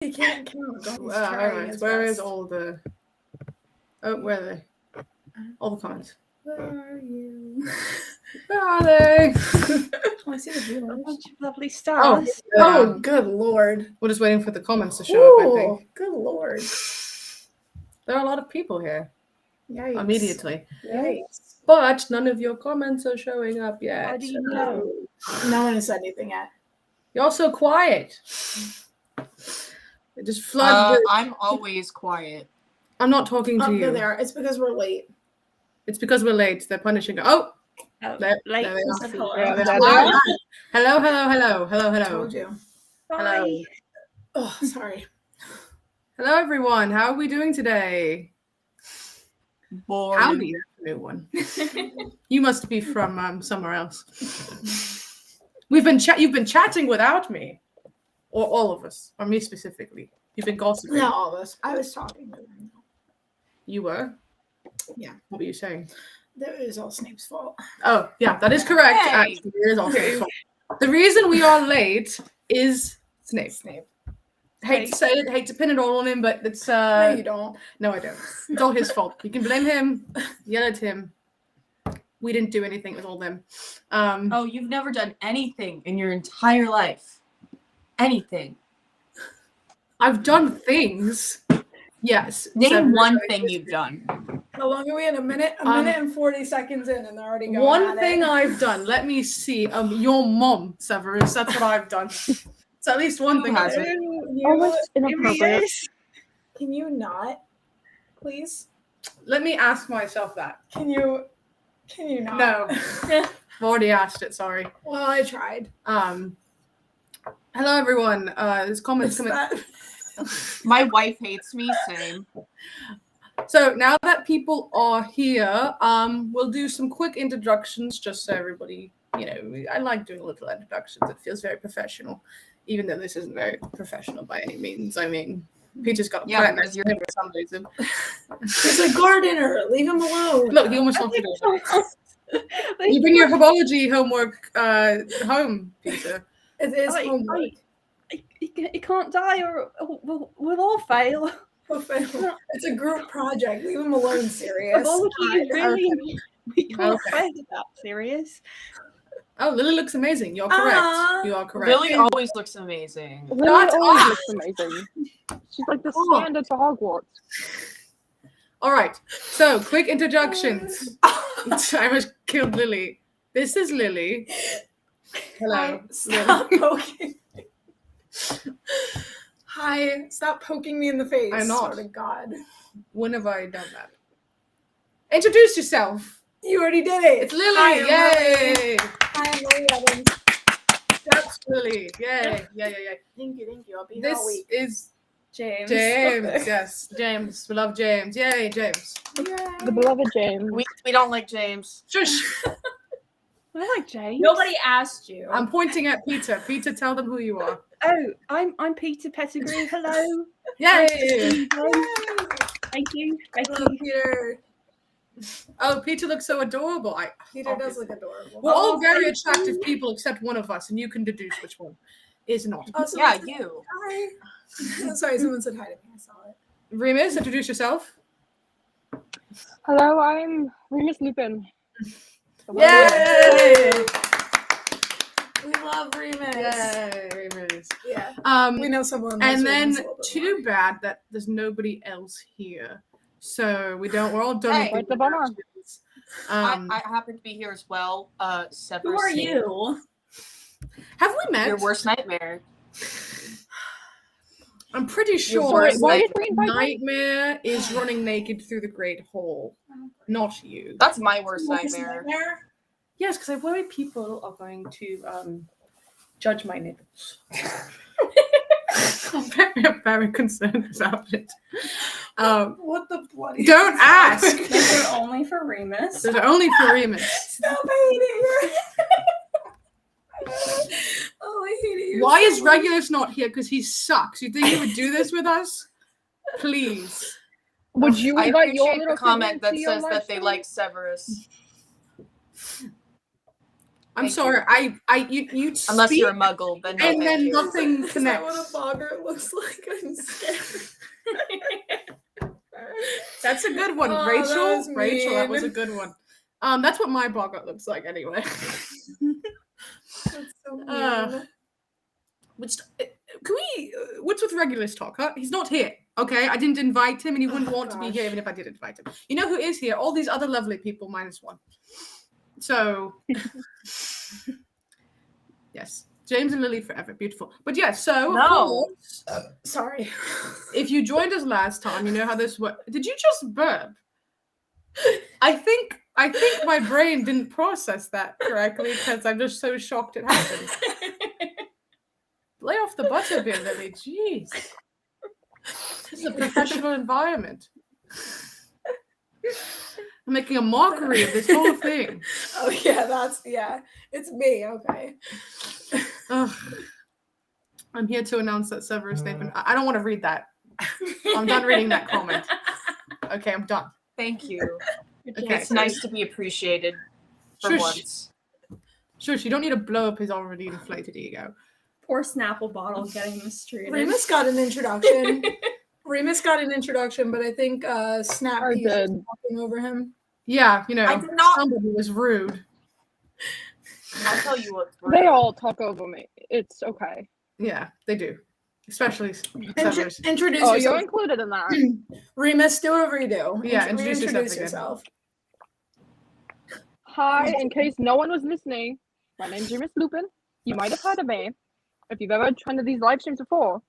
You can't count. Alright, where is all the... Oh, where are they? All the comments. Where are you? Where are they? I see the A viewers. bunch of lovely stars. Oh, good lord. We're just waiting for the comments to show up, I think. Good lord. There are a lot of people here. Yikes. Immediately. Yikes. But none of your comments are showing up yet. How do you know? No one has said anything yet. You're so quiet. They just flood the... I'm always quiet. I'm not talking to Oh, you. there they are. It's because we're late. It's because we're late. They're punishing. Oh! There Late. they are. Hello. Yeah, there they Hello. are. Hello. Told you. Hello. Bye. Oh, sorry. Hello, everyone. How are we doing today? Boring. Howdy, new one. You must be from somewhere else. You've been chatting without me, or all of us, or me specifically. You've been gossiping. Not all of us. I was talking to them. You were. Yeah. What were you saying? That was all Snape's fault. Oh, yeah, that is correct. Hey. Actually, it is all Snape's fault. The reason we are late is Snape. Hate to say it, hate to pin it all on him, but it's No, you don't. No, I don't. It's all his fault. You can blame him, yell at him. We didn't do anything with all them. Oh, you've never done anything in your entire life. Anything. I've done things. Yes. Name one thing you've done. How long are we in? A minute? A minute and 40 seconds in, and they're already going One at thing it. I've done. Let me see. Your mom, Severus. That's what I've done. It's at least one thing. has I've it? done. Almost inappropriate. Can you not? Please? Let me ask myself that. Can you not? No. I've already asked it. Sorry. Well, I tried. Hello everyone. There's comments coming. My wife hates me. Same. So now that people are here, we'll do some quick introductions just so everybody, I like doing little introductions. It feels very professional, even though this isn't very professional by any means. I mean, Peter's got a plant next to him for some reason. He's a gardener. Leave him alone. Look, he almost wants to do it. You bring your herbology homework home, Peter. It is homework. He can't die or we'll all fail. It's a group project. Leave him alone, Sirius. Herbology is really... We can't fail that, serious. Oh, Lily looks amazing. You're correct. You are correct. Lily always looks amazing. Lily always looks amazing. She's like the standard to Hogwarts. All right. So, quick introductions. I almost killed Lily. This is Lily. Hello. Stop poking me. Hi. Stop poking me in the face. I'm not. Swear to God. When have I done that? Introduce yourself. You already did it. It's Lily. Hi, I'm Yay. Lily. Hi, I'm Lily Evans. That's Lily. Yay. Yeah. Thank you. I'll be here This all week. is James. Yes. James. We love James. Yay, James. The beloved James. We don't like James. Shush. I like James. Nobody asked you. I'm pointing at Peter. Peter, tell them who you are. Oh, I'm Peter Pettigrew. Hello. Yay. Thank you. Hello, Peter. Oh, Peter looks so adorable. Peter does look adorable. We're all very attractive people except one of us, and you can deduce which one is not. Oh, Yeah, said you. Hi. Sorry, someone said hi to me. I saw it. Remus, introduce yourself. Hello, I'm Remus Lupin. Yay! We love Remus. Yay, Remus. Yeah. We know someone. And loves then, Remus a little bit too more. bad that there's nobody else here. So we're all done Hey. with Quite the bummer. introductions. I happen to be here as well. Severus. Who are you? Have we met? Your worst nightmare. I'm pretty Your sure worst Why are you nightmare. being by Nightmare is running naked through the Great Hall, not you. That's my worst Worst nightmare. nightmare? Yes, because I worry people are going to judge my nipples. I'm very concerned about it. What the bloody? Don't ask. These are only for Remus. They're only for Remus. Stop hating her. Oh, I hate it. Why is Regulus not here? Because he sucks. You think he would do this with us? Please. Would you I invite your appreciate little the comment sibling that to your says live that they stream? like Severus. I'm Thank sorry. You Unless speak, you're a muggle, then no and thank then you. nothing Is that what connects. a boggart looks like? I'm scared. That's a good one, Oh, that Rachel. was Rachel, that was a mean. good one. That's what my boggart looks like anyway. That's so mean. Can we? What's with Regulus talk? Huh? He's not here. Okay, I didn't invite him, and he wouldn't want to be here gosh. even if I did invite him. You know who is here? All these other lovely people minus one. So, yes, James and Lily forever, beautiful. But yeah, so of course, Sorry. if you joined us last time, you know how this works. Did you just burp? I think my brain didn't process that correctly because I'm just so shocked it happened. Lay off the butterbeer, Lily. Jeez. This is a professional environment. I'm making a mockery of this whole thing. Oh yeah, it's me. Okay. Ugh. I'm here to announce that Severus Snape. I don't want to read that. I'm done reading that comment. Okay, I'm done. Thank you. Okay. It's nice to be appreciated for Shush. once. Shush, you don't need to blow up his already inflated ego. Poor Snapple bottle getting mistreated. Remus got an introduction. But I think Snap I is did. talking over him. Yeah, you I know, did not. somebody was rude. I'll tell you what. They all talk over me. It's okay. Yeah, they do. Especially Severus. Introduce Oh, yourself. you're included in that. Remus, do whatever you do. Yeah, introduce yourself again. yourself. Hi, in case no one was listening, my name's Remus Lupin. You might have heard of me. If you've ever attended these live streams before,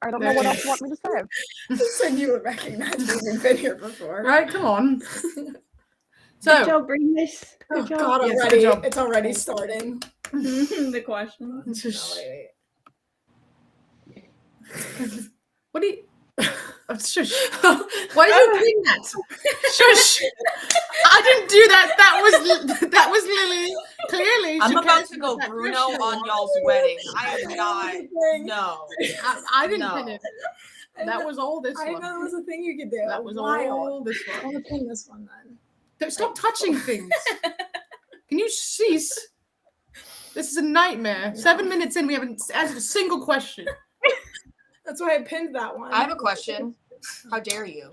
I don't know what else you want me to say. You said you would recognize me. We've been here before. Right, come on. Good So, job, Remus. Oh Good job. God, Yes, already good job. it's already starting. The question. it's just- Oh, wait. what do you? Oh, shush. Why did you think that? Shush. I didn't do that. That was Lily. Clearly, I'm she about can't to go do that. Bruno on y'all's wedding. I am not. No. I didn't No. pin it. That was all this I didn't one. know it was a thing you could do. That was Wild. all this I one. want to pin this one then. Don't stop touching things. Can you cease? This is a nightmare. 7 minutes in, we haven't answered a single question. That's why I pinned that one. I have a question. How dare you?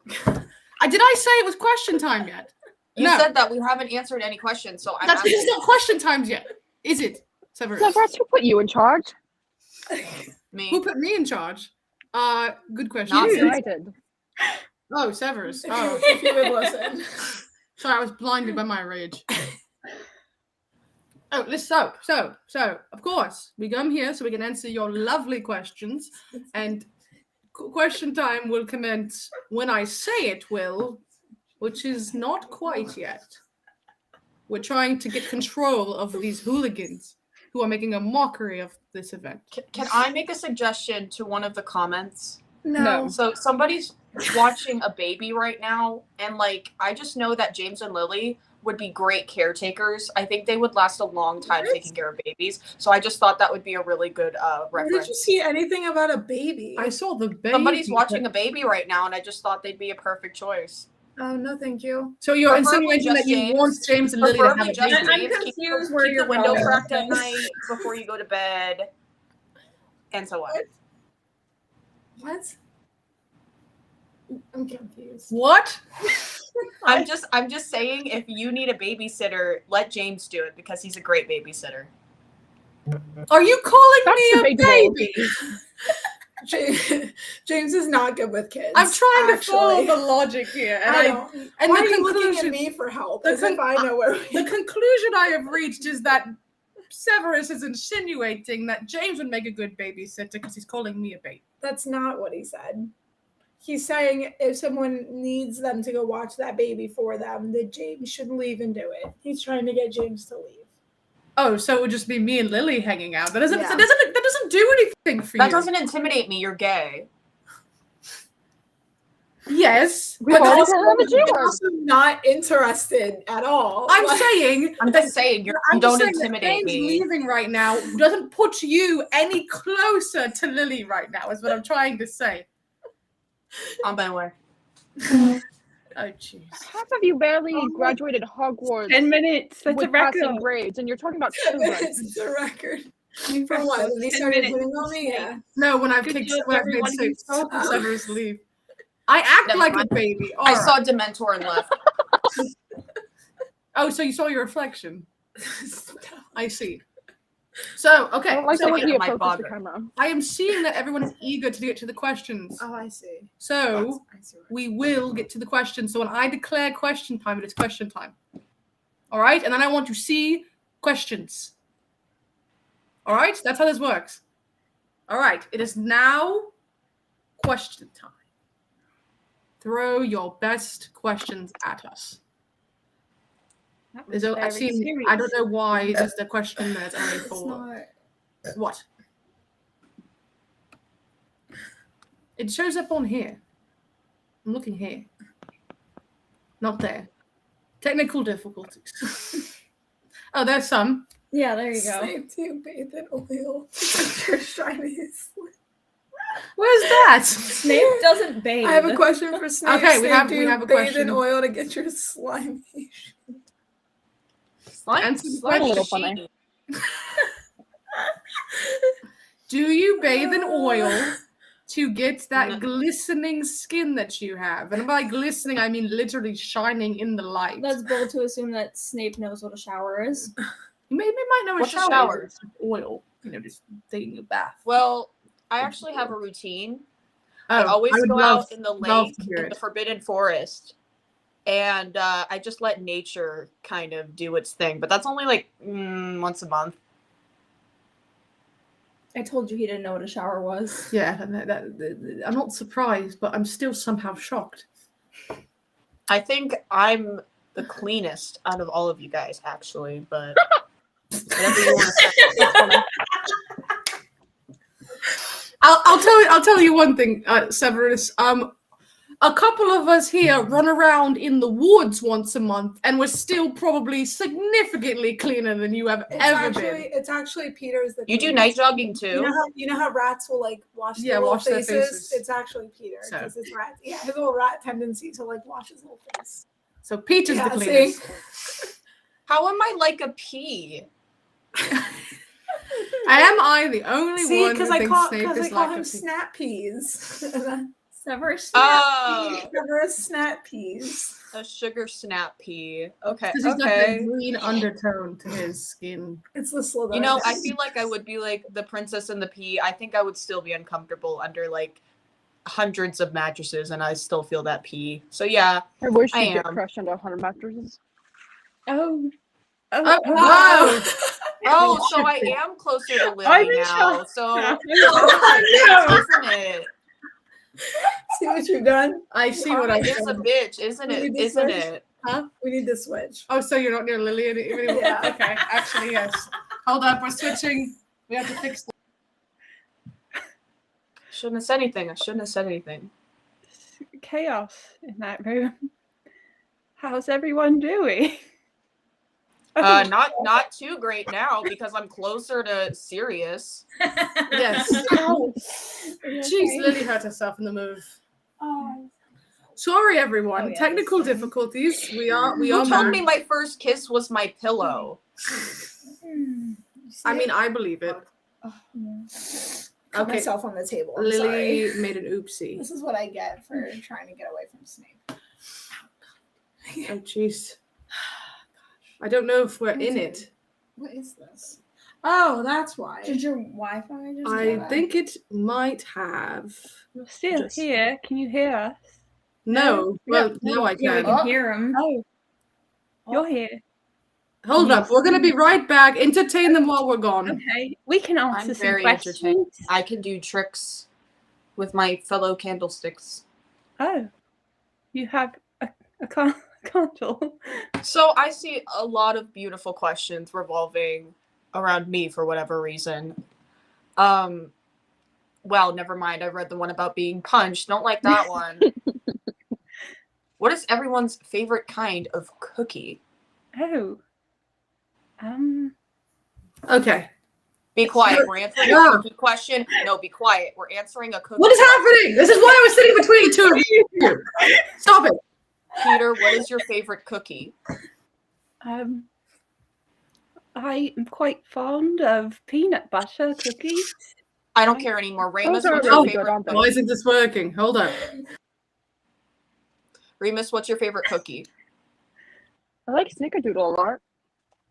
Did I say it was question time yet? You No. said that we haven't answered any questions, so I'm That's because asking. it's not question times yet. Is it? Severus. Severus, who put you in charge? Me. Who put me in charge? Good question. Not You, I did. Oh, Severus. If Oh, you would listen. sorry, I was blinded by my rage. Oh, so, of course, we come here so we can answer your lovely questions, and question time will commence when I say it will, which is not quite yet. We're trying to get control of these hooligans who are making a mockery of this event. Can I make a suggestion to one of the comments? No. So somebody's watching a baby right now, and I just know that James and Lily would be great caretakers. I think they would last a long time taking care of babies. So I just thought that would be a really good Where did you reference. see anything about a baby? I saw the baby. Somebody's watching a baby right now, and I just thought they'd be a perfect choice. Oh no, thank you. So you're Preferably insinuating that just you James. want James and Lily to have a Preferably just baby. I'm James. confused where keep you're the window going. cracked at night before you go to bed, and so on. What? I'm confused. What? I'm just saying, if you need a babysitter, let James do it because he's a great babysitter. Are you calling That's me a debatable. baby? James is not good with kids. I'm trying to follow actually. the logic here, and I know. and Why the are you looking at conclusion me for help? the As if I know where the conclusion I have reached is that Severus is insinuating that James would make a good babysitter because he's calling me a baby. That's not what he said. He's saying if someone needs them to go watch that baby for them, that James should leave and do it. He's trying to get James to leave. Oh, so it would just be me and Lily hanging out. That doesn't Yeah. that doesn't do anything for That you. doesn't intimidate me. You're gay. Yes, We but all also, have a G I'm word. also not interested at all. I'm Like, saying I'm just saying you I'm don't just saying that intimidate James me. leaving right now doesn't put you any closer to Lily right now. Is what I'm trying to say. On my way. Oh, jeez. Half of you barely graduated Hogwarts 10 minutes. That's a with passing record. grades, and you're talking about It's children. a record. For what? When they 10 started minutes. hitting on me? Yeah. No, when I've Good kicked job, when I've everyone made who so saw. Severus leave. I act Never like mind. a baby. I All saw right. Dementor and left. Oh, so you saw your reflection. I see. So, I okay. don't like So the way he my approaches the father. camera. I am seeing that everyone is eager to get to the questions. Oh, I see. So I see. we will get to the questions. So when I declare question time, it is question time. All right? And then I want to see questions. All right? That's how this works. All right. It is now question time. Throw your best questions at us. That was I very serious. don't know why there's the question there's only It's for not. what? It shows up on here. I'm looking here. Not there. Technical difficulties. Oh, there's some. Yeah, there you go. Snape, do you bathe in oil to get your shiniest? Where's that? Snape doesn't bathe. I have a question for Snape. Okay, we Snape, have- do we you have a bathe question. in oil to get your slimy? Answer the Slime A little machine. funny. Do you bathe in oil to get that No. glistening skin that you have? And by glistening, I mean literally shining in the light. That's bold to assume that Snape knows what a shower is. You maybe might know What's a a shower. shower? It's oil. You know, just taking a bath. Well, I actually have a routine. Oh, I always would go love- out in the love lake to hear in it. the Forbidden Forest, and I just let nature kind of do its thing. But that's only like once a month. I told you he didn't know what a shower was. Yeah, I'm not surprised, but I'm still somehow shocked. I think I'm the cleanest out of all of you guys, actually. But whatever you want to say. I'll tell you one thing, Severus. A couple of us here run around in the woods once a month, and we're still probably significantly cleaner than you have ever been. It's actually Peter's. The You do cleanest. night jogging too. You know how rats will like wash Yeah, their little wash their faces? faces. It's actually Peter So. because it's rats. Yeah, his little rat tendency to like wash his little face. So Peter's Yeah, the see? cleanest. How am I like a pea? Am I the only See, one because who I thinks call Snape because I is call like him a pea? snap peas. Severus. Oh, Severus snap peas. a sugar snap pea. Okay, Because he's got okay. the green undertone to his skin. It's the Slytherin. You know, I feel like I would be like the princess and the pea. I think I would still be uncomfortable under like hundreds of mattresses, and I still feel that pee. So yeah. I wish I you'd get am. crushed under 100 mattresses. Oh. Oh, Wow. wow! Oh, so I am closer to I'm Lily in now. shock. So Oh, isn't it? See what you've done? I see what Karma I is a bitch, isn't We it? need to Isn't switch. it? We need to switch. Oh, so you're not near Lily anymore? Yeah. Okay, actually, yes. Hold up, we're switching. We have to fix Shouldn't have said anything. I shouldn't have said anything. chaos in that room. How's everyone doing? Not too great now because I'm closer to Sirius. Yes. Jeez, Lily hurt herself in the move. Oh. Sorry, everyone. Oh, yeah, Technical that's fine. difficulties. We are Who told mad. me my first kiss was my pillow? I mean, I believe it. Cut Okay, myself on the table. I'm sorry. Lily made an oopsie. This is what I get for trying to get away from Snape. Oh, jeez. I don't know if we're in it. What is this? Oh, that's why. Did your Wi-Fi just I go out? think it might have. You're still Just- here. Can you hear us? No. Well, now I Yeah, we can. can hear him. Oh, you're here. Hold up. We're going to be right back. Entertain them while we're gone. Okay, we can answer I'm some very questions. entertained. I can do tricks with my fellow candlesticks. Oh, you have a candle. So I see a lot of beautiful questions revolving around me for whatever reason. Well, never mind. I read the one about being punched. Don't like that one. What is everyone's favorite kind of cookie? Oh, Okay. Be quiet. We're answering Yeah. a cookie question. No, be quiet. We're answering a cookie. What is happening? This is why I was sitting between the two of you. Stop it. Peter, what is your favorite cookie? I am quite fond of peanut butter cookies. I don't care anymore. Remus, Those are what's your really good, favorite? aren't they? Why isn't this working? Hold up. Remus, what's your favorite cookie? I like Snickerdoodle a lot.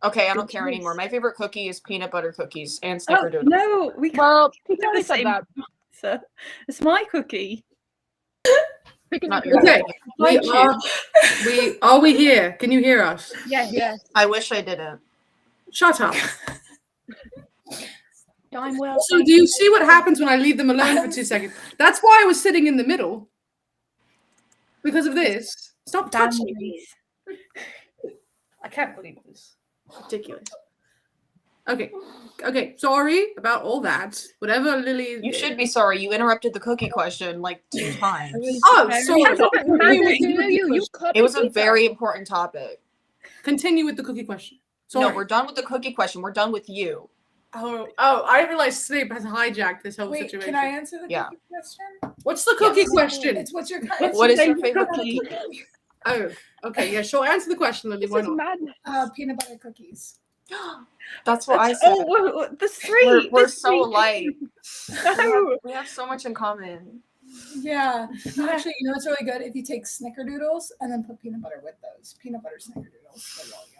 Okay, I don't Good care choice. anymore. My favorite cookie is peanut butter cookies and Oh, Snickerdoodle. no, we can't Well, do Pete the already said same that. answer. It's my cookie. Picking Not your your Okay, favorite. are we here? Can you hear us? Yes. I wish I didn't. Shut up. I'm well. So do you see what happens when I leave them alone for 2 seconds? That's why I was sitting in the middle. Because of this. Stop touching me. Boundaries. I can't believe this. Ridiculous. Okay. Sorry about all that. Whatever Lily. You should be sorry. You interrupted the cookie question like 2 times. Oh, Very sorry. It doesn't matter to you. cut It was the a pizza. very important topic. Continue with the cookie question. Sorry. No, we're done with the cookie question. We're done with you. Oh, I realized Snape has hijacked this whole Wait, situation. can I answer the Yeah. cookie question? What's the cookie Yes. question? It's what's your What is your favorite favorite cookie? cookie? Oh, okay. Yeah, sure. Answer the question, Lily. This Why is not? madness. peanut butter cookies? That's what I said. Oh, well, the three. We're the so three. alike. No. We have so much in common. Yeah. Actually, you know what's really good? If you take snickerdoodles and then put peanut butter with those. Peanut butter snickerdoodles. They're really good.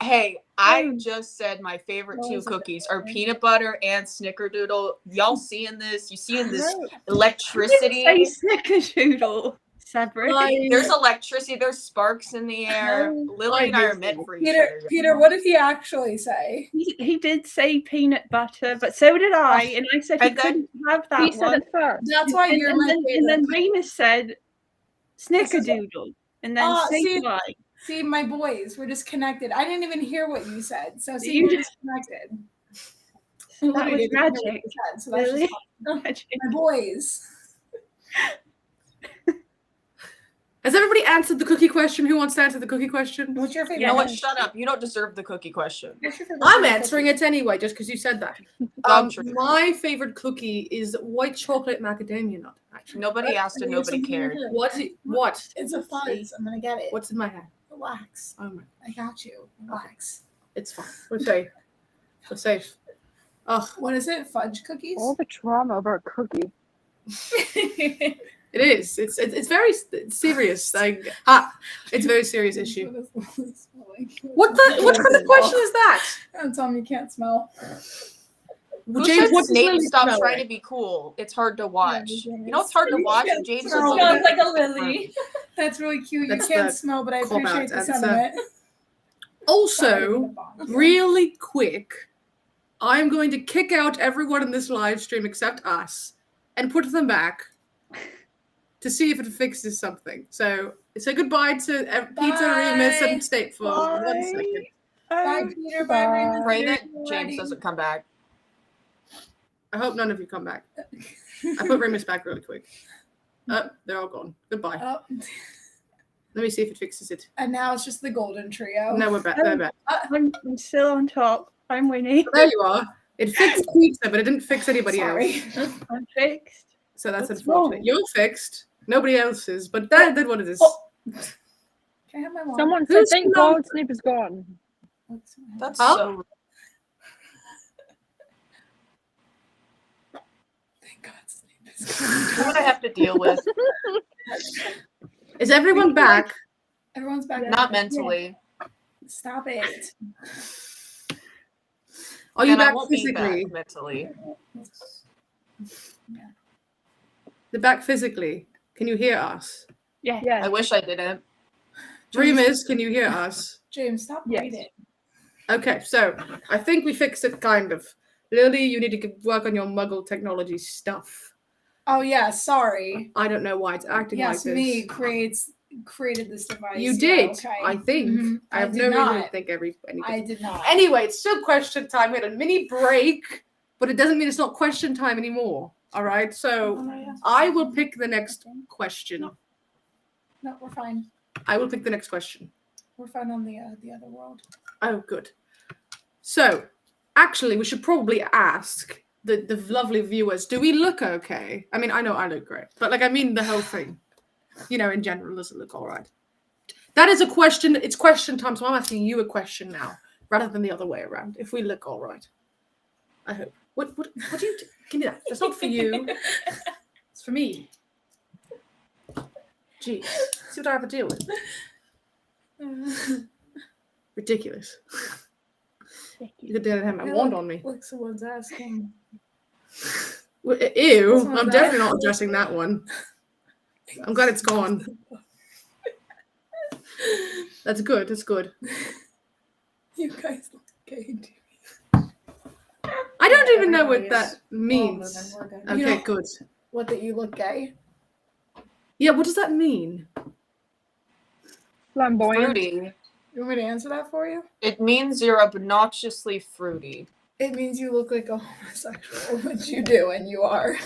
Hey, I just said my favorite two cookies are peanut butter and snickerdoodle. Y'all seeing this? You seeing this No. electricity? Say Snickerdoodle, Severus. There's electricity. There's sparks in the air. Lily and I are meant for each other. Peter, what did he actually say? He did say peanut butter, but so did I, and I said he And then- couldn't have that Pete said one. it first. That's why And, you're and my then, favorite. and then Remus said Snickerdoodle, and then Oh, Snake see- and I. See, my boys, we're disconnected. I didn't even hear what you said. So see, You we're just- disconnected. That Literally was didn't hear what magic. you said, so that's Really? just my boys. Has everybody answered the cookie question? Who wants to answer the cookie question? What's your favorite? You know what? Shut up. You don't deserve the cookie question. What's your favorite I'm cookie? answering it anyway, just because you said that. Dog treat. My favorite cookie is white chocolate macadamia nut. Actually, Nobody asked and nobody cared. What? It's a fuzz. I'm gonna get it. What's in my hand? Relax. Oh my! I got you. Relax. It's fine. We're safe. We're safe. Oh, What is it? Fudge cookies? All the trauma of our cookie. it is. It's very serious. Like it's a very serious issue. What kind of question is that? Don't tell me you can't smell. Who James, said what does Snape Lily stop smell trying like? to be cool? It's hard to watch. James. You know it's hard to watch? Yeah, James smells is Smells like a lily. That's really cute. That's you can't the smell, but I cop out appreciate the answer. sentiment. Also, really quick, I'm going to kick out everyone in this live stream except us and put them back to see if it fixes something. So say goodbye to Peter, Remus, and Snape for 1 second. Bye, Peter. Bye, Remus. Pray that You're James ready. doesn't come back. I hope none of you come back. I put Remus back really quick. They're all gone. Goodbye. Oh, Let me see if it fixes it. and now it's just the golden trio. No, we're back. They're back. I'm still on top. I'm winning. There you are. It fixed Peter, but it didn't fix anybody Sorry. else. I'm fixed. So that's What's unfortunate. wrong? You're fixed. Nobody else is, but that did what it is. Oh. Can I have my water? Someone said, Who's thank not- God Snape is gone. That's Huh? so Thank God Snape is gone. what I have to deal with. Is everyone back? Everyone's back. Not mentally. Stop it. Are you And I back won't be physically? back mentally. They're back physically. Can you hear us? Yeah. I wish I didn't. Remus, can you hear us? James, stop Yes. reading. Okay, so I think we fixed it kind of. Lily, you need to work on your muggle technology stuff. Oh yeah, sorry. I don't know why it's acting Yes, like this. me created this device. You yeah, did, okay. I think. Mhm. I have did no reason to not. think anything. I did not. Anyway, it's still question time. We had a mini break, but it doesn't mean it's not question time anymore. All right, so I will pick the next question. No, we're fine. I will pick the next question. We're fine on the other world. Oh, good. So, actually, we should probably ask the lovely viewers, do we look okay? I mean, I know I look great, but like, I mean the whole thing. You know, in general, does it look all right? That is a question. It's question time, so I'm asking you a question now, rather than the other way around. If we look all right, I hope. What do you? Give me that. That's not for you. It's for me. Jeez, see what I have to deal with. Ridiculous. You could have my wand on me. Look, someone's asking. Well, ew! Someone's I'm definitely not addressing that one. I'm glad it's gone. That's good. That's good. You guys look gay. I don't even know what that means. We're good. Okay, You know- good. What, that you look gay? Yeah, what does that mean? Flamboyant. Fruity. You want me to answer that for you? It means you're obnoxiously fruity. It means you look like a homosexual, which you do, and you are.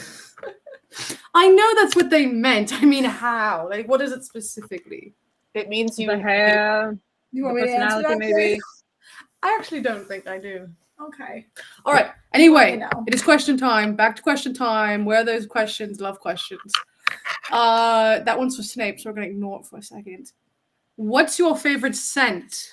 I know that's what they meant. I mean, how? Like, what is it specifically? It means you The hair. You The want me to answer personality, that? maybe. I actually don't think I do. Okay. All right. Anyway, I know. it is question time. Back to question time. Where are those questions? Love questions. That one's for Snape, so we're going to ignore it for a second. What's your favorite scent?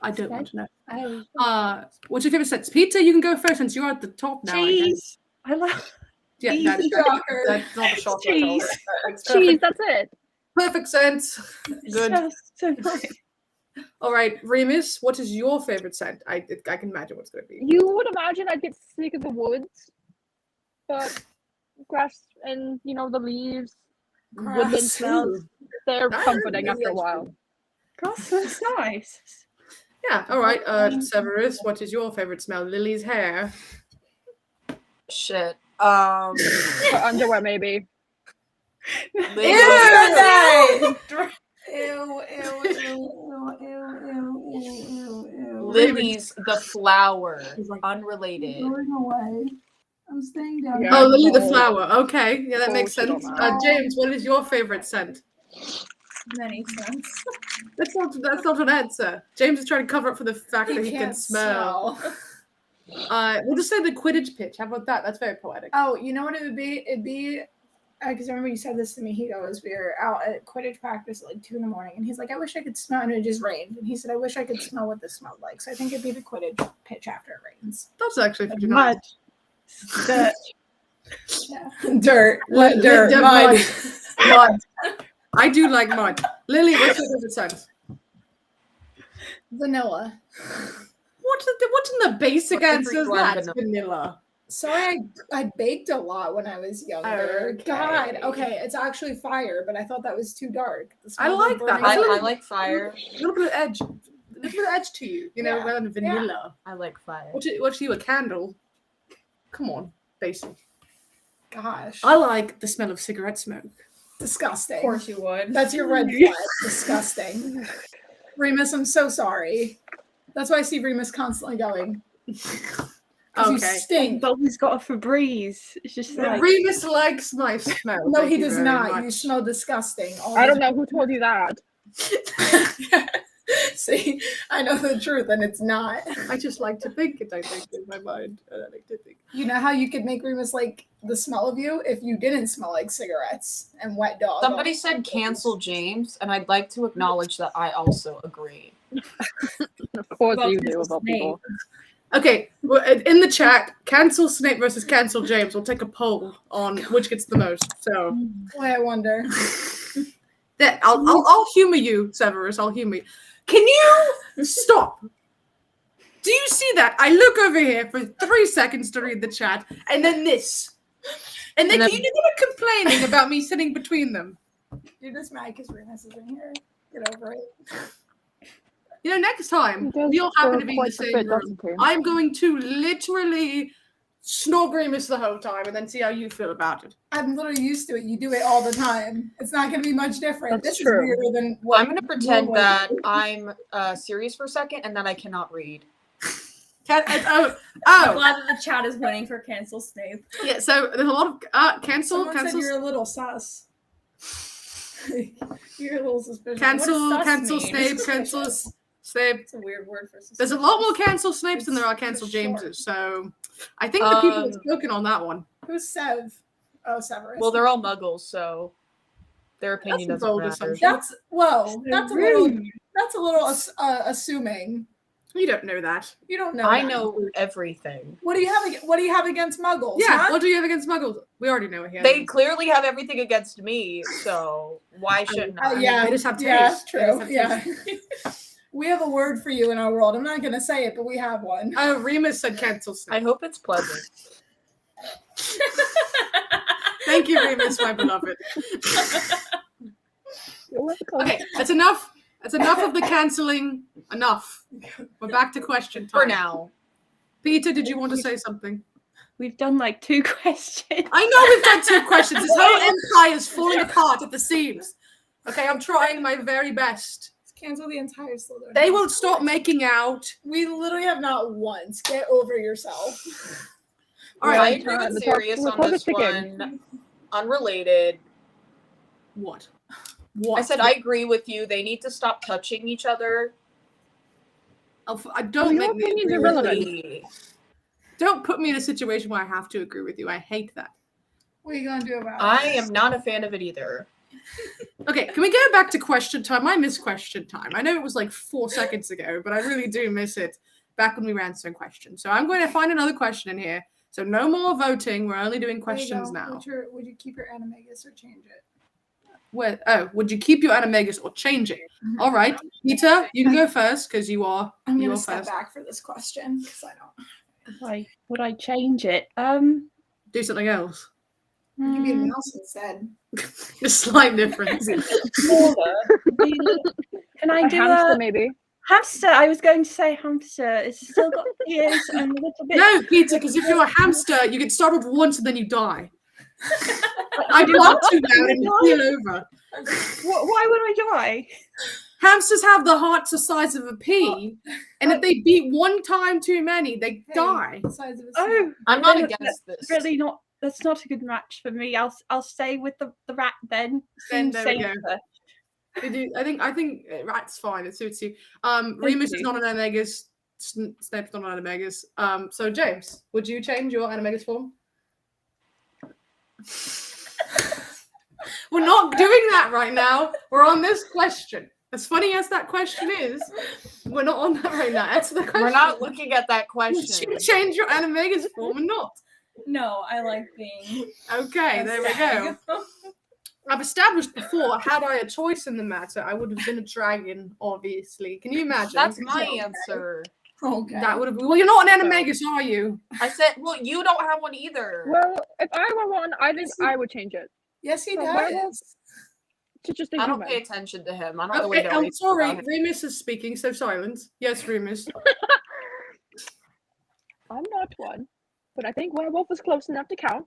I don't want to know. What's your favorite scent? Pizza, you can go first since you're at the top now. I guess. Cheese. I love Yeah, cheese. that's Shocker. that's not a shocker at all. Cheese. It's Cheese, perfect, that's it. perfect sense. Good. Just so nice. All right, Remus, what is your favorite scent? I can imagine what's going to be. You would imagine I'd get sick of the woods, but grass and the leaves, woodland Grass. smells, they're Ah, comforting maybe after a that's while. Gosh, that's nice. Yeah, all right. Severus, what is your favorite smell? Lily's hair. Shit. For underwear, maybe. Lily's the flower. Unrelated. Going away. I'm staying down. Yeah. Oh, Lily the Oh. flower. Okay, yeah, that makes Bullshit sense. on that. James, what is your favorite scent? Many cents. That's not an answer. James is trying to cover up for the fact that he can can't smell. We'll just say the Quidditch pitch. How about that? That's very poetic. Oh, you know what it would be? It'd be because I remember you said this to me. He goes, we were out at Quidditch practice at like 2 a.m, and he's like, I wish I could smell. And it just rained, and he said, I wish I could smell what this smelled like. So I think it'd be the Quidditch pitch after it rains. That's actually pretty nice. Mud. Dirt. Yeah. Dirt, mud. Mud. I do like mud. Lily, what's your favorite scent? Vanilla. What's in the basic What's answer? every That's one vanilla. Sorry, I baked a lot when I was younger. Okay. God, okay, it's actually fire, but I thought that was too dark. The I smell of like that. burning- I like fire. A little bit of edge. A little bit of edge to you, Yeah, rather than vanilla. I like fire. What's you, a candle? Come on, basic. Gosh, I like the smell of cigarette smoke. disgusting. Of course you would. That's your red flag. Disgusting. Remus, I'm so sorry. That's why I see Remus constantly going. 'Cause you Okay. stink. Bobby's got a Febreze. It's just like Remus likes my smell. No, thank he you does very not. much. You smell disgusting. all I the don't know who told you that. time. See, I know the truth, and it's not. I just like to think it, I think, in my mind. I like to think. You know how you could make Remus like the smell of you if you didn't smell like cigarettes and wet dog. Somebody said cancel James, and I'd like to acknowledge that I also agree. Of course Well, you this do, is of all Snape. people. Okay, well, in the chat, cancel Snape versus cancel James. We'll take a poll on which gets the most. So Boy, I wonder. that I'll humor you, Severus. I'll humor you. Can you stop? Do you see that? I look over here for 3 seconds to read the chat, and then this. And then And you are complaining about me sitting between them. You're just mad because Remus is in here. Get over it. Next time, He does we all happen go to be in the quite a same bit, room. doesn't he? I'm going to literally snog Remus the whole time and then see how you feel about it. I'm literally used to it. You do it all the time. It's not going to be much different. That's this true. is weirder than what I'm going to pretend normally that is. I'm serious for a second and that I cannot read. I'm Oh, glad that the chat is winning for cancel Snape. yeah. So there's a lot of cancel, Someone said cancel, you're a little sus. You're a little suspicious. cancel, What does sus cancel mean? Snape, cancel Snape. It's a weird word for suspicious. There's a lot more cancel Snapes than there are It's cancel for sure. Jameses. So I think the people have Um, spoken on that one. Who's Sev? Oh, Severus. Well, they're all muggles, so Their opinion That's a doesn't bold matter. assumption. That's a little Rude. assuming. You don't know that. You don't know. I that. know everything. What do you have? What do you have against Muggles? Yeah, huh? what do you have against Muggles? We already know it here. They clearly have everything against me, so why shouldn't I? Yeah, They just have yeah, taste. They just true. have Yeah. We have a word for you in our world. I'm not going to say it, but we have one. Oh, Remus said cancel Snape. I hope it's pleasant. Thank you, Remus, my beloved. You're welcome. Okay, that's enough. That's enough of the cancelling. Enough. We're back to question time. For now. Peter, did you want to say something? We've done like 2 questions. I know we've done 2 questions. This whole empire is falling apart at the seams. Okay, I'm trying my very best. Cancel the entire Slytherin. They won't stop making out. We literally have not once. Get over yourself. All I right. agree with the Sirius clock- on the this clock is ticking. one. Unrelated. What? What? I said I agree with you. They need to stop touching each other. I don't Your make me opinion's agree with irrelevant. you. Really. Don't put me in a situation where I have to agree with you. I hate that. What are you going to do about it? I am not a fan of it either. Okay, can we go back to question time? I miss question time. I know it was like 4 seconds ago, but I really do miss it back when we were answering questions. So I'm going to find another question in here. So no more voting. We're only doing There you questions go. now. Would you keep your Animagus or change it? Would you keep your Animagus or change it? All right, Peter, you can go first because you are. I'm you going are to step first. back for this question because I don't. Would I change it? Do something else. You could be a mm, mouse instead. A slight difference. smaller. Can I A do hamster, a maybe. hamster? I was going to say hamster. It's still got ears and a little bit. No, Peter, because if you're a hamster, you get startled once and then you die. I blocked too loud and you keel over. Why would I die? Hamsters have the hearts the size of a pea, and if they beat one time too many, they die. The size of a Oh, I'm not then against this. really not. That's not a good match for me. I'll stay with the rat then. Then Seems there we go. safer. I think rat's fine. It suits you. Remus is you. not an Animagus. Snape's not an Animagus. So James, would you change your Animagus form? We're not doing that right now. We're on this question. As funny as that question is, we're not on that right now. Answer the question. We're not looking at that Would question. you change your Animagus form or not? No, I like being. Okay, there we go. I've established before, had I a choice in the matter, I would have been a dragon, obviously. Can you imagine? That's my answer. Okay. That would have been. Well, you're not an Animagus, are you? I said, well, you don't have one either. Well, if I were one, I think I would change it Yes, he So does. werewolves- to just a I don't human. pay attention to him. I don't Okay, really know. I'm anything sorry. about him. Remus is speaking, so silence. Yes, Remus. I'm not one, but I think werewolf is close enough to count.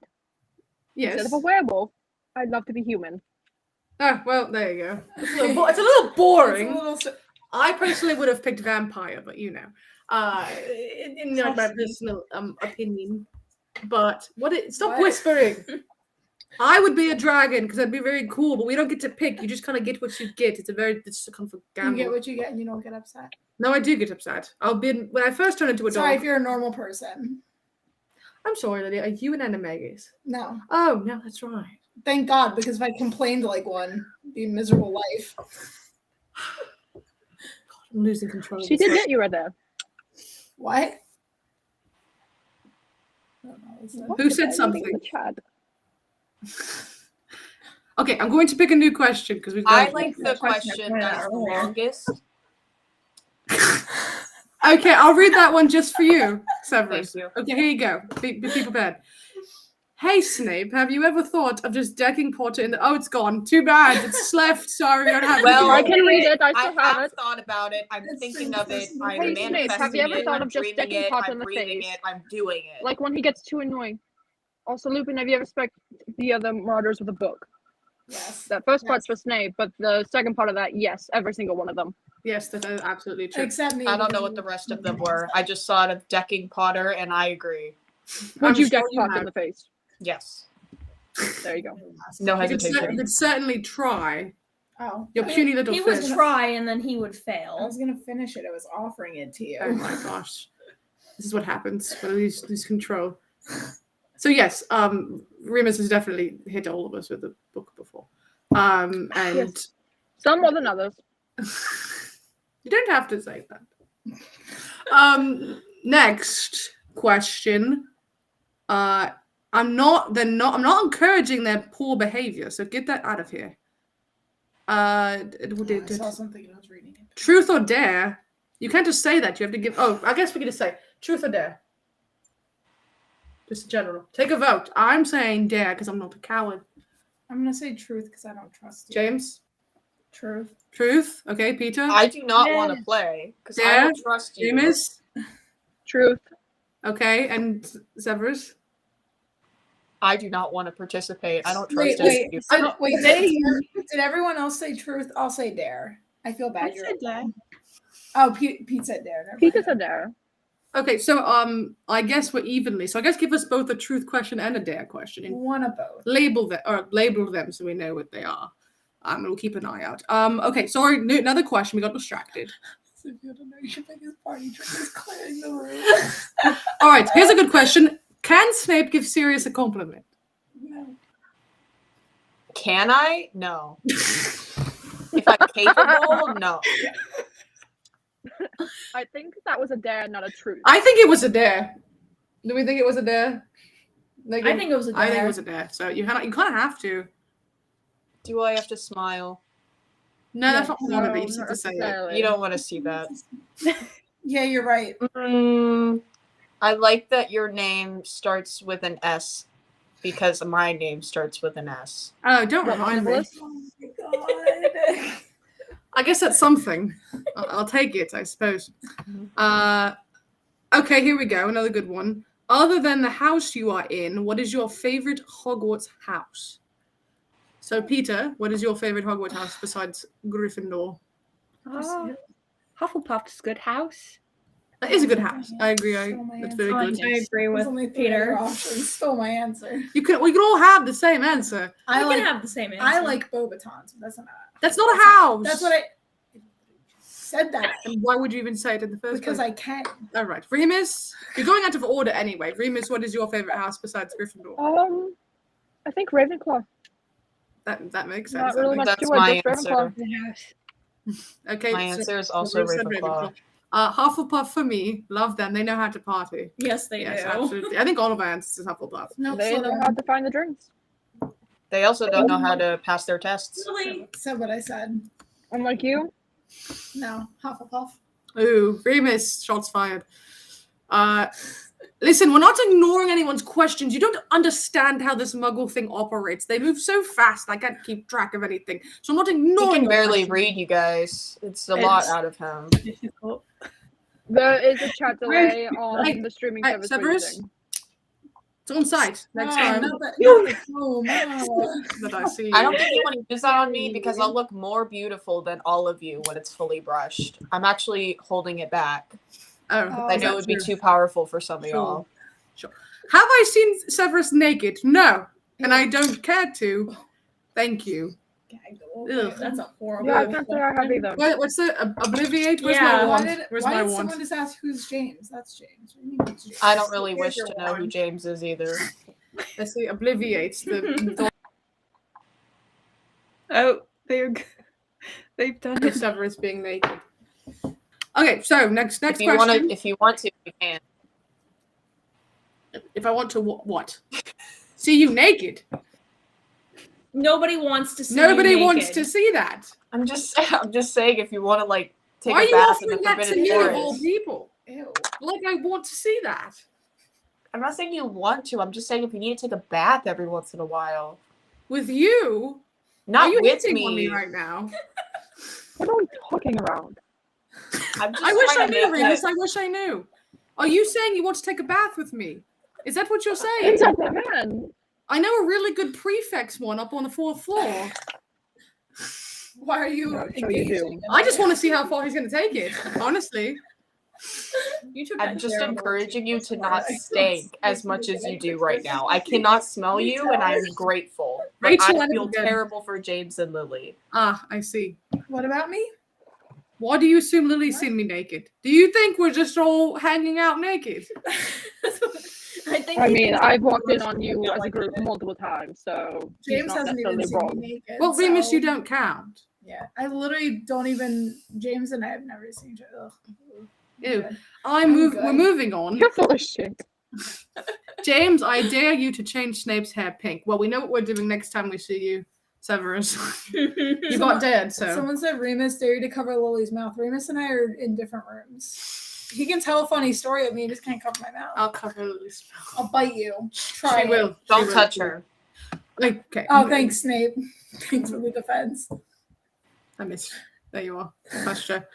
Yes. Instead of a werewolf, I'd love to be human. Oh, well, there you go. It's a little boring. It's a little s- I personally would have picked vampire, but you know, in like my personal opinion. But stop What? whispering. I would be a dragon because I'd be very cool, but we don't get to pick. You just kind of get what you get. It's a kind of a You gamble. get what you get and you don't get upset. No, I do get upset. When I first turn into a Sorry dog. if you're a normal person. I'm sorry, Lydia. Are you an Animagus? No. Oh no, that's right. Thank God, because if I complained like one, it'd be a miserable life. I'm losing control. of She this. did get you right there. What? I don't know. Is that- What Who is said everything in something? the chat? Okay, I'm going to pick a new question because we've I done. like the question that's the longest. Okay, I'll read that one just for you, Severus. Thank you. Okay, here you go. Be prepared. Hey Snape, have you ever thought of just decking Potter in the? Oh, it's gone. Too bad. It's left. Sorry, we don't have. Well, I can read it. I I still have have it. thought about it. I'm It's thinking of it. I'm Hey, Snape, manifesting have you ever it. thought I'm of just dreaming sticking it. Potter in I'm the breathing face? it. I'm doing it. Like when he gets too annoying. Also, Lupin, have you ever spec the other Marauders with a book? Yes. That first part's for Snape, but the second part of that, yes, every single one of them. Yes, that is absolutely true. Except me. I don't know what the rest of them were. I just thought of decking Potter, and I agree. Would I'm you sure deck you Potter in have. the face? Yes. There you go. No You could hesitation. certainly try. Oh. Your puny little He would fist. try and then he would I fail. was gonna finish it. I was offering it to you. Oh my gosh, this is what happens when I lose control. So yes, Remus has definitely hit all of us with the book before. And Yes. Some more than others. you don't have to say that. Next question. I'm not encouraging their poor behavior, so get that out of here. I saw something and I was reading it. Truth or dare? You can't just say that. You have to give. Oh, I guess we can just say truth or dare. Just general. Take a vote. I'm saying dare because I'm not a coward. I'm gonna say truth because I don't trust you. James? Truth. Truth? Okay, Peter? I do not Yeah. want to play because I Dare? don't trust you. James? Truth. Okay, and Severus? I do not want to participate. I don't Wait, trust wait, you. did everyone else say truth? I'll say dare. I feel bad. I said dare. Oh, Pete said dare. Never Peter mind. said there. Okay, so I guess we're evenly. So I guess give us both a truth question and a dare question. And One of both. label them so we know what they are. And we'll keep an eye out. Okay, sorry, another question. We got distracted. So if you don't know, your biggest party trick is clearing the room. All right, here's a good question. Can Snape give Sirius a compliment? No. Can I? No. If I'm capable, no. I think that was a dare, not a truth. I think it was a dare. Do we think it was a dare? Like, I think it was a I think it dare. was a dare. So you kind of have to. Do I have to smile? No, that's not part of it. You No, just have not to say it. necessarily. You don't want to see that. Yeah, you're right. I like that your name starts with an S because my name starts with an S. Oh, don't What, remind me. Nicholas? Oh my god. I guess that's something. I'll take it, I suppose. Okay, here we go. Another good one. Other than the house you are in, what is your favorite Hogwarts house? So, Peter, what is your favorite Hogwarts house besides Gryffindor? Oh, Hufflepuff's good house. That is a good house. I agree. Stole my That's answer. very I good. agree There's with only three Peter. other options. Stole my answer. We can all have the same answer. I We like. can have the same answer. I like Bobatons, but that's not. That's not a house. That's what I said. That And why would you even say it in the first because place? I can. All right, Remus. You're going out of order anyway. Remus, what is your favorite house besides Gryffindor? I think Ravenclaw. That makes sense. Not That really makes much That's to it, my just Ravenclaw. Good house. sense. Okay. My so- answer is so also Remus said Ravenclaw. Hufflepuff for me. Love them. They know how to party. Yes, they Yes, do. absolutely. I think all of our answers is Hufflepuff. No, They know how to find the drinks. They also don't know how to pass their tests. Really? said what I said. Unlike you. No, Hufflepuff. Ooh, Remus, shots fired. Listen, we're not ignoring anyone's questions. You don't understand how this Muggle thing operates. They move so fast, I can't keep track of anything. So I'm not He ignoring. can your barely questions. read, you guys. It's a lot out of him. Difficult. There is a chat delay on Hey, the streaming hey, service we're Severus? using. It's on site next time Not the home. Oh. that I see you. I don't think you want to use that on me because I'll look more beautiful than all of you when it's fully brushed. I'm actually holding it back. Oh, I is know that it would be true? too powerful for some of Sure. y'all. Have I seen Severus naked? No, and I don't care to. Thank you. Ugh. That's a horrible. Yeah, I can't say I have either. What's the obliviate? Where's Yeah, my Why wand? did, Where's why my did wand? someone just ask who's James? That's James. What do you mean it's James? I don't really Here's wish your to know who wand. James is either. Let's see, obliviates the Oh, they've done of it. Severus being naked. Okay, so next If you question. want to, you can. If I want to what? See you naked. Nobody wants to see. Nobody you wants naked. to see that. I'm just saying if you want to like take Why are a you bath in the offering that to Forbidden me of all Forest. people? Ew. Like I want to see that. I'm not saying you want to. I'm just saying if you need to take a bath every once in a while. With you? Not Are you with hitting on me. me right now? What are we talking around? I'm just I wish I trying to knew, make Remus. it- I wish I knew. Are you saying you want to take a bath with me? Is that what you're saying? It's a man. I know a really good prefects one up on the 4th floor. Why are you? I'm sure you do. engaging in I just this? want to see how far he's going to take it, honestly. You took I'm that just terrible encouraging you to That's not why. stink as much as you do right now. I cannot smell you, and I am grateful. But Rachel, I I feel don't get it. terrible for James and Lily. Ah, I see. What about me? Why do you assume Lily's seen me naked? Do you think we're just all hanging out naked? I mean, I've walked in on you as a group multiple times, so he's James not hasn't even necessarily seen me wrong. naked. Well, Remus, so- you don't count. Yeah, I literally don't even. James and I have never seen each other. Ew. Good. We're good. moving on. You're full of shit. James, I dare you to change Snape's hair pink. Well, we know what we're doing next time we see you, Severus. You got dead, so. Someone said Remus dare you to cover Lily's mouth. Remus and I are in different rooms. He can tell a funny story of me, he just can't cover my mouth. I'll cover Lily's mouth. I'll bite you. Try She it. will. Don't touch her. Okay. Oh, thanks, Snape. Thanks for the defense. I missed you. There you are. Pasture.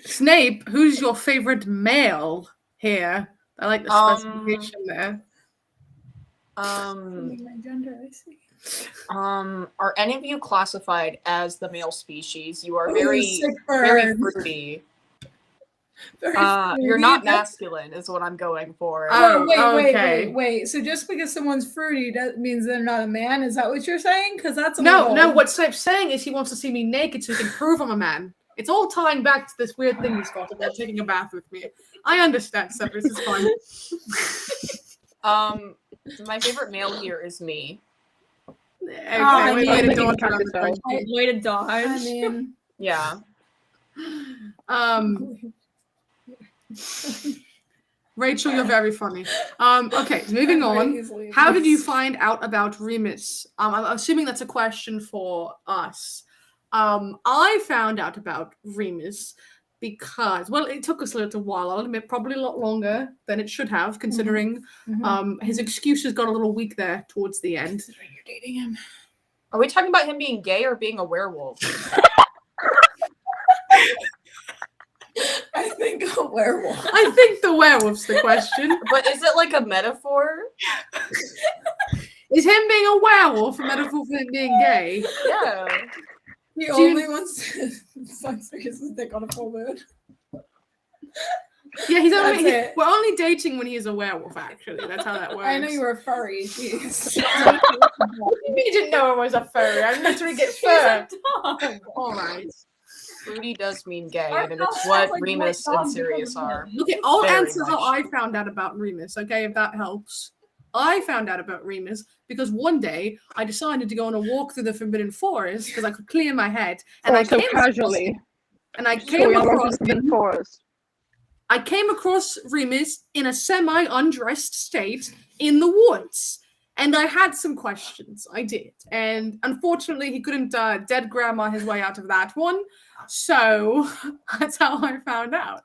Snape, who's your favorite male here? I like the specification there. My gender, I see. Are any of you classified as the male species? You are Ooh, very, sick very burn. fruity. Very You're fruity. not masculine, is what I'm going for. Oh, Wait. So just because someone's fruity, that means they're not a man? Is that what you're saying? Because that's a No, little- what Snape's saying is he wants to see me naked so he can prove I'm a man. It's all tying back to this weird thing he's got about taking a bath with me. I understand, Severus, it's fine. My favorite male here is me. Okay, I way mean, to dodge count around the yourself. question. Way to dodge. I mean, Yeah. Rachel, you're very funny. Okay, moving on. How did you find out about Remus? I'm assuming that's a question for us. I found out about Remus because, well, it took us a little while. I'll admit, probably a lot longer than it should have, considering his excuses got a little weak there towards the end. You're dating him. Are we talking about him being gay or being a werewolf? I think a werewolf. I think the werewolf's the question. But is it like a metaphor? Is him being a werewolf a metaphor for him being gay? Yeah. He Do you- only wants to stick his dick on a full moon. Yeah, That's it. we're only dating when he is a werewolf, actually. That's how that works. I know you were a furry. Jeez. You didn't know I was a furry. I'm literally get fur. All right. Fruity does mean gay, Our and house it's what sounds like Remus white dog and Sirius because of are. him. Okay, I'll Very answer how much. I found out about Remus, okay, if that helps. I found out about Remus because one day I decided to go on a walk through the Forbidden Forest because I could clear my head. And I So came casually. came Going across around the forest. I came across Remus in a semi-undressed state in the woods. And I had some questions. I did. And unfortunately, he couldn't dead grandma his way out of that one. So that's how I found out.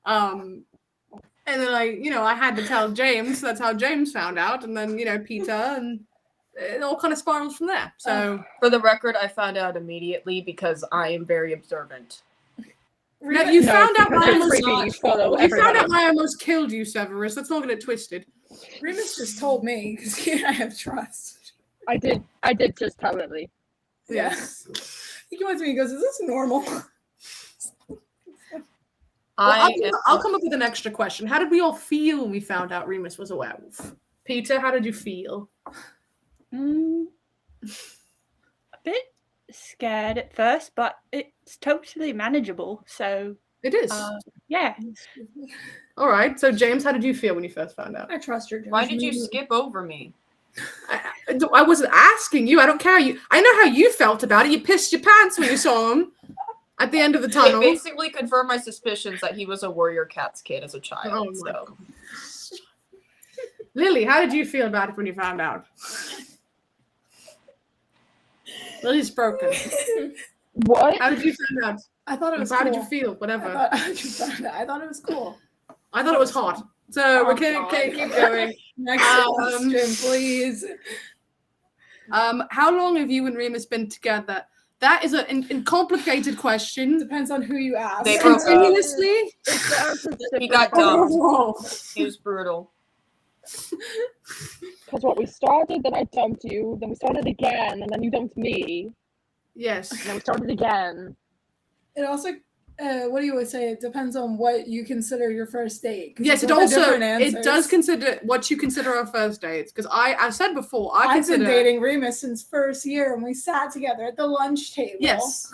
And then I had to tell James. That's how James found out. And then, Peter. And it all kind of spirals from there. So For the record, I found out immediately because I am very observant. now, you No, found out because why I it's almost creepy. You follow you found everybody. out why I almost killed you, Severus. Let's not get it twisted. Remus just told me because he and I have trust. I did just tell Lily. Yes. He came up to me and goes, "Is this normal?" I'll come up with an extra question. How did we all feel when we found out Remus was a werewolf? Peter, how did you feel? A bit scared at first, but it's totally manageable. So It is. yeah, All right. So, James, how did you feel when you first found out? I trust your Why did judgment. you skip over me? I wasn't asking you. I don't care. I know how you felt about it. You pissed your pants when you saw him at the end of the It tunnel. basically confirmed my suspicions that he was a Warrior Cats kid as a child. Oh my so. God. Lily, how did you feel about it when you found out? Lily's broken. What? How did you find out? I thought it was How cool. did you feel? Whatever. I thought it was cool. I thought it was hot. So we can God. keep going. Next question, please. How long have you and Remus been together? That is a complicated question. Depends on who you ask. They broke up. Continuously? He got Oh, dumped. whoa. He was brutal. Because what we started, then I dumped you, then we started again, and then you dumped me, Yes. and then we started again. It also, what do you always say? It depends on what you consider your first date. 'Cause Yes, it people have also different it answers. does consider what you consider our first dates. Because I said before, I I've been consider dating Remus since first year, and we sat together at the lunch table. yes,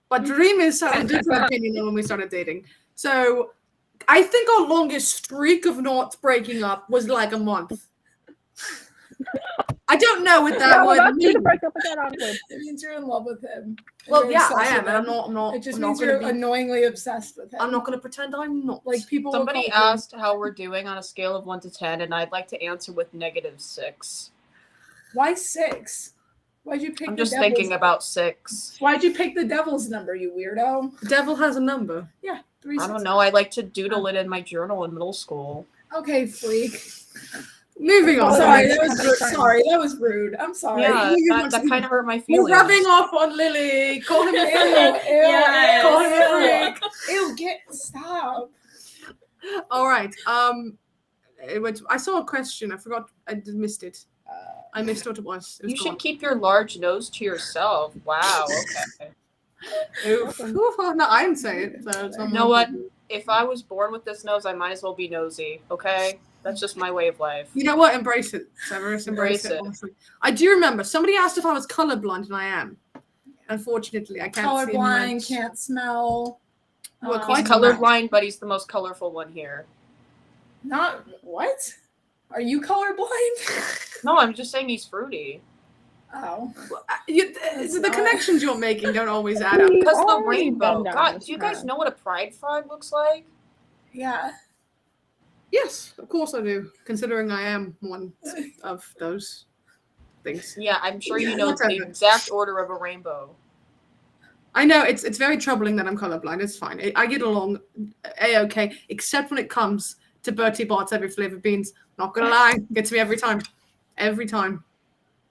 but Remus had a different opinion on when we started dating. So I think our longest streak of not breaking up was like a month. I don't know what that Yeah, well, would that's you to mean. break up again, Onward. It means you're in love with him. And Well, you're yeah, I obsessed am, with and him. I'm not. It just I'm not means gonna you're be. annoyingly obsessed with him. I'm not going to pretend I'm not. Like people. will Somebody call him- asked how we're doing on a scale of 1 to 10, and I'd like to answer with -6. Why 6? Why'd you pick? I'm the just devil's thinking about 6. Why'd you pick the devil's number, you weirdo? The devil has a number. Yeah, 3. I don't know. I like to doodle it in my journal in middle school. Okay, freak. Moving on. Sorry, that that was makes rude. sense. Sorry, that was rude. I'm sorry. Yeah, you that, want that to- kind of hurt my You're feelings. rubbing off on Lily. Call him a Ew, freak. ew, Yes. Call him a freak. Ew, stop. All right. I saw a question. I forgot. I just missed it. I missed what it was. It was You gone. should keep your large nose to yourself. Wow. Okay. Oof. Oof. No, I didn't say it. So it's You know what? If I was born with this nose, I might as well be nosy. Okay, that's just my way of life. You know what? Embrace it, Severus. Embrace it. Embrace it. Honestly. I do remember somebody asked if I was colorblind, and I am. Unfortunately, I can't see Colorblind, much. can't smell. Well, He's quite colorblind, but he's the most colorful one here. Not what? Are you colorblind? No, I'm just saying he's fruity. Oh. The connections you're making don't always add up. Because the already rainbow. been down God, this do you guys path. know what a pride flag looks like? Yeah. Yes, of course I do. Considering I am one of those things. Yeah, I'm sure you know the Whatever. exact order of a rainbow. I know it's very troubling that I'm colorblind. It's fine. I get along a-okay, except when it comes to Bertie Bott's every flavored beans. Not gonna lie, gets me every time. Every time.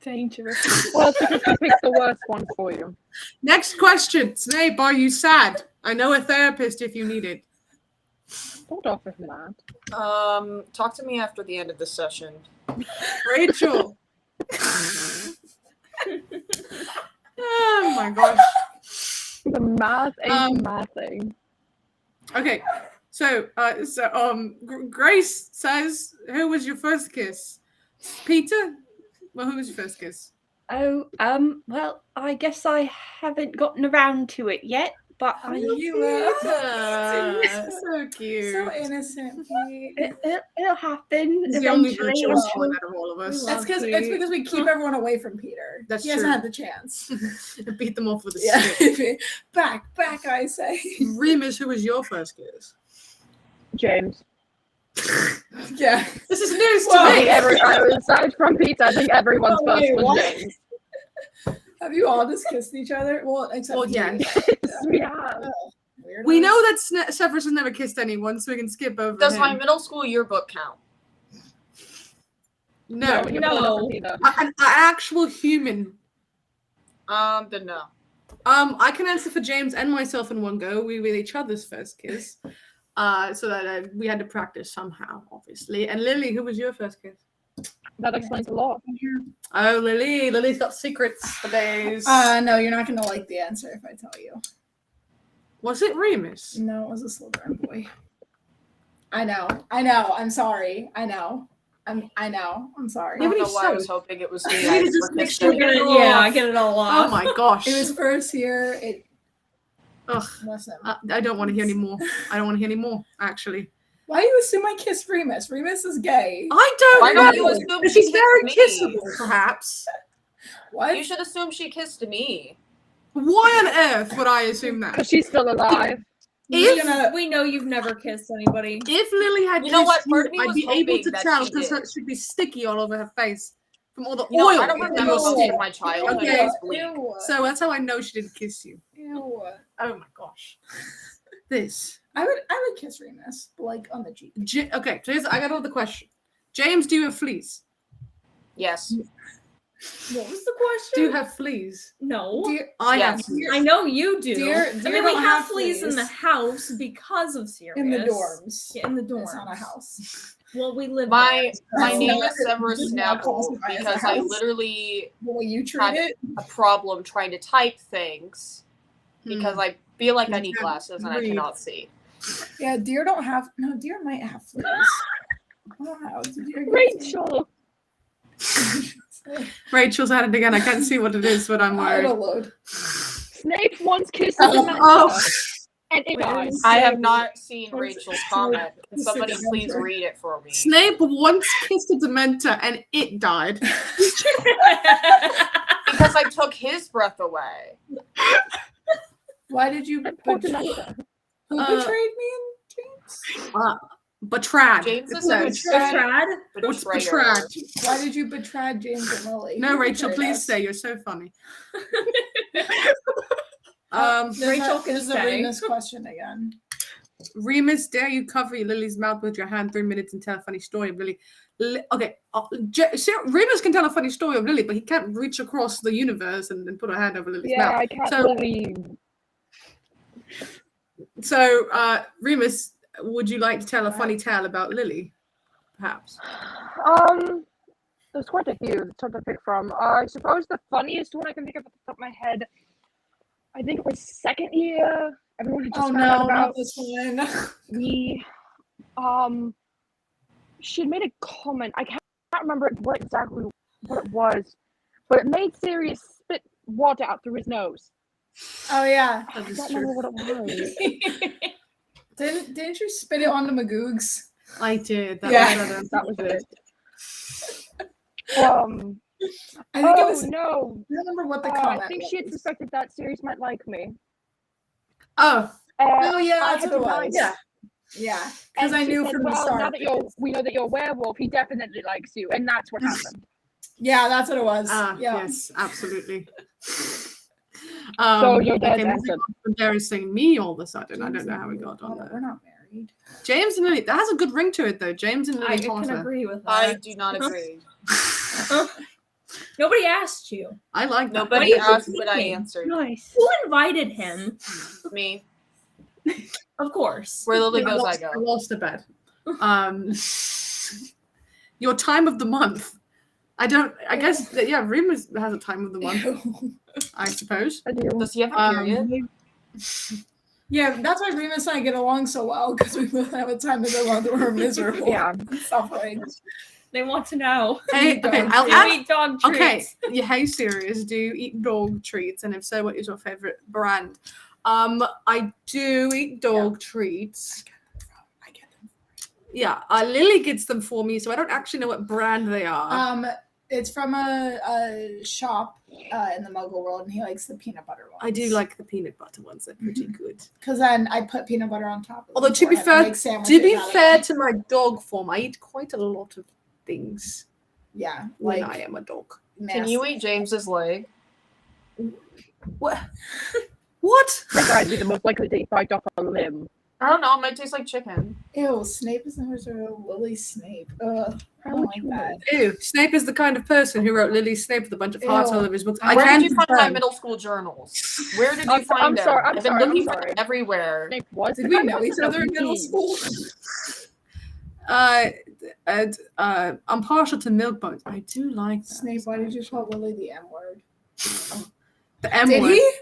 Dangerous. Well, it's because we picked the worst one for you. Next question. Snape, are you sad? I know a therapist if you need it. Don't offer him that. Talk to me after the end of the session. Rachel. Oh my gosh. The math ain't mathing. Okay. So Grace says, who was your first kiss? Peter? Well, who was your first kiss? Oh, well, I guess I haven't gotten around to it yet, but So cute. So innocent. Pete. it'll happen He's the only eventually. virtuous I'm one sure. out of all of us. That's because it's because we keep everyone away from Peter. That's he hasn't true. had the chance. Beat them off with a stick. Yeah. back, I say. Remus, who was your first kiss? James. Yeah. This is news to Well, I me. think aside from Pizza, I think everyone's Oh, first wait, was what? James. Have you all just kissed each other? Well, except Well, yeah. We have. Weirdos. We know that Severus has never kissed anyone, so we can skip over Does him. my middle school yearbook count? No, you're No. not either. An actual human. Then no. I can answer for James and myself in one go. We were each other's first kiss, so that we had to practice somehow, obviously. And Lily, who was your first kiss? That explains a lot. Oh, Lily. Lily's got secrets for days. No, you're not gonna like the answer if I tell you. Was it Remus? No, it was a Slytherin boy. I know. I'm sorry. I know. I'm sorry. I don't but know he's why so- I was hoping it was me. You I just never make kissed sure anyone. Get it all off. Oh my gosh. It was first year. It Ugh. wasn't. I don't want to hear any more. I don't want to hear any more, actually. Why do you assume I kissed Remus? Remus is gay. I don't Why know. don't you assume She's she very kissed me? kissable, perhaps. What? You should assume she kissed me. Why on earth would I assume that? Because she's still alive. If, We know you've never kissed anybody. if Lily had You know what? kissed Part of you, me I'd was be able hoping to that tell she because did. she'd be sticky all over her face from all the You know, oil. I don't in remember your most skin. of my childhood. Okay. It was bleak. Ew. So that's how I know she didn't kiss you. Ew. Oh my gosh. This. I would kiss Remus, but like on the cheek. Okay, so I got another question. James, do you have fleas? Yes. What was the question? Do you have fleas? No. Dear, I Yes. have. I know you do. Dear- I dear mean, we don't have have fleas in fleas. the house because of Sirius. in the dorms. Yeah, in the dorms. It's not a house. Well, we live My That's name not- is Severus it's not Snapple classified as a because I house. literally The way you treat Had it. a problem trying to type things because I feel like I need Okay. glasses and I Read. cannot see. Yeah, deer don't have. No, deer might have fleas. I don't know. Deer get Rachel. fleas. Rachel's at it again. I can't see what it is, but I'm It'll worried. load. Snape once kissed Samantha. Oh. And it died. I have not seen Rachel's comment. Can somebody please read it for me? Snape once kissed a Dementor and it died. Because I took his breath away. Why did you Poor betray? Dementor. Who betrayed me and James? Betrayed. James It is says. Betrayed? What's betrayer. betrayed? Why did you betray James and Lily? No, Who Rachel, betrayed please us? stay. You're so funny. Rachel can This is a stay. Remus question again. Remus, dare you cover your Lily's mouth with your hand 3 minutes and tell a funny story of Lily? Okay, Remus can tell a funny story of Lily, but he can't reach across the universe and put a hand over Lily's Yeah, mouth. I can't So- believe. So, Remus, would you like to tell a funny tale about Lily? Perhaps. There's quite a few to pick from. I suppose the funniest one I can think of at the top of my head, I think it was second year. Everyone had just Oh found out no, about not this one. the she had made a comment. I can't remember what it was, but it made Sirius spit water out through his nose. Oh yeah. I don't remember what it was. Didn't you spit it onto Magoogs? I did. Yeah. That was it. I think it was. no! I don't remember what the comment. I think she had was. suspected that Sirius might like me. Oh, Oh yeah, I that's had what it denied was. it. Yeah, because And I she knew said, from the well, start. now that we know that you're a werewolf, he definitely likes you, and that's what happened. Yeah, that's what it was. ah, yeah. yes, absolutely. So your dad's moving answered. on from Darren saying me all of a sudden. I James don't know and how we Lily. got on Oh, there. We're not married. James and Lily, that has a good ring to it though. James and Lily I can Potter. agree with that. I do not agree. Nobody asked you. I like that. Nobody What are you asked, but I thinking? answered. Nice. Who invited him? Me. Of course. Where Lily goes, I lost, go. I lost a bet. Your time of the month. I guess that, yeah, Remus has a time of the month, I suppose. I do. Does he have a period? Yeah, that's why Remus and I get along so well because we both have a time of the month where we're miserable. Yeah. Suffering. They want to know. Hey, okay, Dog I'll Do treats. you ask. eat dog Okay, treats? yeah, hey, serious. Do you eat dog treats? And if so, what is your favorite brand? I do eat dog treats. I get them. Yeah, Lily gets them for me, so I don't actually know what brand they are. It's from a shop in the Muggle world, and he likes the peanut butter ones. I do like the peanut butter ones; they're pretty good. because then I put peanut butter on top of it. Although to be before I fair, make sandwiches to out of it. my dog form, I eat quite a lot of things Yeah, when like I am a dog. Can you eat James's leg? What? What? That guy'd be the most likely to bite off a limb. I don't know. It might taste like chicken. Ew, Snape is never so Lily Snape. Ugh, I don't like that. Ew, Snape is the kind of person who wrote Lily Snape with a bunch of hearts Ew. all over his books. Where Where can did you find my confirm- middle school journals? Where did you I'm find them? sorry, I'm I've been sorry, I'm looking for sorry. them everywhere. Snape was. Did we know each other in middle school? I'm partial to milk bones. I do like that. Snape, why did you call Lily the M word? The M Did word. he?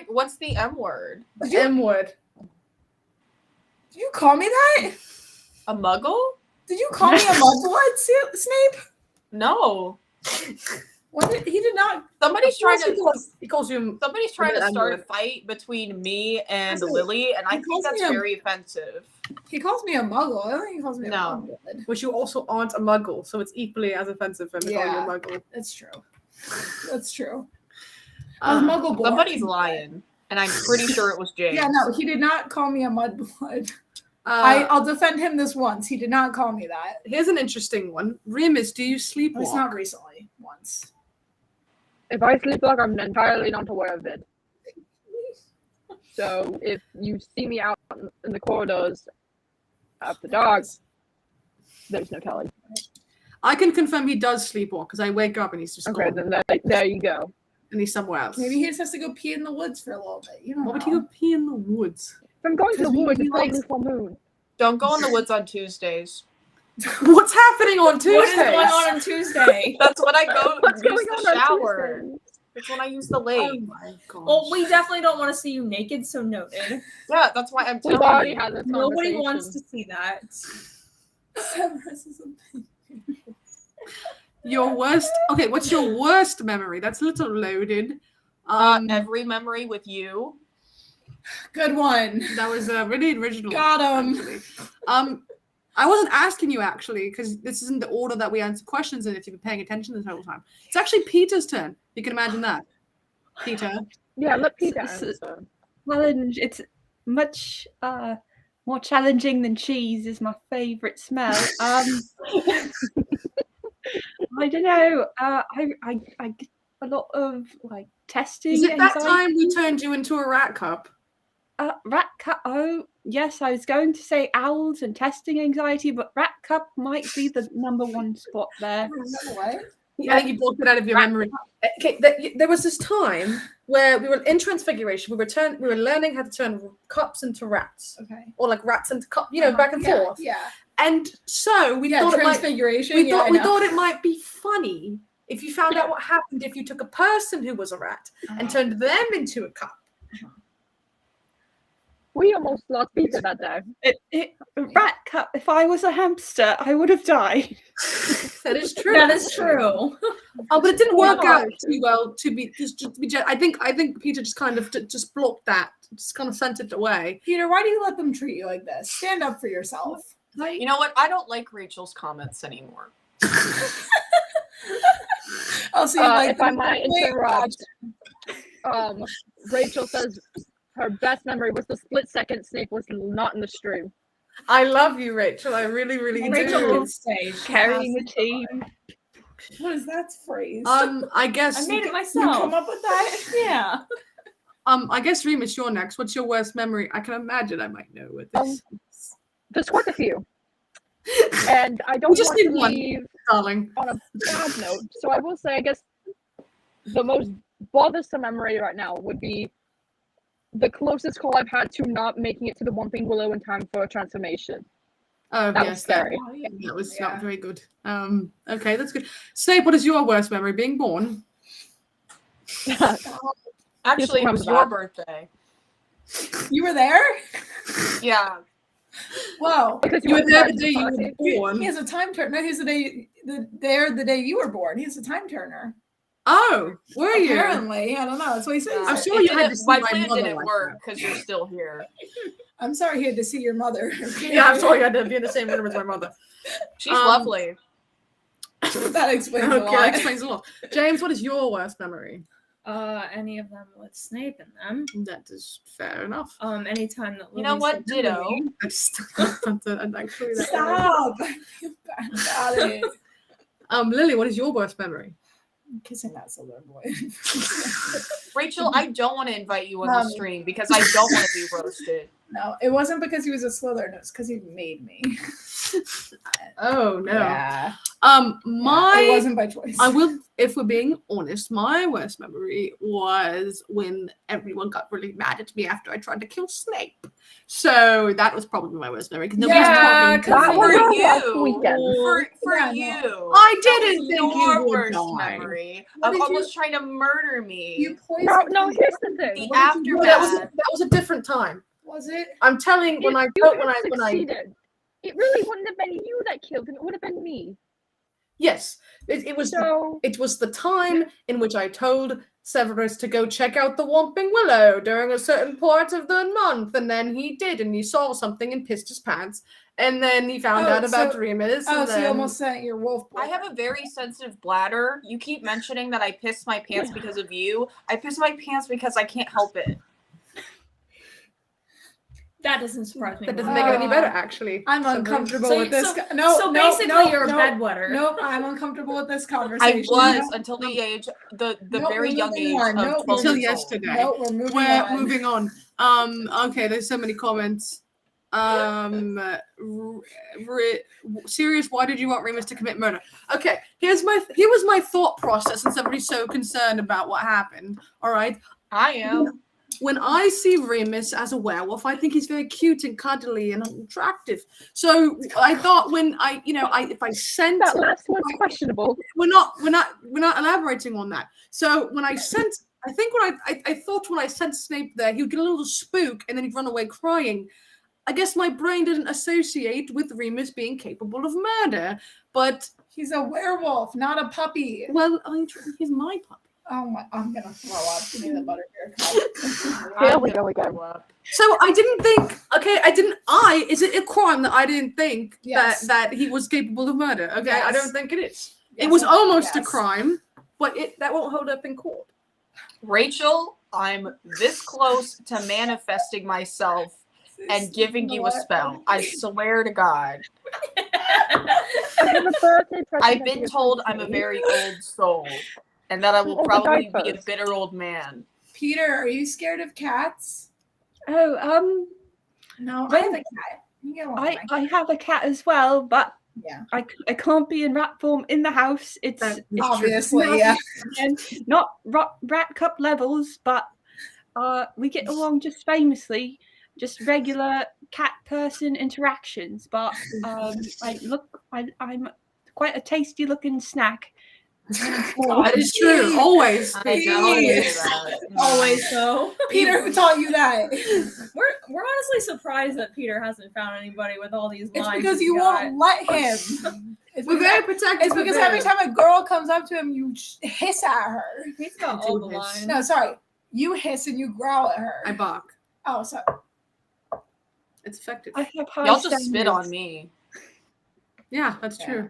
What's the M word? The M word. Did you call me that? A muggle? Did you call me a mugwort, Snape? No. He did not. Somebody's trying to He calls you. Somebody's trying to M start a word. fight between me and That's it. Lily, and I He think calls that's me a- very offensive. He calls me a muggle. I don't think he calls me a No. mugwort. Which you also aren't a muggle, so it's equally as offensive for him to call you Yeah. a muggle. That's true. That's true. Uh, Muggle born. Somebody's lying, and I'm pretty sure it was James. Yeah, no, he did not call me a mudblood. uh, I'll defend him this once. He did not call me that. here's an interesting one. Remus, do you sleepwalk? It's not recently. Once. If I sleepwalk, I'm entirely not aware of it. So if you see me out in the corridors after dark, there's no telling. I can confirm he does sleepwalk because I wake up and he's just Okay, gone, then there you go. and he's somewhere else. Maybe he just has to go pee in the woods for a little bit. You know. What would he go pee in the woods? If I'm going to the 'Cause woods, he it's probably likes- full moon. Don't go in the woods on Tuesdays. What's happening on Tuesdays? What is going on Tuesday? That's when I go What's use going the on on shower. Tuesdays? That's when I use the Oh lake. my god. Well, we definitely don't want to see you naked, so noted. Yeah, that's why I'm We've telling already you. had this Nobody conversation. wants to see that. Severus is a- Your worst. Okay, what's your worst memory? That's a little loaded. Every memory with you. Good one. That was really original. Got him. Actually. I wasn't asking you actually, because this isn't the order that we answer questions in if you've been paying attention this whole time. It's actually Peter's turn. You can imagine that. Peter. Yeah, let Peter S- answer. Challenge. It's much more challenging than cheese. Is my favourite smell. I don't know. I get a lot of like testing. Is it that anxiety. time we turned you into a rat cup? Rat cup. Oh, yes. I was going to say owls and testing anxiety, but rat cup might be the number one spot there. What? I think you blocked it out of your memory. Okay, there was this time where we were in Transfiguration. We were learning how to turn cups into rats, Okay. or like rats into cups, back and forth. Yeah. And so we thought it might. Transfiguration. We thought it might be funny if you found out what happened if you took a person who was a rat and turned them into a cup. We almost lost Peter that day. Rat cup. If I was a hamster, I would have died. That is true. That is true. Oh, but it didn't work Oh, out too well. To be I think Peter just kind of just blocked that, just kind of sent it away. Peter, why do you let them treat you like this? Stand up for yourself. You know what? I don't like Rachel's comments anymore. I'll see like if I might interrupt, Rachel says her best memory was the split second Snape was not in the stream. I love you, Rachel. I really, really Rachel do. can stay. Carrying the team. What is that phrase? I guess I made it you myself. come up with that? Yeah. I guess Remus, you're next. What's your worst memory? I can imagine I might know what this is. There's quite a few. And I don't just want to need one. leave Darling. on a bad note. So I will say, I guess the most bothersome memory right now would be the closest call I've had to not making it to the Whomping Willow in time for a transformation. Oh, That yes, was scary. that was not very good. Okay, that's good. Snape, what is your worst memory? Being born? Actually, it was your birthday. You were there? Yeah. Wow. Because You were there the invited day to you the were party. born. He has a time turner. No, he's the day you were born. He's a time turner. Oh, were you? Apparently, I don't know. That's what he said. I'm Yeah. sure It you had didn't- to see my my plan mother didn't like work that. because you're still here. I'm sorry he had to see your mother. Yeah, I'm sorry I had to be in the same room as my mother. She's lovely. That explains a Okay, lot. that explains a lot. James, what is your worst memory? Any of them with Snape in them. That is fair enough. Anytime that You know Lily what? said Ditto. I just actually that. Stop! I feel bad about it. Lily, what is your worst memory? I'm kissing that silver boy. Rachel, I don't want to invite you on the stream because I don't want to be roasted. No, it wasn't because he was a Slytherin. It was because he made me. Oh no. Yeah. My it wasn't by choice. I will, if we're being honest, my worst memory was when everyone got really mad at me after I tried to kill Snape. So that was probably my worst memory because nobody was Yeah, talking to That me. was For our last you. weekend. For Yeah, you. I That didn't was think your you would worst die. memory What of did you- almost trying to murder me. You poisoned No, me. here's the thing. The What did you do? aftermath. That was a different time. Was it? I'm telling when I You when had I succeeded. It really wouldn't have been you that killed him. It would have been me. yes, it was So it was the time in which I told Severus to go check out the Whomping Willow during a certain part of the month, and then he did, and he saw something and pissed his pants, and then he found out about Remus. Oh, and so you then... almost sent your wolf. I have a very sensitive bladder. You keep mentioning that I pissed my pants because of you. I pissed my pants because I can't help it. That doesn't surprise me. That doesn't one make it bit. any better, actually. I'm So uncomfortable So- with this. so- No, so no, basically no, you're a no, bedwetter. Nope, I'm uncomfortable with this I conversation. was until the age, the No, very we're young moving age on. of No, 12 Until years old. yesterday. No, we're moving We're on. moving on. Okay, there's so many comments. Serious, why did you want Remus to commit murder? Okay, here was my thought process, and somebody's so concerned about what happened. All right. I am. When I see Remus as a werewolf, I think he's very cute and cuddly and attractive. So I thought if I sent that last one's questionable. we're not elaborating on that. So when I sent, I think I thought when I sent Snape there, he would get a little spook and then he'd run away crying. I guess my brain didn't associate with Remus being capable of murder, but He's a werewolf, not a puppy. well, he's my puppy. Oh my! I'm gonna throw up. Give me the butterbeer cup. There we go. So I didn't think. Okay, is it a crime that I didn't think Yes. that he was capable of murder? Okay, I Yes. don't think it is. Yes, It was I- almost a yes. crime, but that won't hold up in court. Rachel, I'm this close to manifesting myself and giving you a spell. I swear to God. I've been told I'm a very old soul and that I will Oh, the probably be a diapers. bitter old man. Peter, are you scared of cats? Oh, No, I Well, have a cat. You get along with my I have a cat as well, but Yeah. I can't be in rat form in the house. It's Obviously, yeah. not rat cup levels, but we get along just famously, just regular cat person interactions. But I'm quite a tasty looking snack. That is true. Always. I know you say that. Always so. Peter, who taught you that? We're honestly surprised that Peter hasn't found anybody with all these It's lines. because he's you got. won't let him. It's We're because, very protective. it's because of every him. time a girl comes up to him, you hiss at her. He's got I all do the hiss. lines. No, sorry. You hiss and you growl at her. I bark. Oh, sorry. It's effective. I have high Y'all just spit standards. on me. Yeah, that's Yeah. true.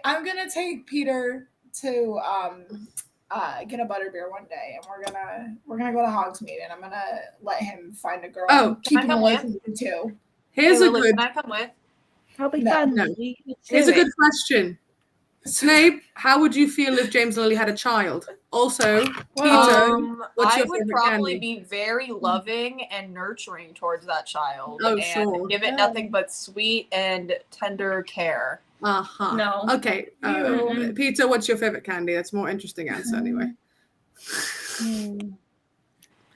I'm gonna take Peter to get a butterbeer one day, and we're gonna go to Hogsmeade, and I'm gonna let him find a girl. Oh, and keep can I him come away with? from you too. Here's Hey, a Lily, good. can I come with? That'll be No, fun. no. Lily. Let's Here's do a good it. question. Snape, how would you feel if James and Lily had a child? Also, Well, Peter, what's I your would favorite probably candy? be very loving and nurturing towards that child Oh, and sure. give it nothing but sweet and tender care. Uh-huh. No. Okay. Mm-mm. Peter, what's your favorite candy? That's a more interesting answer anyway.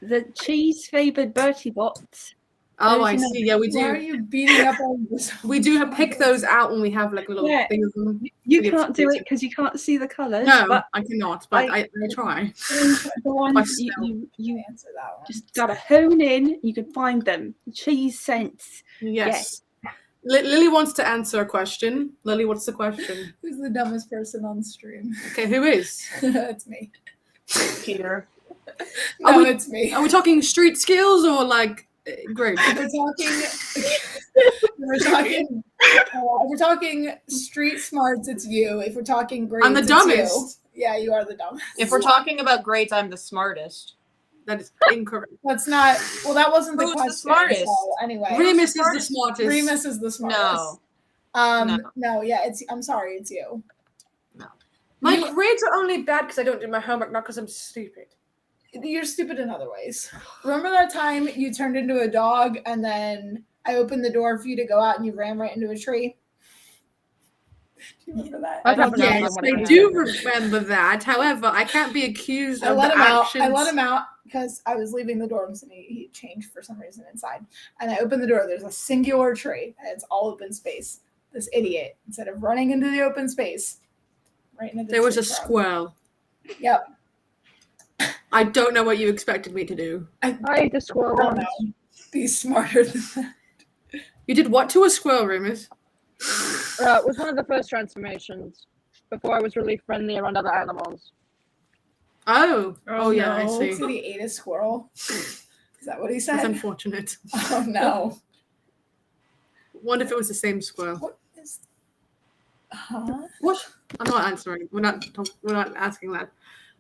The cheese flavored Bertie Bots. Oh, Those I are my- see. Yeah, we why are do. you beating up on this? We do pick those out when we have like a little Yeah. thing of them. You Really can't do it obscure. because you can't see the colours. No, but I cannot, but I try. the ones you You answer that one. just gotta hone in. You can find them. Cheese scents. Yes. Lily wants to answer a question. Lily, what's the question? Who's the dumbest person on stream? Okay, who is? It's me. Peter. No, we- it's me. Are we talking street skills or like grades? If we're talking street smarts, it's you. If we're talking grades, I'm the it's dumbest. you. Yeah, you are the dumbest. If we're talking about grades, I'm the smartest. That is incorrect. That's not. Well, that wasn't the Who's the question. smartest? So anyway, Remus is the smartest. Remus is the smartest. No. No. Yeah, it's. I'm sorry, it's you. My You- grades are only bad because I don't do my homework, not because I'm stupid. You're stupid in other ways. Remember that time you turned into a dog and then I opened the door for you to go out and you ran right into a tree? Do you remember that? I don't Yes, remember I what do happened. remember that. However, I can't be accused I of let the him out. actions. I let him out because I was leaving the dorms and he changed for some reason inside. And I opened the door. There's a singular tree and it's all open space. This idiot, instead of running into the open space, right into the There was a tree trunk. squirrel. Yep. I don't know what you expected me to do. I ate the squirrel I don't once. know. Be smarter than that. You did what to a squirrel, Remus? It was one of the first transformations before I was really friendly around other animals. Oh. Oh, Yeah, I no. see. So he ate a squirrel. Is that what he That's said? unfortunate. Oh no. Wonder if it was the same squirrel. What is? Huh? What? I'm not answering. We're not asking that.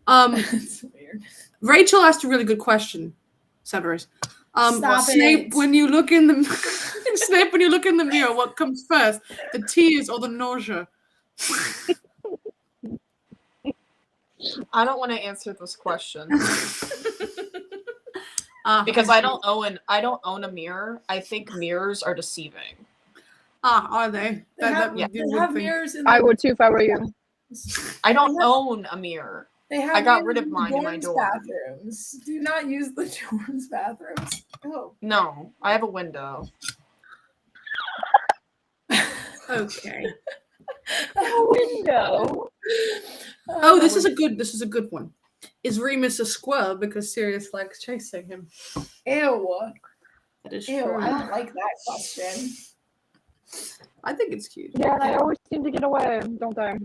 It's weird. Rachel asked a really good question, Severus. Stop Snape, it. when you look in the Snape, when you look in the mirror, what comes first? The tears or the nausea? I don't want to answer this question Ah, because I don't own a mirror. I think mirrors are deceiving. are they? They have, would be a they good have thing. mirrors in I the, would too if I were you. I don't own a mirror. they have I got mirrors rid of in the mine in my dorms dorm. bathrooms. Do not use the dorms bathrooms. Oh. No, I have a window. Okay. Window. Oh, this is a good one. Is Remus a squirrel because Sirius likes chasing him? Ew. That is Ew, true. I don't like that question. I think it's cute. Yeah, and I always seem to get away, don't I?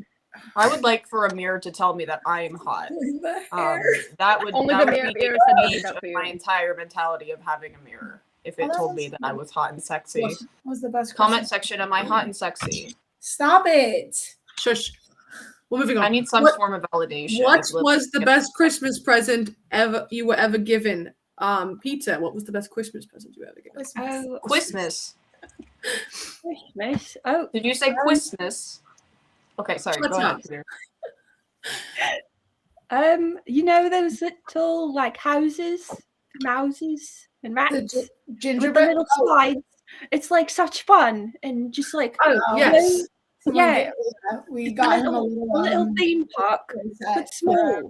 I would like for a mirror to tell me that I am hot. The hair. That would Only that the would mirror be said the to do age that of for you. my entire mentality of having a mirror. If it that told me was that I was hot and sexy. What was the best Comment Christmas- section, am I hot and sexy? Stop it. Shush. We're moving on. I need some What- form of validation. What It's literally- was the best Christmas present you were ever given? Peter, what was the best Christmas present you were ever given? Christmas. Oh, Christmas? Christmas. Oh, Did you say Christmas? Okay, sorry. What's Go ahead, up? Peter. you know those little like houses, mouses and The rats with the gingerbread. little slides. It's like such fun and just like Oh, Oh, yes. Someone yeah. gave me that. We It's got a him a little little theme park, set but small. for-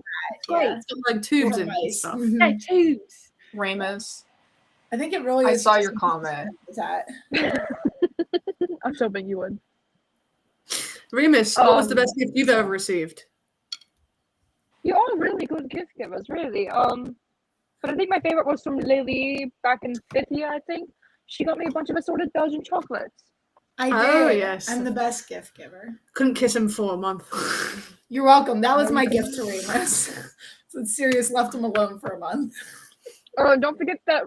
Great. yeah. It's got, like tubes For in it and mice. stuff. Mhm. Yeah, tubes. Remus. I think it really I is. saw just your a comment. That. I was hoping you would. Remus, what was the best gift you've ever received? You're all really good gift givers, really. But I think my favorite was from Lily back in 5th year, I think. She got me a bunch of assorted Belgian chocolates. I Oh, did. yes. I'm the best gift giver. Couldn't kiss him for a month. You're welcome. That was my gift to Remus. So Sirius left him alone for a month. Don't forget that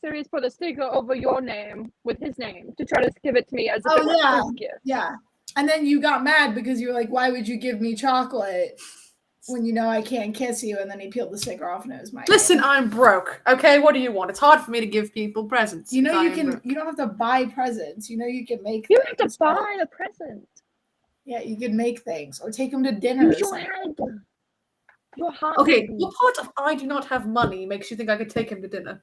Sirius put a sticker over your name with his name to try to give it to me as if Oh, it was yeah. his gift. Yeah. And then you got mad because you were like, why would you give me chocolate when you know I can't kiss you? And then he peeled the sticker off and it was my Listen, name. I'm broke. Okay, what do you want? It's hard for me to give people presents. You know if you I'm can broke. you don't have to buy presents. You know you can make You don't have things. to buy a present. Yeah, you can make things or take them to dinner. or Use your something. head. Your heart. Okay, baby. what part of I do not have money makes you think I could take him to dinner?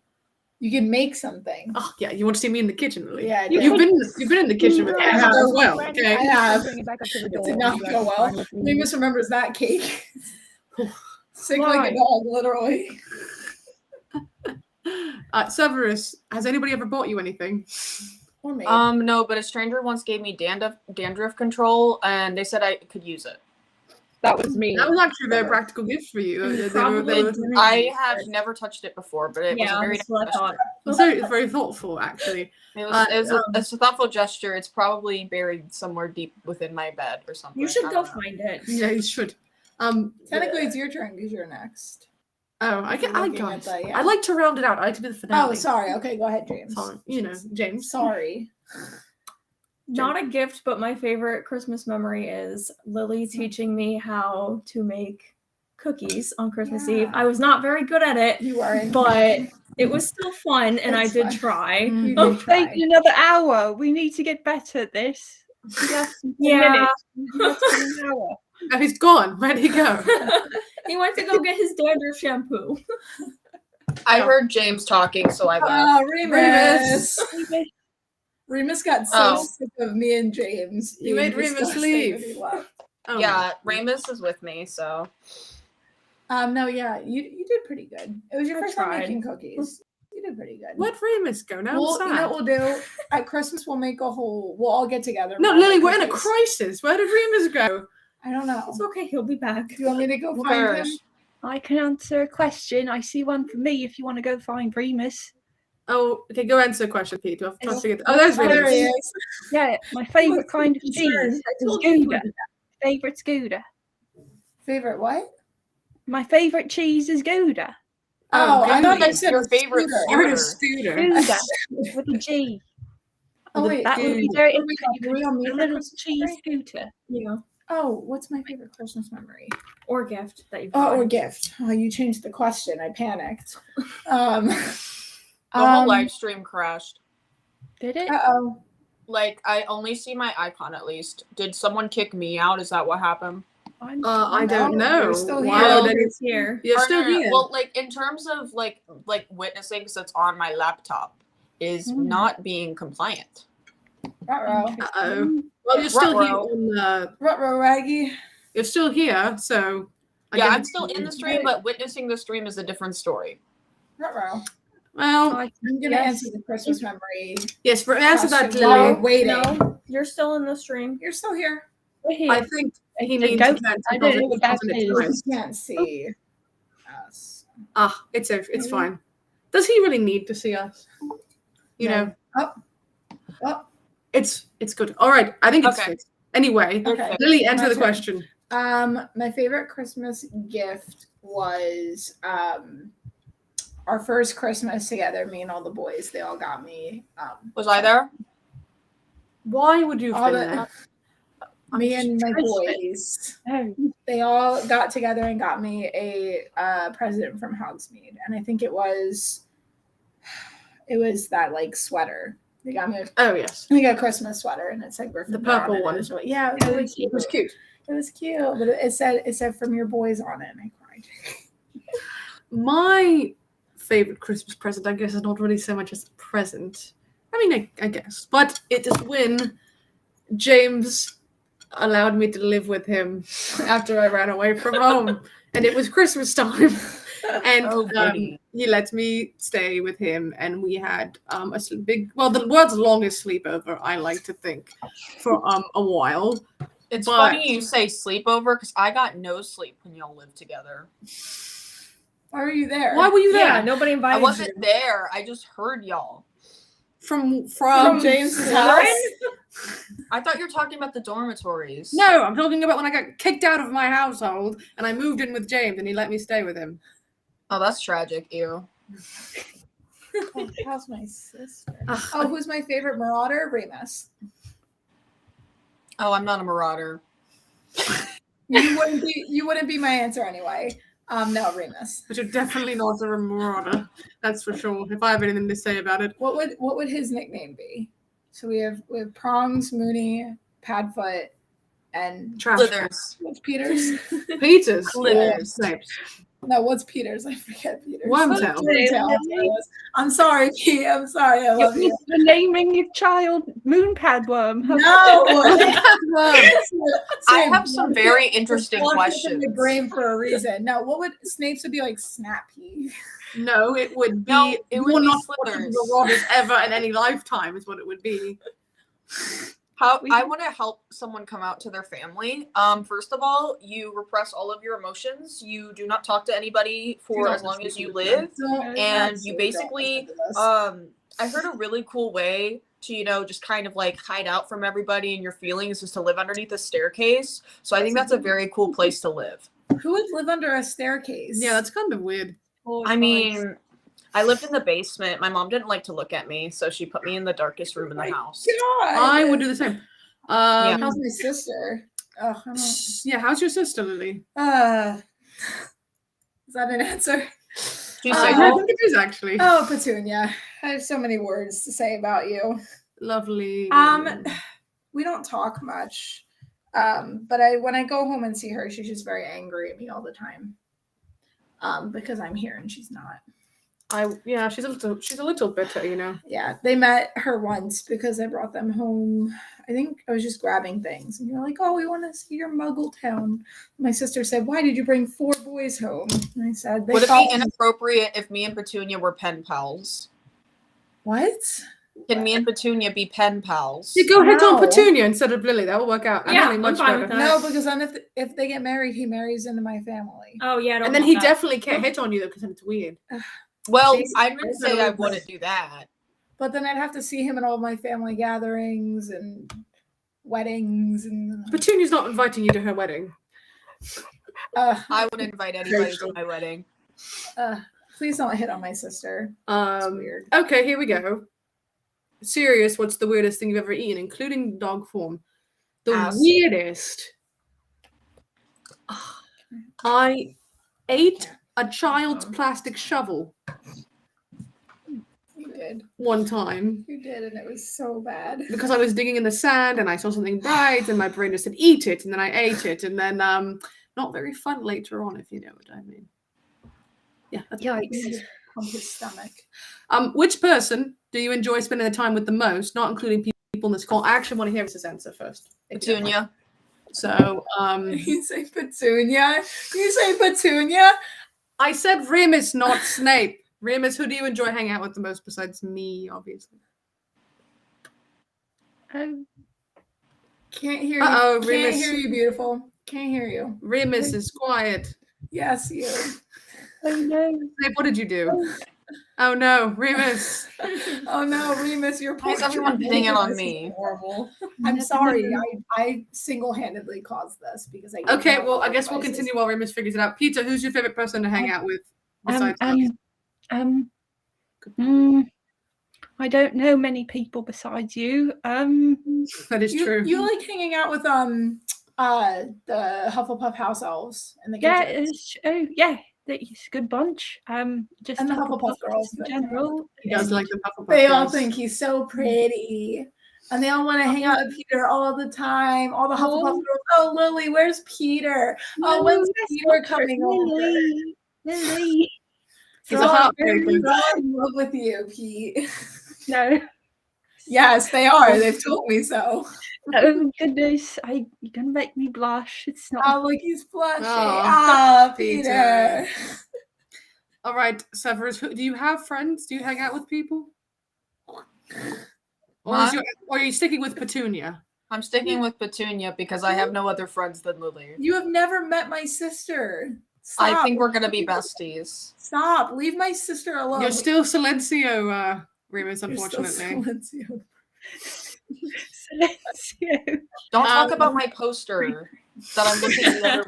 You can make something. Oh yeah, you want to see me in the kitchen, Lily? Yeah, I You did. You've been in the kitchen with me. I have. So well, okay. I have. Bring it back up to the It door. did not go well. Remus remembers that cake. Sick like a Why? dog, literally. Severus, has anybody ever bought you anything? Or me. No, but a stranger once gave me dandruff control, and they said I could use it. That was me. That was actually a very practical gift for you. I have never touched it before, but it was a very that's what I nice thought. very, very thoughtful, actually. It was it's a thoughtful gesture. It's probably buried somewhere deep within my bed or something. You should I go don't know. find it. Yeah, you should. Technically, it's your turn because you're next. Oh, I You're looking at guys. that, yeah. I like to round it out. I like to be the finale. Oh, sorry. Okay, go ahead, James. Sorry. You know, James. Sorry. Not a gift, but my favorite Christmas memory is Lily teaching me how to make cookies on Christmas Eve. I was not very good at it, You are in. but it was still fun, and It's I did fun. try. You Oh, did try. take another hour. We need to get better at this. We have some Yeah. minutes. We have an hour. Oh, he's gone. Where'd he go? He went to go get his dandruff shampoo. I heard James talking, so I left. Oh, Remus. Remus. Remus got so Oh. sick of me and James. You being made Remus disgusting leave. that he left. Oh, Yeah, Remus is with me, so No, yeah, you did pretty good. It was your I first time tried. making cookies. You did pretty good. Let Remus go. Now Well, I'm you know sad. what we'll do? At Christmas, we'll make a whole. We'll all get together. No, and we'll Lily, make we're in a cookies. crisis. Where did Remus go? I don't know. It's okay, he'll be back. Do you want me to go who find him? cares? I can answer a question. I see one for me if you want to go find Remus. Oh, okay, go answer a question, Pete. I've It's- to get. Oh, there's There Remus. he is. Yeah, my favourite kind of cheese concerned. I is told you he Gouda. would. Favourite's Gouda. Favorite what? My favourite cheese is Gouda. Oh, I thought Gouda. you said Your favorite scooter. I heard a scooter. Gouda with a G. Oh wait, That would be Gouda. very What do we got? Do we all a meet for little Christmas cheese memory? scooter. Yeah. Oh, what's my favorite Christmas memory? Or gift that you Oh, or bought. gift. Oh, you changed the question. I panicked. The whole live stream crashed. Did it? Uh-oh. Like I only see my icon at least. Did someone kick me out? Is that what happened? I don't No, know. you're still Why here. would any- It's here. You're Or still no, no, no. here. Well, like in terms of like witnessing, because it's on my laptop, is not being compliant. Ruh-roh. Uh-oh. Well, you're still here Ruh-roh. on Ruh-roh, Raggy. You're still here, so. I Yeah, guess- I'm still in the stream, but witnessing the stream is a different story. Ruh-roh. Well, I'm going to answer the Christmas memory. yes, for answer that, question while we're Lily. waiting. No, you're still in the stream. You're still here. We're here. I think he Don't- means don't- events I don't know because what it that wasn't is. You timed. can't see us. Ah, it's fine. Does he really need to see us? You No. know, Oh, it's good. All right, I think it's Okay. fixed. Anyway, okay. Lily, answer the Answer. question. My favorite Christmas gift was our first Christmas together. Me and all the boys, they all got me. Was I there? Why would you all have been the, there? me and my Christmas. boys, Oh, they all got together and got me a present from Hogsmeade, and I think it was that like sweater. They got me. Oh yes, We got a Christmas sweater, and it said Griffin. the purple on it. one. It was really, yeah, it was really cute. It was cute. It was cute, but it said from your boys on it, and I cried. My favorite Christmas present, I guess, is not really so much as a present. I mean, I guess, but it is when James allowed me to live with him after I ran away from home, and it was Christmas time, and Oh, goody. he let me stay with him, and we had the world's longest sleepover, I like to think, for a while. It's But- funny you say sleepover because I got no sleep when y'all lived together. Why were you there? Why were you there? Yeah, nobody I invited wasn't you. there. I just heard y'all. From James's house? I thought you were talking about the dormitories. No, I'm talking about when I got kicked out of my household and I moved in with James and he let me stay with him. Oh, that's tragic. Ew. Oh, how's my sister? Ugh. Oh, who's my favorite Marauder? Remus. Oh, I'm not a marauder. You wouldn't be my answer anyway. No, Remus. But you're definitely not a Marauder. That's for sure. If I have anything to say about it. What would his nickname be? So we have Prongs, Mooney, Padfoot, and Trash. Slithers. what's Peter's? Peters. Slithers. Snapes. No, what's Peter's? I forget Peter's. Wormtail. Wormtail, that's what it was. I'm sorry, Pete. I'm sorry. I love you. You're naming your child Moonpadworm. No. I have some very interesting In questions. the brain for a reason. No, what would Snape's would be like? Snappy. No, it would be. No, it would you're be not Slithers. the Marauders ever in any lifetime, is what it would be. I want to help someone come out to their family. First of all, you repress all of your emotions. You do not talk to anybody for as long as you live. And you basically, I heard a really cool way to, just kind of like hide out from everybody and your feelings is to live underneath a staircase. So I think that's a very cool place to live. Who would live under a staircase? Yeah, that's kind of weird. I mean, I lived in the basement. My mom didn't like to look at me, so she put me in the darkest room in the house. God. I would do the same. Yeah. How's my sister? Oh, I don't. Yeah, how's your sister, Lily? Is that an answer? She's I single. think it is actually. Oh, Petunia. I have so many words to say about you. Lovely. We don't talk much. But when I go home and see her, she's just very angry at me all the time. Because I'm here and she's not. She's a little bitter, Yeah, they met her once because I brought them home. I think I was just grabbing things, and you're like, "Oh, we want to see your Muggle town." My sister said, "Why did you bring 4 boys home?" And I said, Would it be inappropriate if me and Petunia were pen pals? What? Can me and Petunia be pen pals? You go hit on No. Petunia instead of Lily. That will work out. Yeah, Actually, much I'm fine better. with No, because then if they get married, he marries into my family. Oh yeah, I don't And then want he that. definitely can't hit on you though, because then it's weird. Well, She's- I didn't say I wouldn't do that. But then I'd have to see him at all my family gatherings and weddings and. Petunia's not inviting you to her wedding. I would invite anybody to my wedding. Please don't hit on my sister. It's weird. Okay, here we go. Serious, what's the weirdest thing you've ever eaten, including dog form? The Ass. weirdest. I ate a child's plastic shovel You did. one time You did, and it was so bad. because I was digging in the sand and I saw something bright and my brain just said eat it, and then I ate it, and then not very fun later on, if you know what I mean. Yeah, that's Yikes. Pump his stomach. Which person do you enjoy spending the time with the most, not including people in this call? I actually want to hear this answer first. if you don't mind. Petunia. So, You say Petunia? You say Petunia? I said Remus, not Snape. Remus, who do you enjoy hanging out with the most besides me, obviously? Can't hear you. Uh-oh, Can't Remus. hear you, beautiful. Can't hear you. Remus is quiet. Yes, you. Oh no. Snape, what did you do? Oh no, Remus. Oh no, Remus, you're Why is everyone pinning it on me? Horrible. I'm sorry. I single-handedly caused this because I gave Okay, him well, I all guess we'll advices. continue while Remus figures it out. Peter, who's your favorite person to hang out with besides us? I don't know many people besides you. That is true. You like hanging out with the Hufflepuff house elves and the Yeah, kitchens. it's a good bunch. Just And the Hufflepuff girls in general. He does like the Hufflepuff They all girls. think he's so pretty. And they all want to hang out with Peter all the time. All the Hufflepuff girls. Oh, Lily, where's Peter? Oh, when's Peter coming over? Lily. He's a heartbreaker. They're all in love with you, Pete. No. Yes, they are. They've told me so. Oh goodness, you're gonna make me blush. It's not. Oh, look, he's blushing. Oh, Peter. All right, Severus, do you have friends? Do you hang out with people? Or are you sticking with Petunia? I'm sticking with Petunia because I have no other friends than Lily. You have never met my sister. Stop. I think we're gonna be besties. Stop. Leave my sister alone. You're still Silencio, Remus, You're still unfortunately. Silencio. Silencio. Don't talk about my poster that I'm looking the other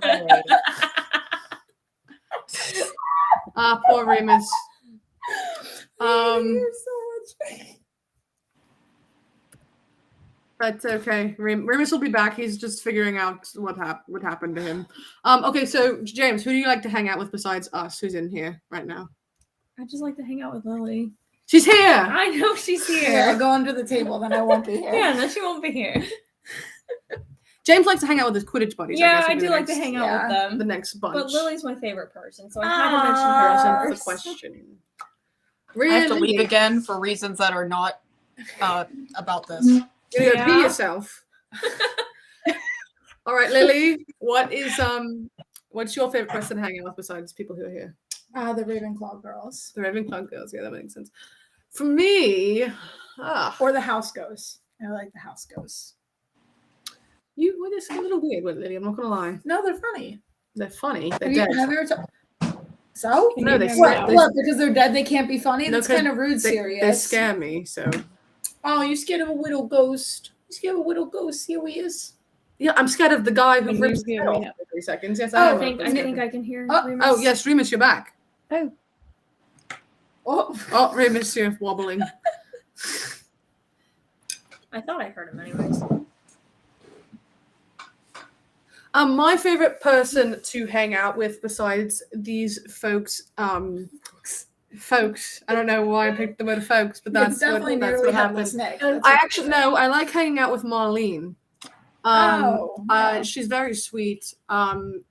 way. Poor Remus. I hate you so much. That's okay. Remus will be back. He's just figuring out what happened to him. Okay, so James, who do you like to hang out with besides us? Who's in here right now? I just like to hang out with Lily. She's here. I know she's Here, here. I'll go under the table, then I won't be here. Yeah, then she won't be here. James likes to hang out with his Quidditch buddies. Yeah, guess, I would be do the like to next- hang out with the them. next bunch. But Lily's my favorite person, so I had to Person mention for her the first. question. I have to Really? leave again for reasons that are not about this. You're gonna Yeah. pee yourself. All right, Lily. What's your favorite person to hang out with besides people who are here? The Ravenclaw girls. The Ravenclaw girls. Yeah, that makes sense. For me, Or the house ghosts. I like the house ghosts. well, it's a little weird with Lily. I'm not gonna lie. No, they're funny. They're funny. They're Have you, dead. have you ever So? No, they What, scare. what, because they're dead, they can't be funny? No, That's 'cause kind of rude, They serious. scare me. So Oh, you scared of a widow ghost. You scared of a widow ghost. Here he is. yeah, I'm scared of the guy who And rips you his head hear off me every 3 seconds. Yes, Oh, I I am. think I can hear Oh, Remus. Oh yes, Remus, you're back. Oh, Oh, Remus, you're wobbling. I thought I heard him anyways. My favorite person to hang out with besides these folks, folks. I don't know why I picked the word folks, but it's definitely that's nearly what headless happened. Nick. That's I what actually it is. no, I like hanging out with Marlene. Yeah. She's very sweet. Everyone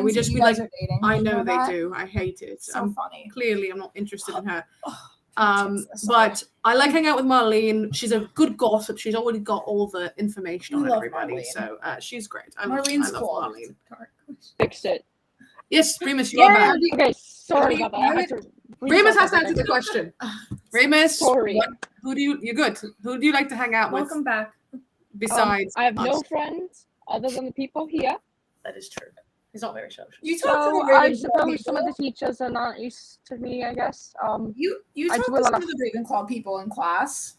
we thinks just you we guys like. are dating. I You know they that? do. I hate it. So funny. Clearly, I'm not interested in her. Jesus, But I like hanging out with Marlene. She's a good gossip. She's already got all the information We on love everybody. Marlene. So she's great. Marlene's I love cool. Marlene. Fixed it. Yes, Remus, you are back. Okay, sorry How about do that. you- I had to Remus reset has to answer everything. the question. Remus, Sorry. who do you? You're good. Who do you like to hang out with Welcome back. besides? I have no us? friends other than the people here. That is true. He's not very social. You talk to So the I Ravenclaw suppose some of people. the teachers are not used to me, I guess. You I talk do to a lot some of- of the Ravenclaw people in class.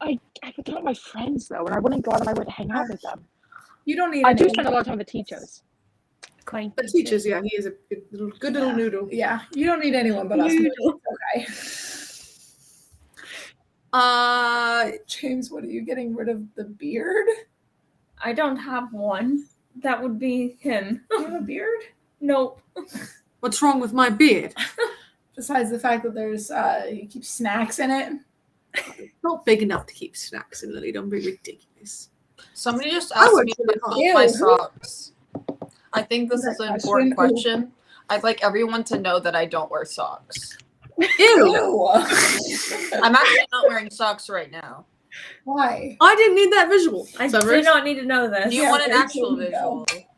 I forget my friends though, and I wouldn't go out of my way to hang out with them. You don't need. I do anyone spend a but lot of time with the teachers. The teachers, yeah, he is a good little noodle. Yeah, you don't need anyone but us. Noodle. Okay. James, what are you getting rid of the beard? I don't have one. That would be him. You have a beard? Nope. What's wrong with my beard? Besides the fact that there's you keep snacks in it. Not big enough to keep snacks in, Lily. Don't be ridiculous. Somebody just I asked work me really to hard. fold my Ew. socks. I think this is an That important question? question. I'd like everyone to know that I don't wear socks. Ew! Ew. I'm actually not wearing socks right now. Why? I didn't need that visual. I Severus. did not need to know this. Do you Yeah, want an very actual true, no. visual?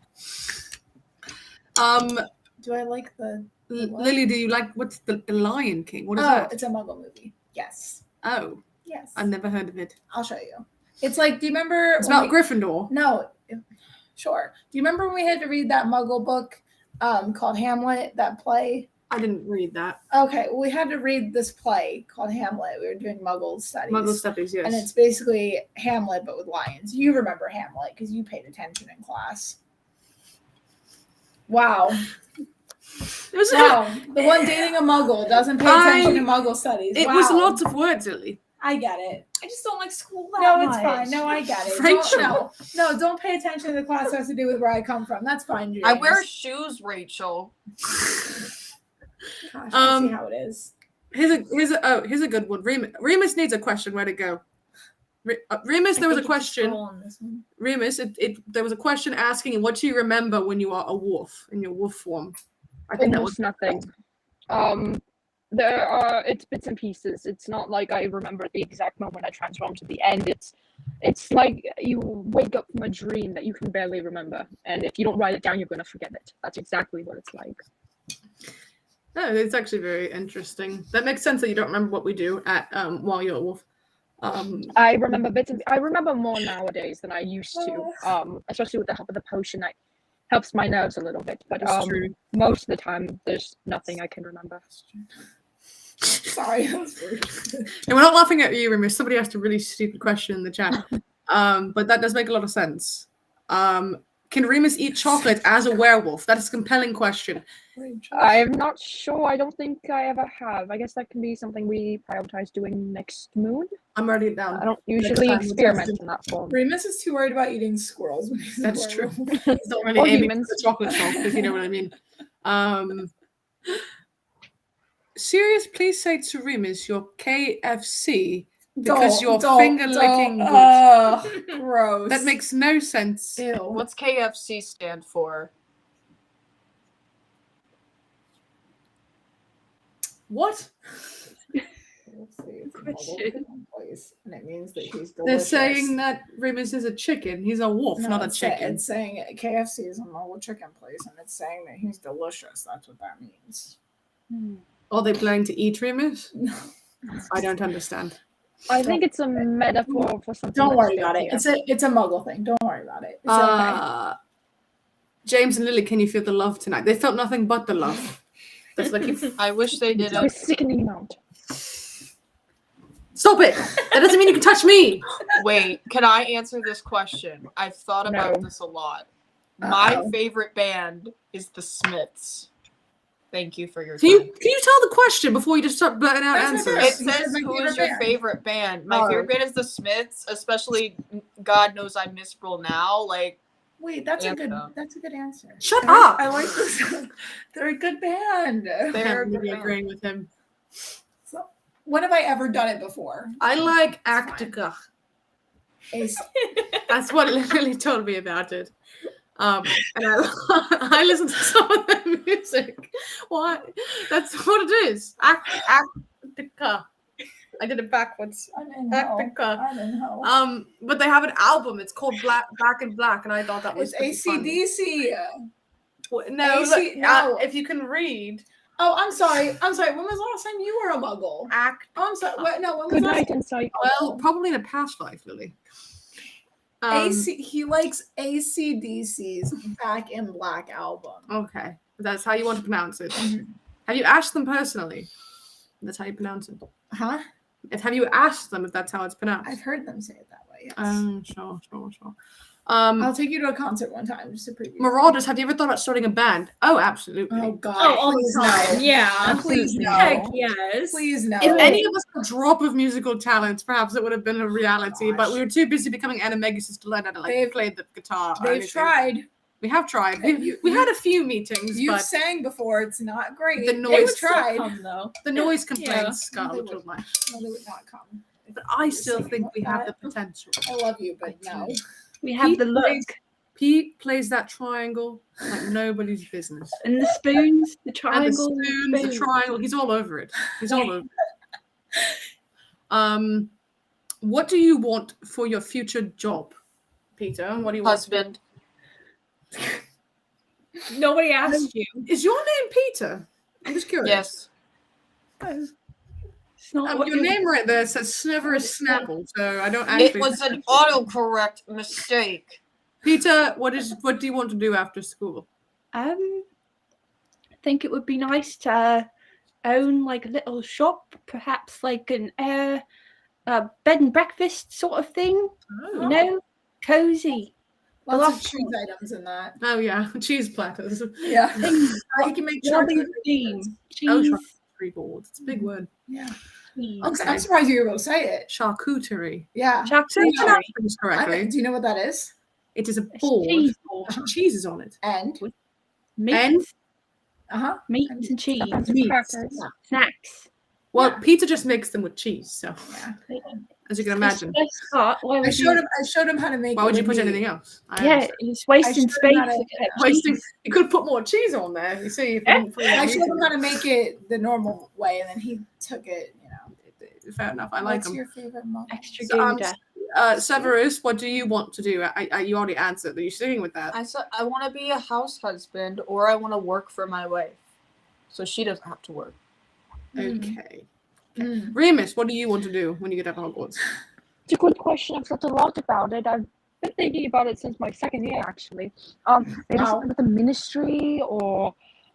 Do I like the? What? Lily, do you like what's the Lion King? What is Oh, that? it's a Muggle movie. Yes. Oh, Yes. I've never heard of it. I'll show you. It's like, do you remember? It's when about Gryffindor. No. Sure. Do you remember when we had to read that Muggle book called Hamlet? That play. I didn't read that. Okay, we had to read this play called Hamlet. We were doing Muggle studies. Muggle studies, yes. And it's basically Hamlet, but with lions. You remember Hamlet because you paid attention in class. Wow. Wow. The one dating a Muggle doesn't pay attention to Muggle studies. It was lots of words, Lily. I get it. I just don't like school that No, much. it's fine. No, I get it. Rachel. Don't pay attention to the class that has to do with where I come from. That's fine, James. I wear shoes, Rachel. Gosh, I see how it is. Here's a good one. Remus needs a question. Where to go? Remus, there was a question. Remus, there was a question asking, what do you remember when you are a wolf in your wolf form? I think Almost nothing. It's bits and pieces. It's not like I remember the exact moment I transformed to the end. It's like you wake up from a dream that you can barely remember, and if you don't write it down, you're gonna forget it. That's exactly what it's like. No, it's actually very interesting. That makes sense that you don't remember what we do at while you're a wolf. I remember I remember more nowadays than I used to. Especially with the help of the potion, that helps my nerves a little bit. But most of the time, there's nothing I can remember. Sorry, that was rude. And we're not laughing at you, Remus. Somebody asked a really stupid question in the chat. But that does make a lot of sense. Can Remus eat chocolate as a werewolf? That is a compelling question. I'm not sure. I don't think I ever have. I guess that can be something we prioritize doing next moon. I'm writing it down. I don't usually experiment in that form. Remus is too worried about eating squirrels. When he's That's true. He's not really Or aiming humans. for the chocolate shop, if you know what I mean. Sirius, please say to Remus your KFC because you're finger licking good. Gross. That makes no sense. Ew. What's KFC stand for? What? Place, and it means that he's delicious. They're saying that Remus is a chicken. He's a wolf, No, not a it's chicken. It's saying KFC is a mobile chicken place, and it's saying that he's delicious. That's what that means. Are they planning to eat Remus? No. I don't understand. I think it's a metaphor for something. Don't worry that's about it. bigger. It's a Muggle thing. Don't worry about it. It's okay. James and Lily, can you feel the love tonight? They felt nothing but the love. That's like I wish they To a didn't. sickening amount. Stop it! That doesn't mean you can touch me. Wait, can I answer this question? I've thought about No. this a lot. My Uh-oh. favorite band is the Smiths. Thank you for your Can time. you tell the question before you just start blurting out That's my answers? It Who's says, my who favorite is your band? favorite band? My Oh. favorite band is the Smiths, especially God Knows I Miss Roll Now. Like, Wait, that's a good. Anthem. That's a good answer. Shut I up. I like this. They're a good band. they're I'm really good agreeing with him. So, when have I ever done it before? I like It's fine. Actica. Ace. That's what Lily told me about it. And I listen to some of their music. What? That's what it is. Actica. I did it backwards. I didn't know. Actica. I didn't know. But they have an album. It's called Black and Black, and I thought that was It's pretty ACDC. funny. No, AC look, no. if you can read. Oh, I'm sorry. I'm sorry. When was the last time you were a Muggle? Act. Oh, I'm sorry. What? No. When was Good the last night, Insight. Well, probably in a past life, Lily. He likes ACDC's Back in Black album. Okay, that's how you want to pronounce it. Mhm. Have you asked them personally? That's how you pronounce it. Huh? Have you asked them if that's how it's pronounced? I've heard them say it that way. Yes. Sure. I'll take you to a concert one time just to preview. Marauders, have you ever thought about starting a band? Oh, absolutely. Oh God. Oh, all please the time. no. Yeah. Please no. Heck yes. Please no. If any of us had a drop of musical talent, perhaps it would have been a reality. But Gosh. we were too busy becoming Animagus to learn how to play the guitar. or They've anything. tried. We have tried. You- We had a few meetings, You've but sang before. It's not great. The They noise would tried. though. the noise Yeah. complaints, No, Scarlet they would like. No, they would not come. But I You're still singing think like we have the that. potential. I love you, but no. We have the look Pete plays that triangle like nobody's business. and the spoons, the And the triangle. spoons, the triangle. He's all over it. He's all over it. What do you want for your future job, Peter? What do you want? husband. Nobody asked you. Is your name Peter? I'm just curious. Yes. It's not what Your you- name right there says Sniver is Snapple, so I don't It actually. was an autocorrect mistake. Peter, what do you want to do after school? Um, think it would be nice to own like a little shop, perhaps like an bed and breakfast sort of thing. You know, cozy. Lots of Lots cheese items in that. Oh yeah, cheese platters. Yeah. You can make charcuterie Cheese. charcuterie boards. It's a big word. Yeah. Cheese. I'm surprised you were able to say it. Charcuterie. Yeah. Say Charcuterie. things correctly. Do you know what that is? It is a It's board. cheese board. Cheese is on it. And Meat, And meat and cheese. meat. Crackers. Snacks. Well, Peter just makes them with cheese, so yeah. as you can imagine. Best part, why I would showed him how to make Why it would you with put meat. anything else? I Yeah, understand. it's wasting showed him how space. to- to get Wasting. cheese. You could put more cheese on there. You see, if you didn't put it I on showed him how YouTube. to make it the normal way, and then he took it. You know. Fair enough. I like What's them. your favorite mug? Extra So, Gouda. Severus, what do you want to do? You already answered. Are you sticking with that? I said I want to be a house husband, or I want to work for my wife, so she doesn't have to work. Okay. Mm. Remus, what do you want to do when you get up Hogwarts? It's a good question. I've thought a lot about it. I've been thinking about it since my second year, actually. Maybe Wow. something with the ministry, or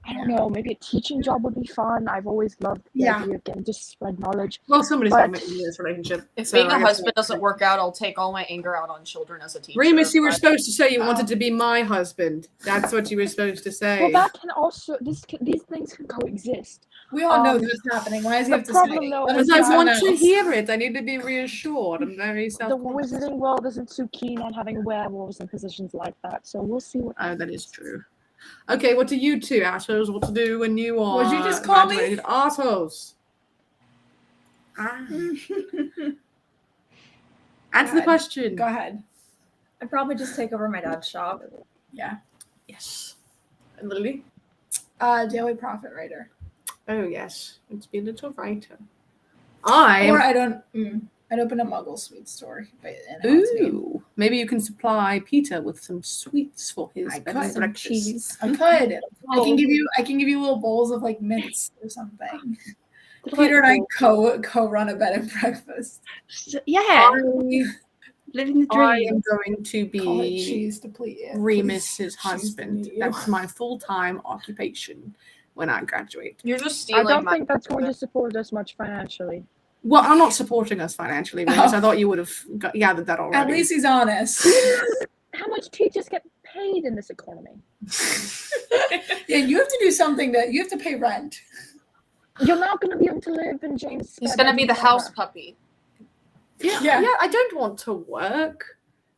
I don't know, maybe a teaching job would be fun. I've always loved the Yeah. idea of getting to spread knowledge. Well, somebody's But- going to make me in this relationship. If so being I a guess- husband doesn't work out, I'll take all my anger out on children as a teacher. Remus, you were but- supposed to say you Oh. wanted to be my husband. That's what you were supposed to say. Well, that can also these things can coexist. We all know Um, that's happening. Why does he the have to problem, say? though, Let Because us I know someone want to else. hear it. I need to be reassured. I'm very The self-conscious. wizarding world isn't too keen on having werewolves in positions like that, so we'll see what. Oh, that is true. Okay, what do you two assholes want to do when you are What'd you just call me? graduated assholes? Answer the God. question. Go ahead. I'd probably just take over my dad's shop. Yeah. Yes. And Lily? Daily profit writer. Oh, yes. It's been a little writer. Or I'd open a Muggle sweet store. Ooh. Maybe you can supply Peter with some sweets for his I bed could. and Some breakfast. cheese. I could. I can give you little bowls of like mints or something. Peter and I co-run a bed and breakfast. Yeah, living the I dream. am going to Call it be cheese to please. Yeah, Remus's please. husband. Cheese to That's my full-time occupation when I graduate. You're just I stealing don't my. think that's going to support us much financially. Well, I'm not supporting us financially, Remus. Oh. I thought you would have gathered that already. At least he's honest. How much teachers get paid in this economy? Yeah, you have to do something you have to pay rent. You're not going to be able to live in James. He's gonna be the house puppy. Yeah, I don't want to work.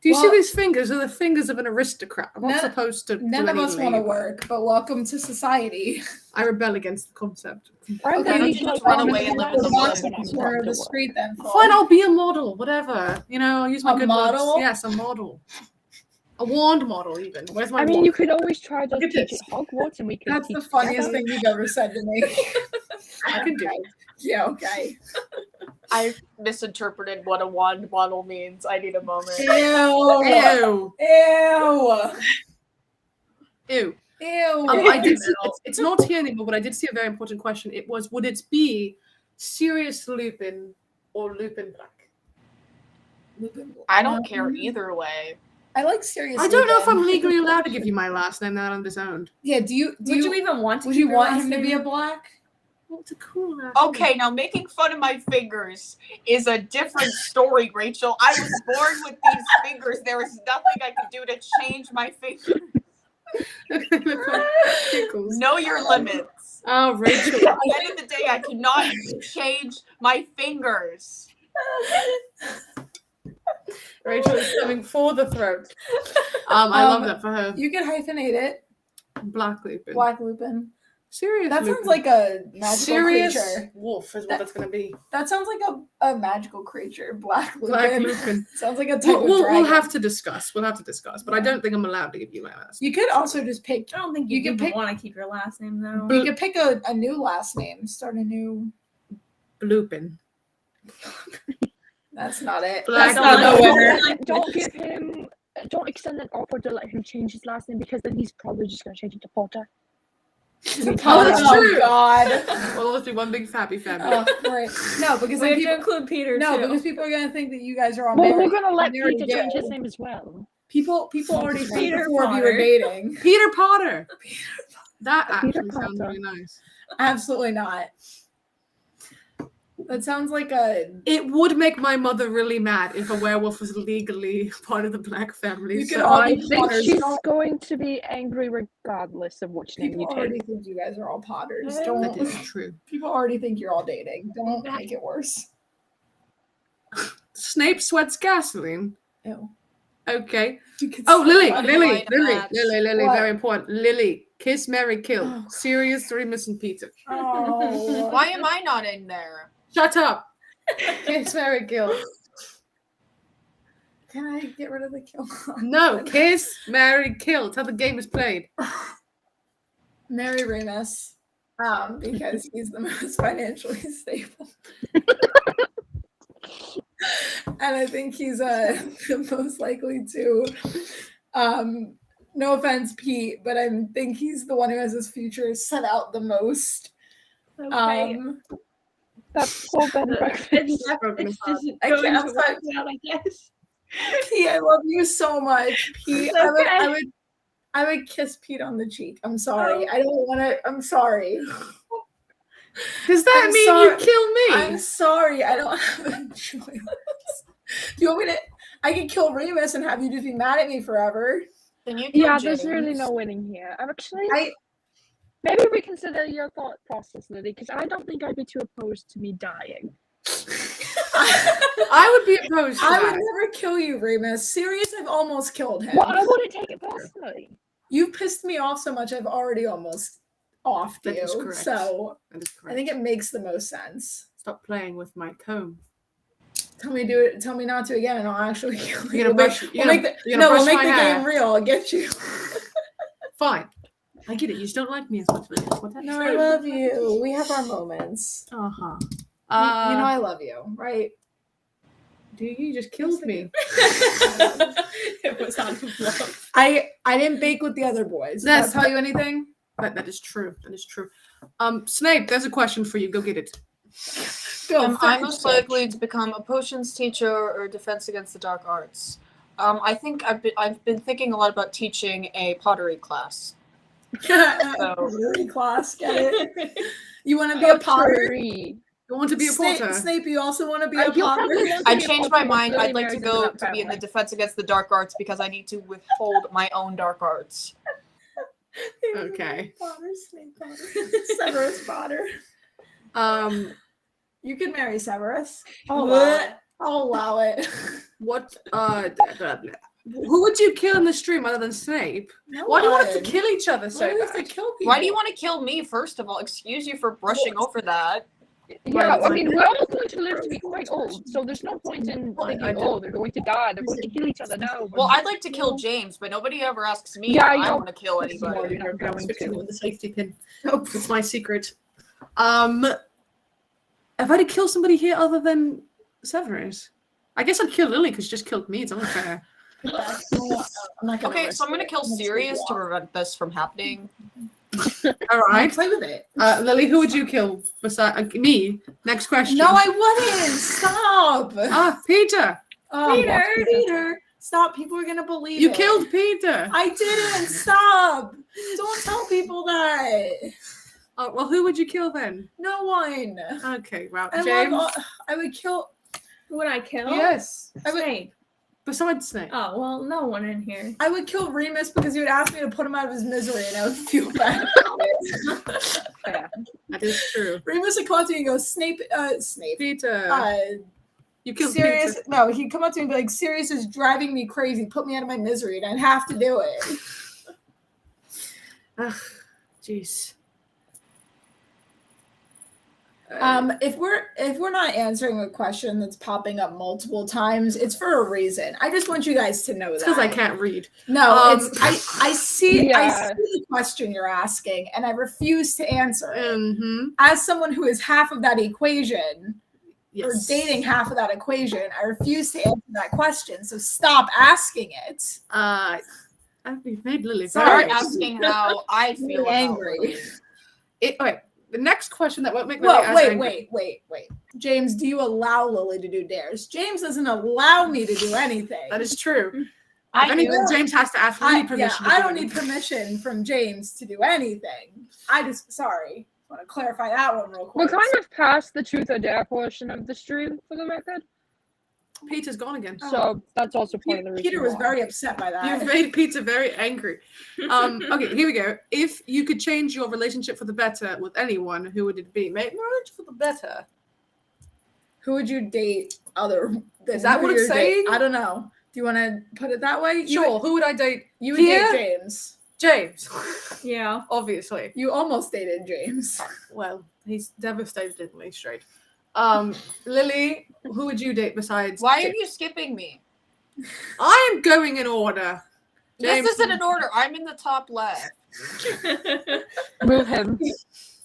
Do you see Well- these fingers? They're the fingers of an aristocrat. I'm not None- supposed to. None do of any us want to labor. work, but welcome to society. I rebel against the concept. Why Okay, don't you you should just run go away to and live the in the woods woods. when I'm corner of not the to street then. Fine, I'll be a model, whatever. You know, I'll use my A good model? looks. Yes, a model. A wand model, even. Where's my I mean, wand? you could always try to Look at teach this. at Hogwarts, and we could. That's teach the funniest together. thing you've ever said to me. I can do it. Yeah, okay. I misinterpreted what a wand model means. I need a moment. Ew. Ew. Ew. Ew. Ew. I did see, it's not here anymore, but I did see a very important question. It was, would it be Sirius Lupin or Lupin Black? I don't care either way. I like serious. I don't know if Lupin. I'm legally allowed to give you my last name now that I'm disowned. Yeah, do you Would you even want to? would keep you your want last him to be name? a black? Well, it's a cool last Okay, now making fun of my fingers is a different story, Rachel. I was born with these fingers. There is nothing I can do to change my fingers. Tickles. Know your limits. Oh, Rachel. At the end of the day, I cannot change my fingers. Rachel is coming for the throat. I love that for her. You could hyphenate it. Black Lupin. Black Lupin. Serious That Lupin. sounds like a magical Serious creature. wolf is what it's going to be. That sounds like a magical creature. Black Lupin. Black Lupin. Sounds like a type We'll, of we'll dragon. have to discuss. We'll have to discuss. But I don't think I'm allowed to give you my last. You could also just pick. I don't think You you can can pick- want to keep your last name though. You could pick a new last name. Start a new. Lupin. That's not it. Black That's not the Lupin. winner. Don't give him. Don't extend an offer to let him change his last name, because then he's probably just going to change it to Potter. Oh, that's true. God. Well, let's do one big fappy family. Oh, right. No, because We then have to people, include Peter no, too. because people are gonna think that you guys are all Well, married. we're going to let There we Peter change go. his name as well. People already think Peter the four of you are Potter. dating. Peter Potter. That Peter actually sounds Potter. really nice. Absolutely not. That sounds like a. It would make my mother really mad if a werewolf was legally part of the Black family. You could so- all I be think Potters. she's Don't- going to be angry regardless of which name People you already take. think you guys are all Potters. That Don't. That is true. People already think you're all dating. Don't make it worse. Snape sweats gasoline. Ew. Okay. You could Oh, say Lily, that. Lily, Light Lily, What? very important. Lily, kiss, marry, kill. Oh. Sirius, Remus, and Peter. Oh. Why am I not in there? Shut up. Kiss, marry, kill. Can I get rid of the kill? No, kiss, marry, kill. That's how the game is played. Marry Remus, because he's the most financially stable. And I think he's the most likely to, no offense, Pete, but I think he's the one who has his future set out the most. Okay. That poor bed and breakfast. This isn't I going can't to work find- out, I guess. Pete, I love you so much. Pete, It's okay. I would kiss Pete on the cheek. I'm sorry. I don't want to. I'm sorry. Does that I'm mean sorry. you kill me? I'm sorry. I don't have a choice. Do you want me to? I can kill Remus and have you just be mad at me forever. Can you kill Yeah, James? there's really no winning here. I'm actually I maybe reconsider your thought process, Lily, because I don't think I'd be too opposed to me dying. I would be opposed to I would that. never kill you, Remus. Serious, I've almost killed him. Well, I wouldn't take it personally. You've pissed me off so much. I've already almost offed That you. is correct. So That is I correct. think it makes the most sense. Stop playing with my comb. Tell me to do it. Tell me not to again, and I'll actually kill you. You're gonna brush. You're We'll gonna, make the, you're no, gonna we'll brush make the my hair. game real. I'll get you. Fine. I get it. You just don't like me as much. What that No, I love you. We have our moments. Uh huh. You know I love you, right? Do you just killed me? It was out of love. I didn't bake with the other boys. Does that That's- tell you anything? That is true. That is true. Snape, there's a question for you. Go get it. Go Am I first. most likely to become a potions teacher or defense against the dark arts? I think I've been thinking a lot about teaching a pottery class. Pottery class, get it? You want to be a potter? Pottery. You want to be a potter? Snape, you also want to be a You'll potter? probably want to I be a changed my potter mind. once I'd Lily like to marries go into that to be in the family. defense against the dark arts because I need to withhold my own dark arts. Okay. Potter, Snape Potter. Severus Potter. You can marry Severus. I'll allow it. I'll allow it. What? Who would you kill in the stream other than Snape? No Why do you want us to one. kill each other so Why do we have to bad? kill people? Why do you want to kill me, first of all? Excuse you for brushing over that. Yeah, Well, I mean, we're all going to live to be quite old, so there's no point in I thinking, don't- oh, they're going to die, they're going to kill each other. No. Well, I'd like to kill James, but nobody ever asks me Yeah, if I you're- want to kill This is why anybody. you're not going Fixing it to. with the safety pin. Oh, it's my secret. If I to kill somebody here other than Severus, I guess I'd kill Lily because she just killed me. It's unfair. I'm not gonna Okay, risk so I'm gonna it. kill I'm just Sirius to walk. prevent this from happening. All I'll right, play with it. Lily, who would you kill beside me? Next question. No, I wouldn't. Stop. Peter. Oh, Peter. Peter. Stop. People are gonna believe You it. killed Peter. I didn't. Stop. Don't tell people that. Oh, well, who would you kill then? No one. Okay, well, I James. love all, I would kill. Who would I kill? Yes. I would. Snape. Besides Snape. Oh, well, no one in here. I would kill Remus because he would ask me to put him out of his misery, and I would feel bad about it. Yeah. That is true. Remus would come up to me and go, Snape. Peter. You killed Serious? Peter. No, he'd come up to me and be like, Sirius is driving me crazy. Put me out of my misery, and I'd have to do it. Ugh, jeez. If we're not answering a question that's popping up multiple times, it's for a reason. I just want you guys to know It's that. because I can't read. No, Um, I see Yeah. the question you're asking, and I refuse to answer it. Mm-hmm. As someone who is half of that equation, Yes. or dating half of that equation, I refuse to answer that question. So stop asking it. I've made Lily Sorry. very Start asking how I feel about Angry. Lily. Okay, the next question that won't make Lily Well, as wait, angry. wait. James, do you allow Lily to do dares? James doesn't allow me to do anything. That is true. If anything, James has to ask me permission. I don't need permission from James to do anything. I just want to clarify that one real We're quick. kind of past the truth or dare portion of the stream, for the record. Peter's gone again. So that's also part of the reason. Peter was why. very upset by that. You've made Peter very angry. Okay, here we go. If you could change your relationship for the better with anyone, who would it be? Make marriage for the better. Who would you date Is that what it's saying? I don't know. Do you want to put it that way? Sure. Who would I date? You would Here? date James. James. Yeah. Obviously. You almost dated James. Well, he's devastatedly straight. Lily, who would you date besides? Why are James? you skipping me? I am going in order. James, This isn't in order. I'm in the top left. Move him.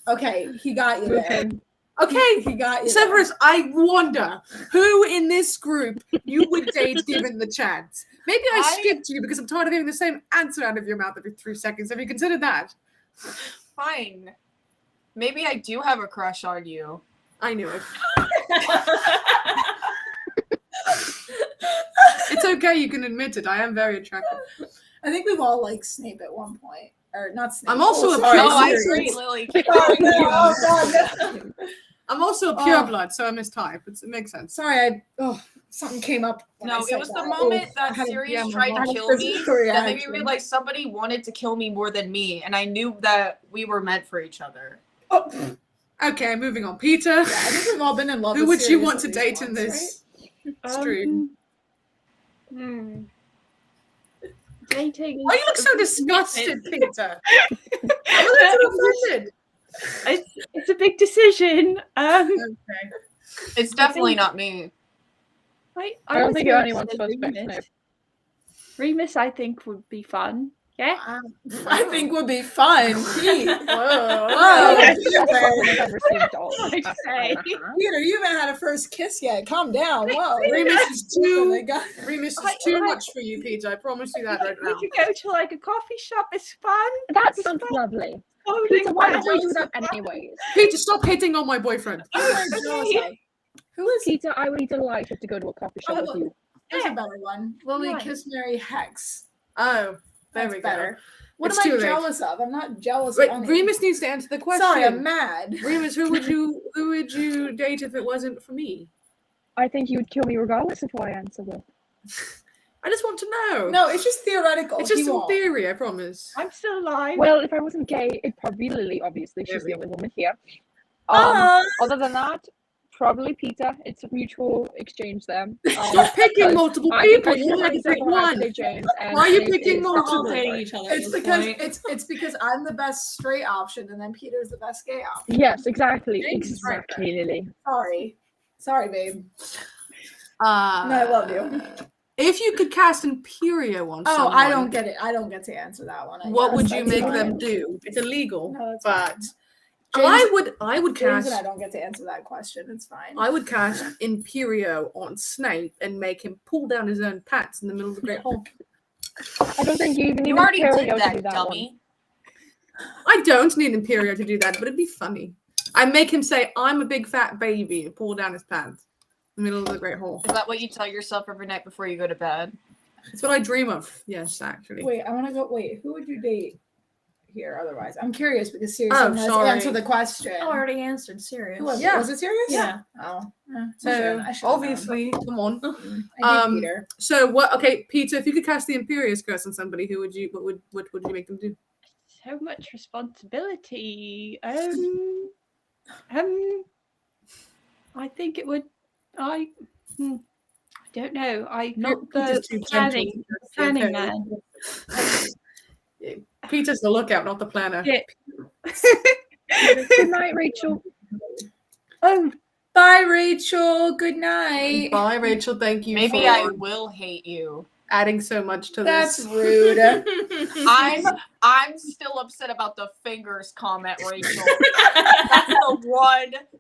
Okay, he got you Move there. him. Okay, He got you. Severus, I wonder who in this group you would date given the chance. Maybe I skipped you because I'm tired of hearing the same answer out of your mouth every 3 seconds. Have you considered that? Fine. Maybe I do have a crush on you. I knew it. It's okay, you can admit it. I am very attractive. I think we've all liked Snape at one point. Or not Snape. I'm also a sorry, pure- Oh, I Sirius. agree, Lily. Oh, no, oh, God, no. I'm also a pureblood, so I mistype. It makes sense. Sorry, something came up. when I No, said it was the that. moment I that had a- Sirius my tried mom to had kill a me physical that made me reaction. realize somebody wanted to kill me more than me, and I knew that we were meant for each other. Oh, Okay, moving on. Peter, yeah, I think we've all been in love. who with would you Sirius want at to least date in once, this stream? Dating. Why you look so disgusted, Peter? I'm a little offended. It's a big decision. Okay. It's definitely not me. I don't think you're anyone's first pick, Snape. Remus, I think, would be fun. Yeah. I think would be fun. Pete. Whoa. Whoa. I've ever seen dolls. say. Peter, you haven't had a first kiss yet. Calm down. Whoa. Remus is Oh my too. God. Remus is too much for you, Peter. I promise you that right We now. could go to like a coffee shop. It's fun. That sounds lovely. Peter, why don't we do that anyways? Peter, stop hitting on my boyfriend. Who is Peter, I would be delighted to go to a coffee shop Oh, with you. There's a better one. Lily, Right. Kiss, Marry, Hex. Oh, there That's we better. go. What It's am I too late. jealous of? I'm not jealous Wait, of any. Remus needs to answer the question. Sorry, I'm mad. Remus, who would you date if it wasn't for me? I think you would kill me regardless of who I answer with. I just want to know. No, it's just theoretical. it's just He in won't. theory. I promise. I'm still alive. Well, if I wasn't gay, it'd probably be Lily, obviously. She's the only woman here. Ah. Other than that, probably Peter. It's a mutual exchange there. Stop picking multiple people. You only pick one. Why are you picking multiple? dating each other. It's because it's because I'm the best straight option and then Peter's the best gay option. Yes, exactly. James is right Exactly, Lily. Sorry, babe. No, I love you. If you could cast Imperio on Oh, someone, I don't get it. I don't get to answer that one. I what guess. would you That's make fine. them do? It's illegal, No, that's but fine. I would James cast. and I don't get to answer that question. It's fine. I would cast Imperio on Snape and make him pull down his own pants in the middle of the Great Hall. I don't think you even need You already Imperio did to do that, that dummy. I don't need Imperio to do that, but it'd be funny. I make him say, "I'm a big fat baby," and pull down his pants in the middle of the Great Hall. Is that what you tell yourself every night before you go to bed? It's what I dream of. Yes, actually. Wait, I want to go. Wait, who would you date here otherwise? I'm curious because Sirius Oh, has sorry. answered the question. I already answered. Serious. Who was Yeah. it? Was it Sirius? Yeah. Oh. So I should've obviously, come on. known. I hate Peter. So what? Okay, Peter, if you could cast the Imperious curse on somebody, who would you? What would you make them do? So much responsibility. I think it would. I don't know. Not Peter's too the planning gentle. man. Peter's the lookout, not the planner. Yeah. Good night, Rachel. Oh, Bye, Rachel. Good night. Bye, Rachel. Thank you. Maybe for I will hate you. adding so much to That's this. rude. I'm still upset about the fingers comment, Rachel. That's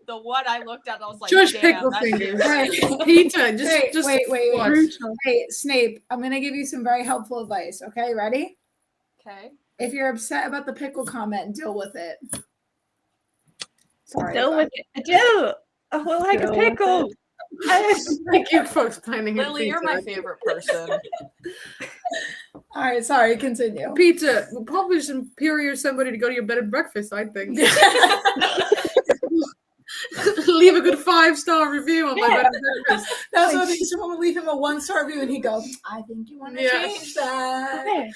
the one I looked at and I was like, Just damn, pickle that fingers. is- Peter, just wait. watch. Hey, Snape, I'm going to give you some very helpful advice. Okay, ready? Okay. If you're upset about the pickle comment, deal with it. Sorry. deal with it. I do. Oh, well, like a Deal with pickle. Thank you for explaining it, Lily, you're Peter. my favorite person. All right, sorry, continue. Peter, we'll probably just inferior somebody to go to your bed and breakfast, I think. Leave a good 5-star review on my bed and breakfast. That's what I think. Someone will leave him a 1-star review, and he goes, "I think you want to change that."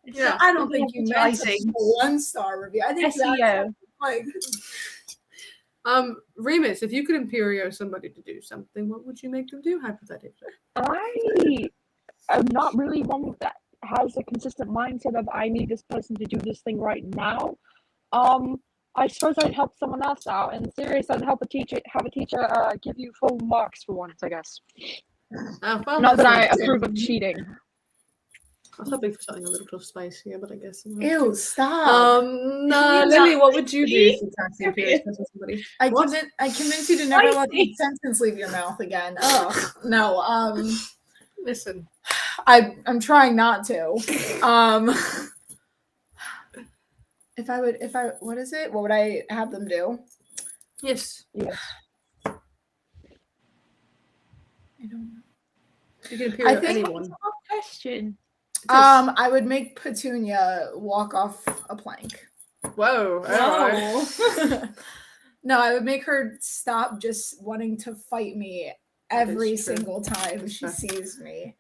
Yeah. I don't think you meant a Advertising. 1-star review. I think you SEO. actually, like. Remus, if you could imperio somebody to do something, what would you make them do, hypothetically? I am not really one that has a consistent mindset of I need this person to do this thing right now. I suppose I'd help someone else out, and serious, I'd have a teacher give you full marks for once, I guess. Well, Not that I that's approve of cheating. I was hoping for something a little spicier, but I guess. Ew, stop. Lily, what would you do if you can't see imperious person somebody? I convinced you to never let the sentence leave your mouth again. Ugh, no. Listen. I'm trying not to. What is it? What would I have them do? Yes. I don't know. You can imperio I think- anyone. Question. I would make Petunia walk off a plank. Whoa. Whoa. No, I would make her stop just wanting to fight me every That is true. single time That's she fair. sees me.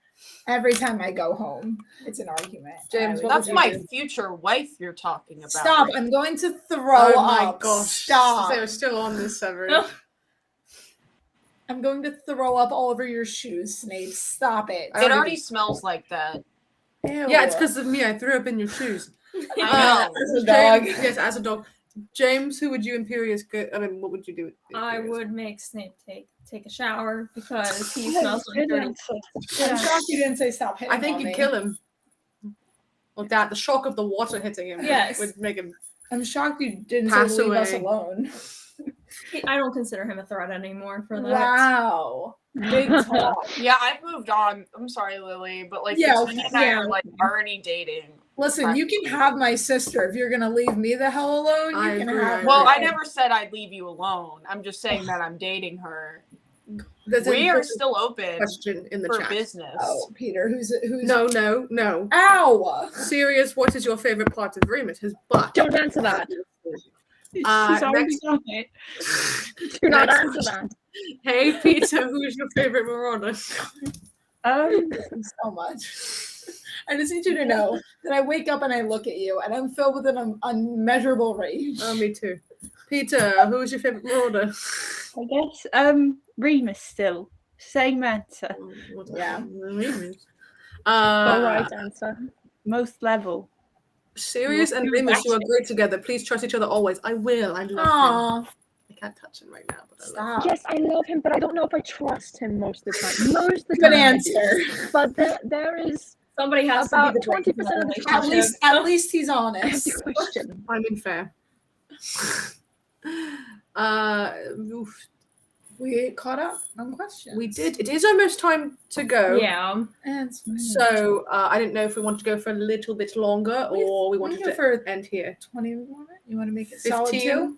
Every time I go home, it's an argument. James, I would what That's would do- you my do? future wife you're talking about. Stop! right? I'm going to throw Oh my up. gosh. Stop! They were still on this, Severin. I'm going to throw up all over your shoes, Snape. Stop it. I It don't already even- smells like that. Ew. Yeah, it's because of me. I threw up in your shoes. I know. As a dog. James, yes, as a dog. James, who would you imperious go? I mean, what would you do? I would make Snape take a shower because he smells like dirty. I'm shocked you didn't say stop hitting I think on you'd me. kill him. Well, that the shock of the water hitting him Yes. would make him. I'm shocked you didn't Pass say leave us away. alone. I don't consider him a threat anymore for that. Wow. Big talk. Yeah, I've moved on. I'm sorry, Lily, but like Yeah, Petunia and I yeah. are like already dating. Listen, you can have my sister if you're gonna leave me the hell alone. You I can agree, have I her. Well, I never said I'd leave you alone. I'm just saying that I'm dating her. There's We a are still open question in the for chat. business. Oh, Peter, who's No. Ow! Serious. What is your favorite part of Remus? His butt. Don't answer that. She's already next- done it. Do not Next answer that. Hey, Peter, who is your favorite Marauder? So much. I just need you to know that I wake up and I look at you and I'm filled with an unmeasurable rage. Oh, me too. Peter, who is your favorite Marauder? I guess. Remus still. Same answer. Yeah. Remus. All right, answer. Most level. Serious and Remus, you are great together. Please trust each other always. I will. I love him. Aw, I can't touch him right now, but I love him. stop. Yes, I love him, but I don't know if I trust him most of the time. Most of the Good time, I answer. do. But there is Somebody has about to be the 20% of the At time. least he's I have honest. to question. I'm in fair. Oof. We caught up on questions. We did. It is almost time to go. Yeah. And it's fine. So I didn't know if we wanted to go for a little bit longer or we wanted go to for end here. 20 more minutes? You want to make it solid 15? too?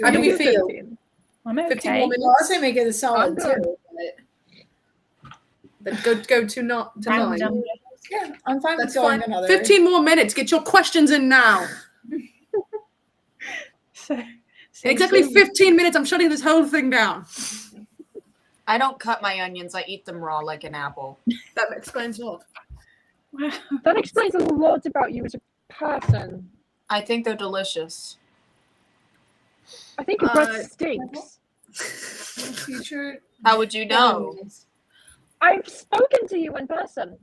How do we feel? 15. I'm 15 okay. more Well, I minutes. say make it a solid I'm good. too. Then go to not to Round 9. number. But yeah, I'm fine That's with going fine. another. 15 more minutes. Get your questions in now. So, In exactly 15 minutes, I'm shutting this whole thing down. I don't cut my onions. I eat them raw like an apple. That explains a lot. Wow. That explains a lot about you as a person. I think they're delicious. I think your breath stinks. Future. How would you know? I've spoken to you in person.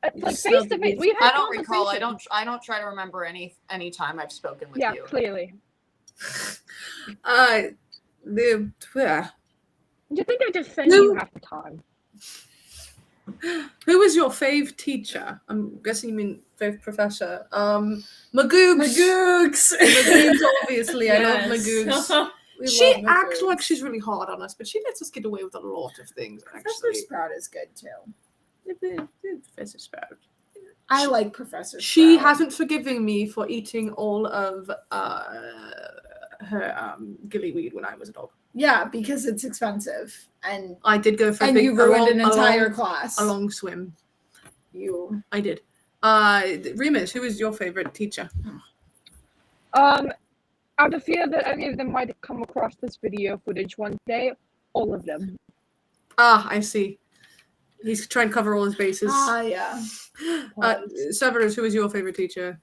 Like face to face. We've had I don't recall. conversations. I don't try to remember any time I've spoken with Yeah, you. clearly. You think I defend No. you half the time? Who was your fave teacher? I'm guessing you mean fave professor. Magoogs. Magoogs, obviously. I love Magoogs. She acts like she's really hard on us, but she lets us get away with a lot of things, Professor actually. Sprout is good too. Professor Sprout. I like Professor Sprout. She hasn't forgiven me for eating all of her gillyweed when I was a dog. Yeah, because it's expensive, and I did go for a you ruined an entire class. a long swim. You. I did. Remus, who is your favorite teacher? Out of fear that any of them might come across this video footage one day, all of them. Ah, I see. He's trying to cover all his bases. Yeah. Severus, who is your favorite teacher?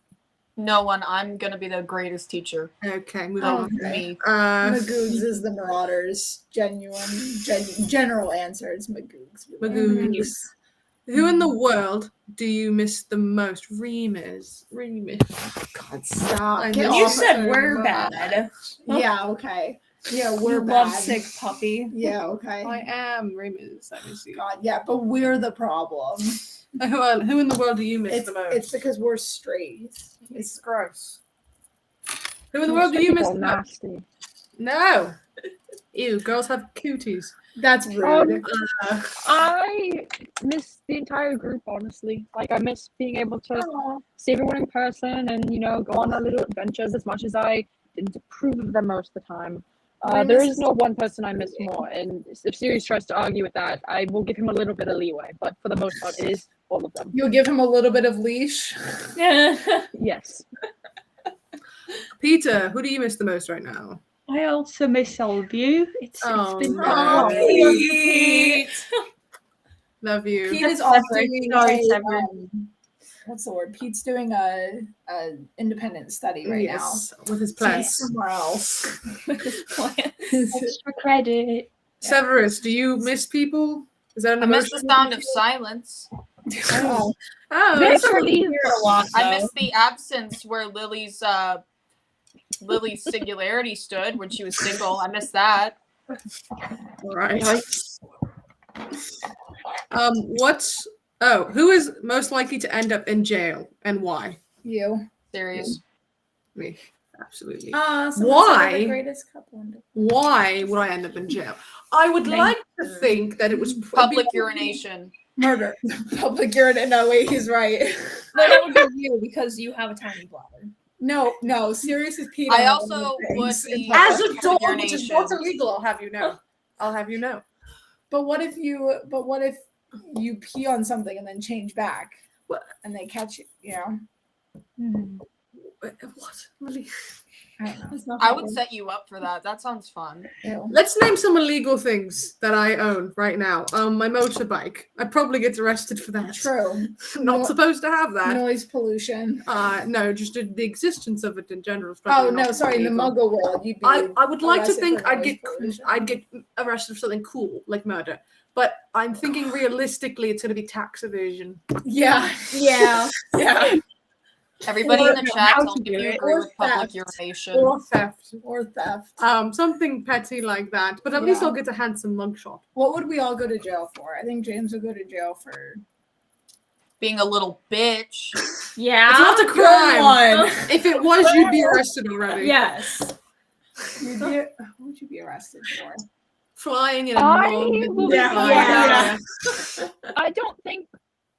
No one. I'm gonna be the greatest teacher. Okay, move on. Okay. Me. Magoogs is the Marauders. General answer is Magoogs. Magoogs. Who in the world do you miss the most? Remus. God, stop. Get You off said so we're much. bad. Yeah, okay. Yeah, You we're love bad. sick puppy. Yeah, okay. I am Remus. Let me see. God, yeah, but we're the problem. Who in the world do you miss the most? It's because we're straight. It's gross. Who in the world do you miss People the most? nasty. No. Ew, girls have cuties. That's rude. I miss the entire group, honestly. Like, I miss being able to see everyone in person and, go on our little adventures as much as I didn't approve of them most of the time. There is no one person I miss more, and if Sirius tries to argue with that, I will give him a little bit of leeway, but for the most part, it is all of them. You'll give him a little bit of leash. Yes. Peter, who do you miss the most right now? I also miss all of you. It's been no. a Pete. Love you. Pete is Sorry, off doing Severin. what's the word? Pete's doing a independent study right Yes, with his now. So he's plans. somewhere else. extra credit. Severus, do you miss people? Is that an I miss the emotional sound of thing? silence. Oh, Oh, This that's really Hear a lot, I though. miss the absence where Lily's singularity stood when she was single. I miss that. right. Who is most likely to end up in jail and why? you. Serious. Me. Absolutely. Why? Why? The greatest couple in the- Why would I end up in jail? I would like to think that it was Public urination. Murder. Public urination. No, wait, he's right. No, that would be you because you have a tiny bladder. No, Sirius is Pete. I also would be as a public dog, which is urination. not illegal. I'll have you know. But what if you pee on something and then change back? What? And they catch you, you know? What? Really? I don't know. It's not I that would weird. set you up for that. That sounds fun. Ew. Let's name some illegal things that I own right now. My motorbike. I'd probably get arrested for that. True. Not No- supposed to have that. Noise pollution. No, just the existence of it in general. Is Oh probably no, not sorry, in the illegal. Muggle world, you'd be. I would like to arrested think for noise pollution. I'd get arrested for something cool like murder, but I'm thinking realistically it's going to be tax evasion. Yeah. Yeah. Yeah. Everybody in the chat, how tell to me do if you it. agree Or with public theft. urination. Or theft. Or theft. Something petty like that. But at least Yeah. I'll get a handsome mugshot. What would we all go to jail for? I think James would go to jail for. Being a little bitch. Yeah. It's not a Good crime. one. If it was, you'd be arrested already. Yes. You'd be, what would you be arrested for? Flying in a I mug. will be Yeah. flying. I don't think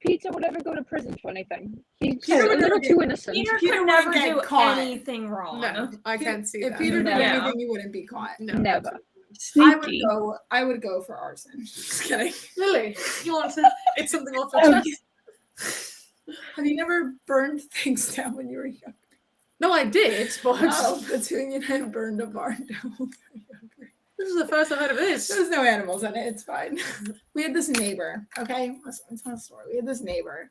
Peter would ever go to prison for anything. He's a Peter little would too innocent. Peter Peter could never wouldn't get do caught. anything wrong. No, I can't see If that. Peter did Yeah. anything, he wouldn't be caught. No. Never. Sneaky. I would go for arson. Just kidding. Lily, you want to? It's something off your Oh, chest. Have you never burned things down when you were young? No, I did, but Oh, Petunia and I burned a barn down when we were younger. this is the first I've heard of this. There's no animals in it. It's fine. We had this neighbor. Okay, it's not a story. We had this neighbor,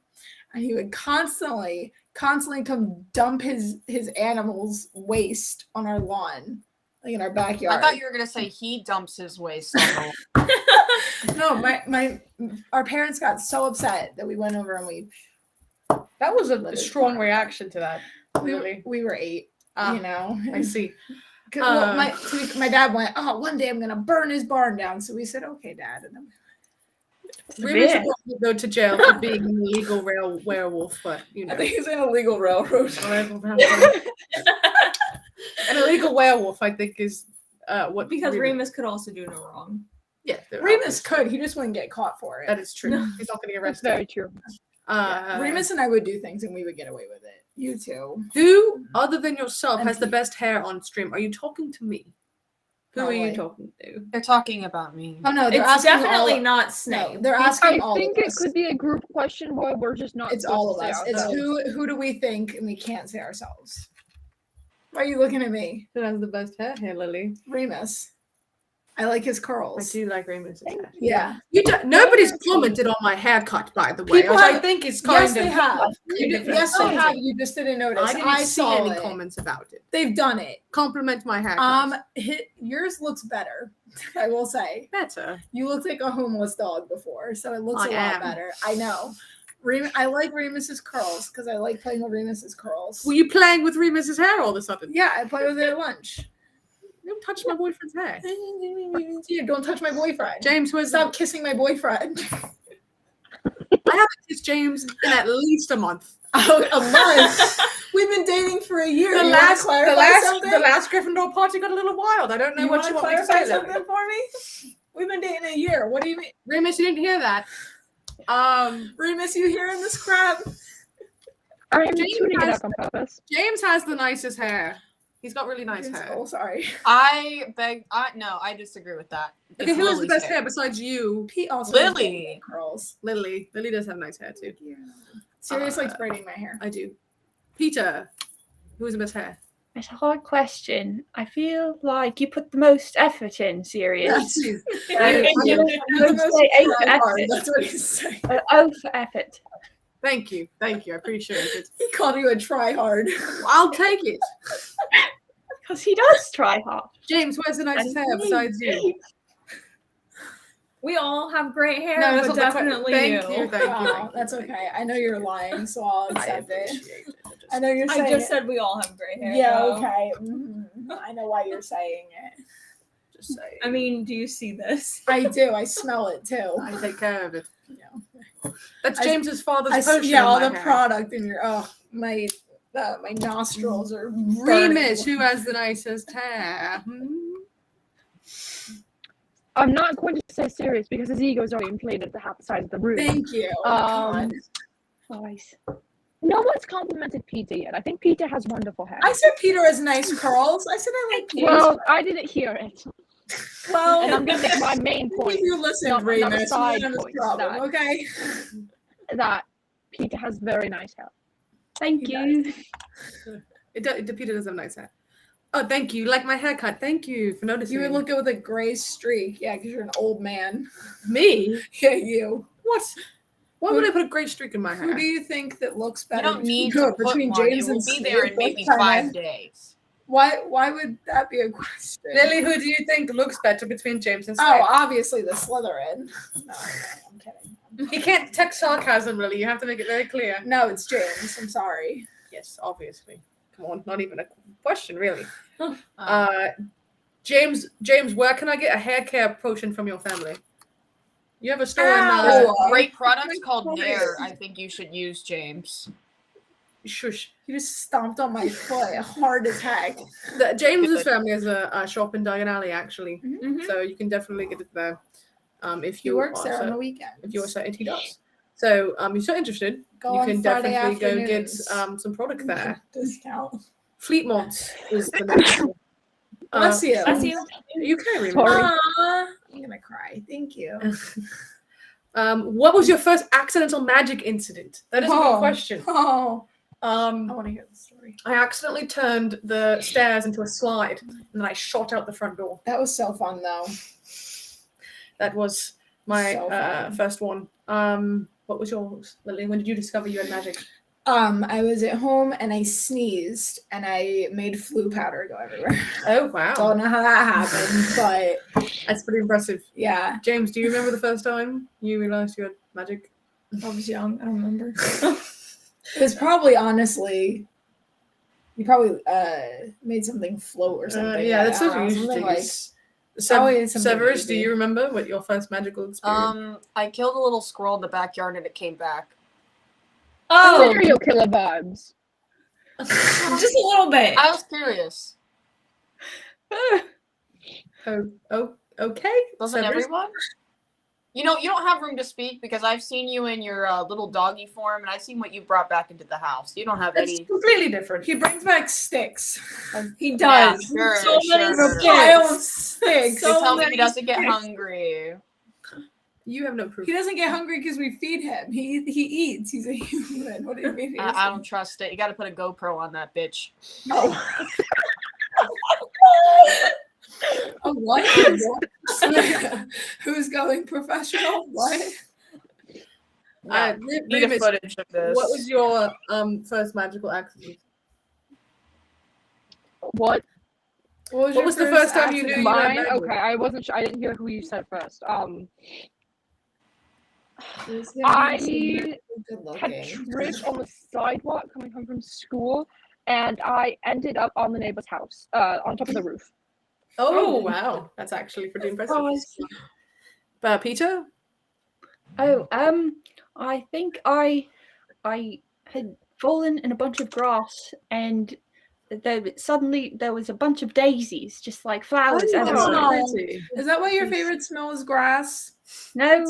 and he would constantly come dump his our waste on our lawn, like in our backyard. I thought you were gonna say he dumps his waste. No, our parents got so upset that we went over and we That was Let a it strong fly. reaction to that. we, Really? we were 8. Ah, You know, I see. 'Cause, well, my dad went, oh, one day I'm gonna burn his barn down. So we said, okay, Dad. And then Remus bit. would go to jail for being an illegal werewolf, but you know. I think he's an illegal railroad. An illegal werewolf, I think, is what Because Remus could also do no wrong. Yeah, they're Remus could. He just wouldn't get caught for That it. is true. He's not going to get That's arrested. very true. Remus and I would do things and we would get away with it. You too. Who, other than yourself, And has the Pete. best hair on stream? Are you talking to me? Who are you Probably. talking to? They're talking about me. Oh no, they're It's asking definitely all, not Snape. No, they're asking I all think of it us. could be a group question where we're just not. It's supposed all to of say us. It's ourselves. who do we think, and we can't say ourselves. Why are you looking at me? Who has the best hair here, Lily? Remus. I like his I curls. do like Remus's hair. Yeah. Nobody's commented on my haircut, by the way. People which I have- think is kind Yes, of. they have. Yes, they Oh, have. You just didn't notice. I didn't see saw any it. comments about it. They've done it. Compliment my haircut. Yours looks better. I will say. Better. You looked like a homeless dog before, so it looks I a lot am. better. I know. I like Remus's curls because I like playing with Remus's curls. Were you playing with Remus's hair all of a sudden? Yeah, I play with it at lunch. Don't touch my boyfriend's hair. You don't touch my boyfriend. James, where's Stop kissing my boyfriend. I haven't kissed James in at least a month. Oh, a month. We've been dating for a year. The You last wanna clarify something? Gryffindor party got a little wild. I don't know what you want me to clarify say. something Lily. for me? We've been dating a year. What do you mean? Remus, you didn't hear that. Remus, you hearing this crap? I'm James tuning it has- up on purpose. James has the nicest hair. He's got really nice hair. Oh, sorry. I disagree with that. Okay, It's who has the Lily's best hair besides you? Pete also Lily. has curls. Lily. Lily does have nice hair too. Sirius likes braiding my hair. I do. Peter, who has the best hair? It's a hard question. I feel like you put the most effort in, Sirius. I'm I'm the going to say A for most hard. effort. That's what he's saying. O for effort. Thank you. Thank you. I appreciate it. He called you a try hard. I'll take it. Because he does try hard. James, where's the nicest hair besides you? We all have great hair, No, that's but not the definitely Thank you. you. Thank you. Oh, Thank you, that's thank okay. I know you're lying, so I'll you. I accept it. appreciate it. I know you're saying I just it. said we all have great hair. Yeah, though. okay. I know why you're saying it. Just say. I mean, do you see this? I do. I smell it too. I take care of it. Yeah. That's I- James's father's potion. Yeah, all in my the hair. product in your my nostrils are Remus, burning. who has the nicest hair? I'm not going to say serious because his ego is already inflated at the half the size of the room. Thank you. Um, Nice. No one's complimented Peter yet. I think Peter has wonderful hair. I said Peter has nice curls. I said I like Peter. Well, I didn't hear it. Well, And I'm going to make my main point if you listen, not Remus, side you have this point, problem, that- okay? that Peter has very nice hair. Thank He you. Peter does have nice hair. Oh, thank you. Like my haircut. Thank you for noticing. You would look good with a gray streak. Yeah, because you're an old man. me? Yeah, you. What? Why would I put a great streak in my hair? Who do you think that looks You better? don't need between- to put between one. James It will and be there in Snape? maybe What 5 kind? days. Why would that be a question? Lily, who do you think looks better between James and Oh, Snape? obviously the Slytherin. No, I'm kidding. You can't detect sarcasm, Lily. You have to make it very clear. No, it's James. I'm sorry. Yes, obviously. Come on, not even a question, really. Um, James, where can I get a hair care potion from your family? You have a store Ow. in there's a Oh, great product called Christ. Nair. I think you should use, James. Shush. You just stomped on my foot hard as heck. James's family has a shop in Diagon Alley, actually. Mhm. So you can definitely get it there. If He you works are there on so, the weekend. if you're so he does. So you're so interested, Go you on can Friday definitely go get afternoons. some product there. Discount. Fleetmont is the name. Bless you. Bless you. You can read. Sorry. Aw, I'm gonna cry. Thank you. What was your first accidental magic incident? That is a good Oh. question. Oh, I I want to hear the story. accidentally turned the stairs into a slide, and then I shot out the front door. That was so fun, though. That was my So fun. first one. What was yours, Lily? When did you discover you had magic? I was at home and I sneezed and I made flu powder go everywhere. Oh wow, Don't know how that happened, but that's pretty impressive. yeah, James, do you remember the first time you realized you had magic? I was young. I don't remember. it was probably honestly. You probably made something float or something. Yeah, that's I don't such know, an something interesting. like probably something Severus, do easy. you remember what your first magical experience? I killed a little squirrel in the backyard and it came back. Oh, Serial killer vibes. just a little bit. I was curious. Oh, okay. Doesn't Severus? everyone? You know, you don't have room to speak because I've seen you in your little doggy form, and I've seen what you brought back into the house. You don't have It's any. completely different. He brings back sticks. He does. Yeah, So many sure. A sticks. pile of sticks. You So tell me he many doesn't get sticks. hungry. You have no proof. He doesn't get hungry because we feed him. He eats. He's a human. What do you mean? I don't trust it. You got to put a GoPro on that bitch. Oh. Oh, what? Who's going professional? What? Need a Remus, footage of this. what was your first magical accident? What? What What was the first time you knew accident? you had Mine? magic? Okay, I wasn't sure. I didn't hear who you said first. This is I good had looking. tripped on the sidewalk coming home from school, and I ended up on the neighbor's house, on top of the roof. Oh, wow. That's actually pretty impressive. Peter? Oh, I think I had fallen in a bunch of grass, and suddenly there was a bunch of daisies, just like flowers. Oh, everywhere. pretty. Is that why your favorite smell is grass? No,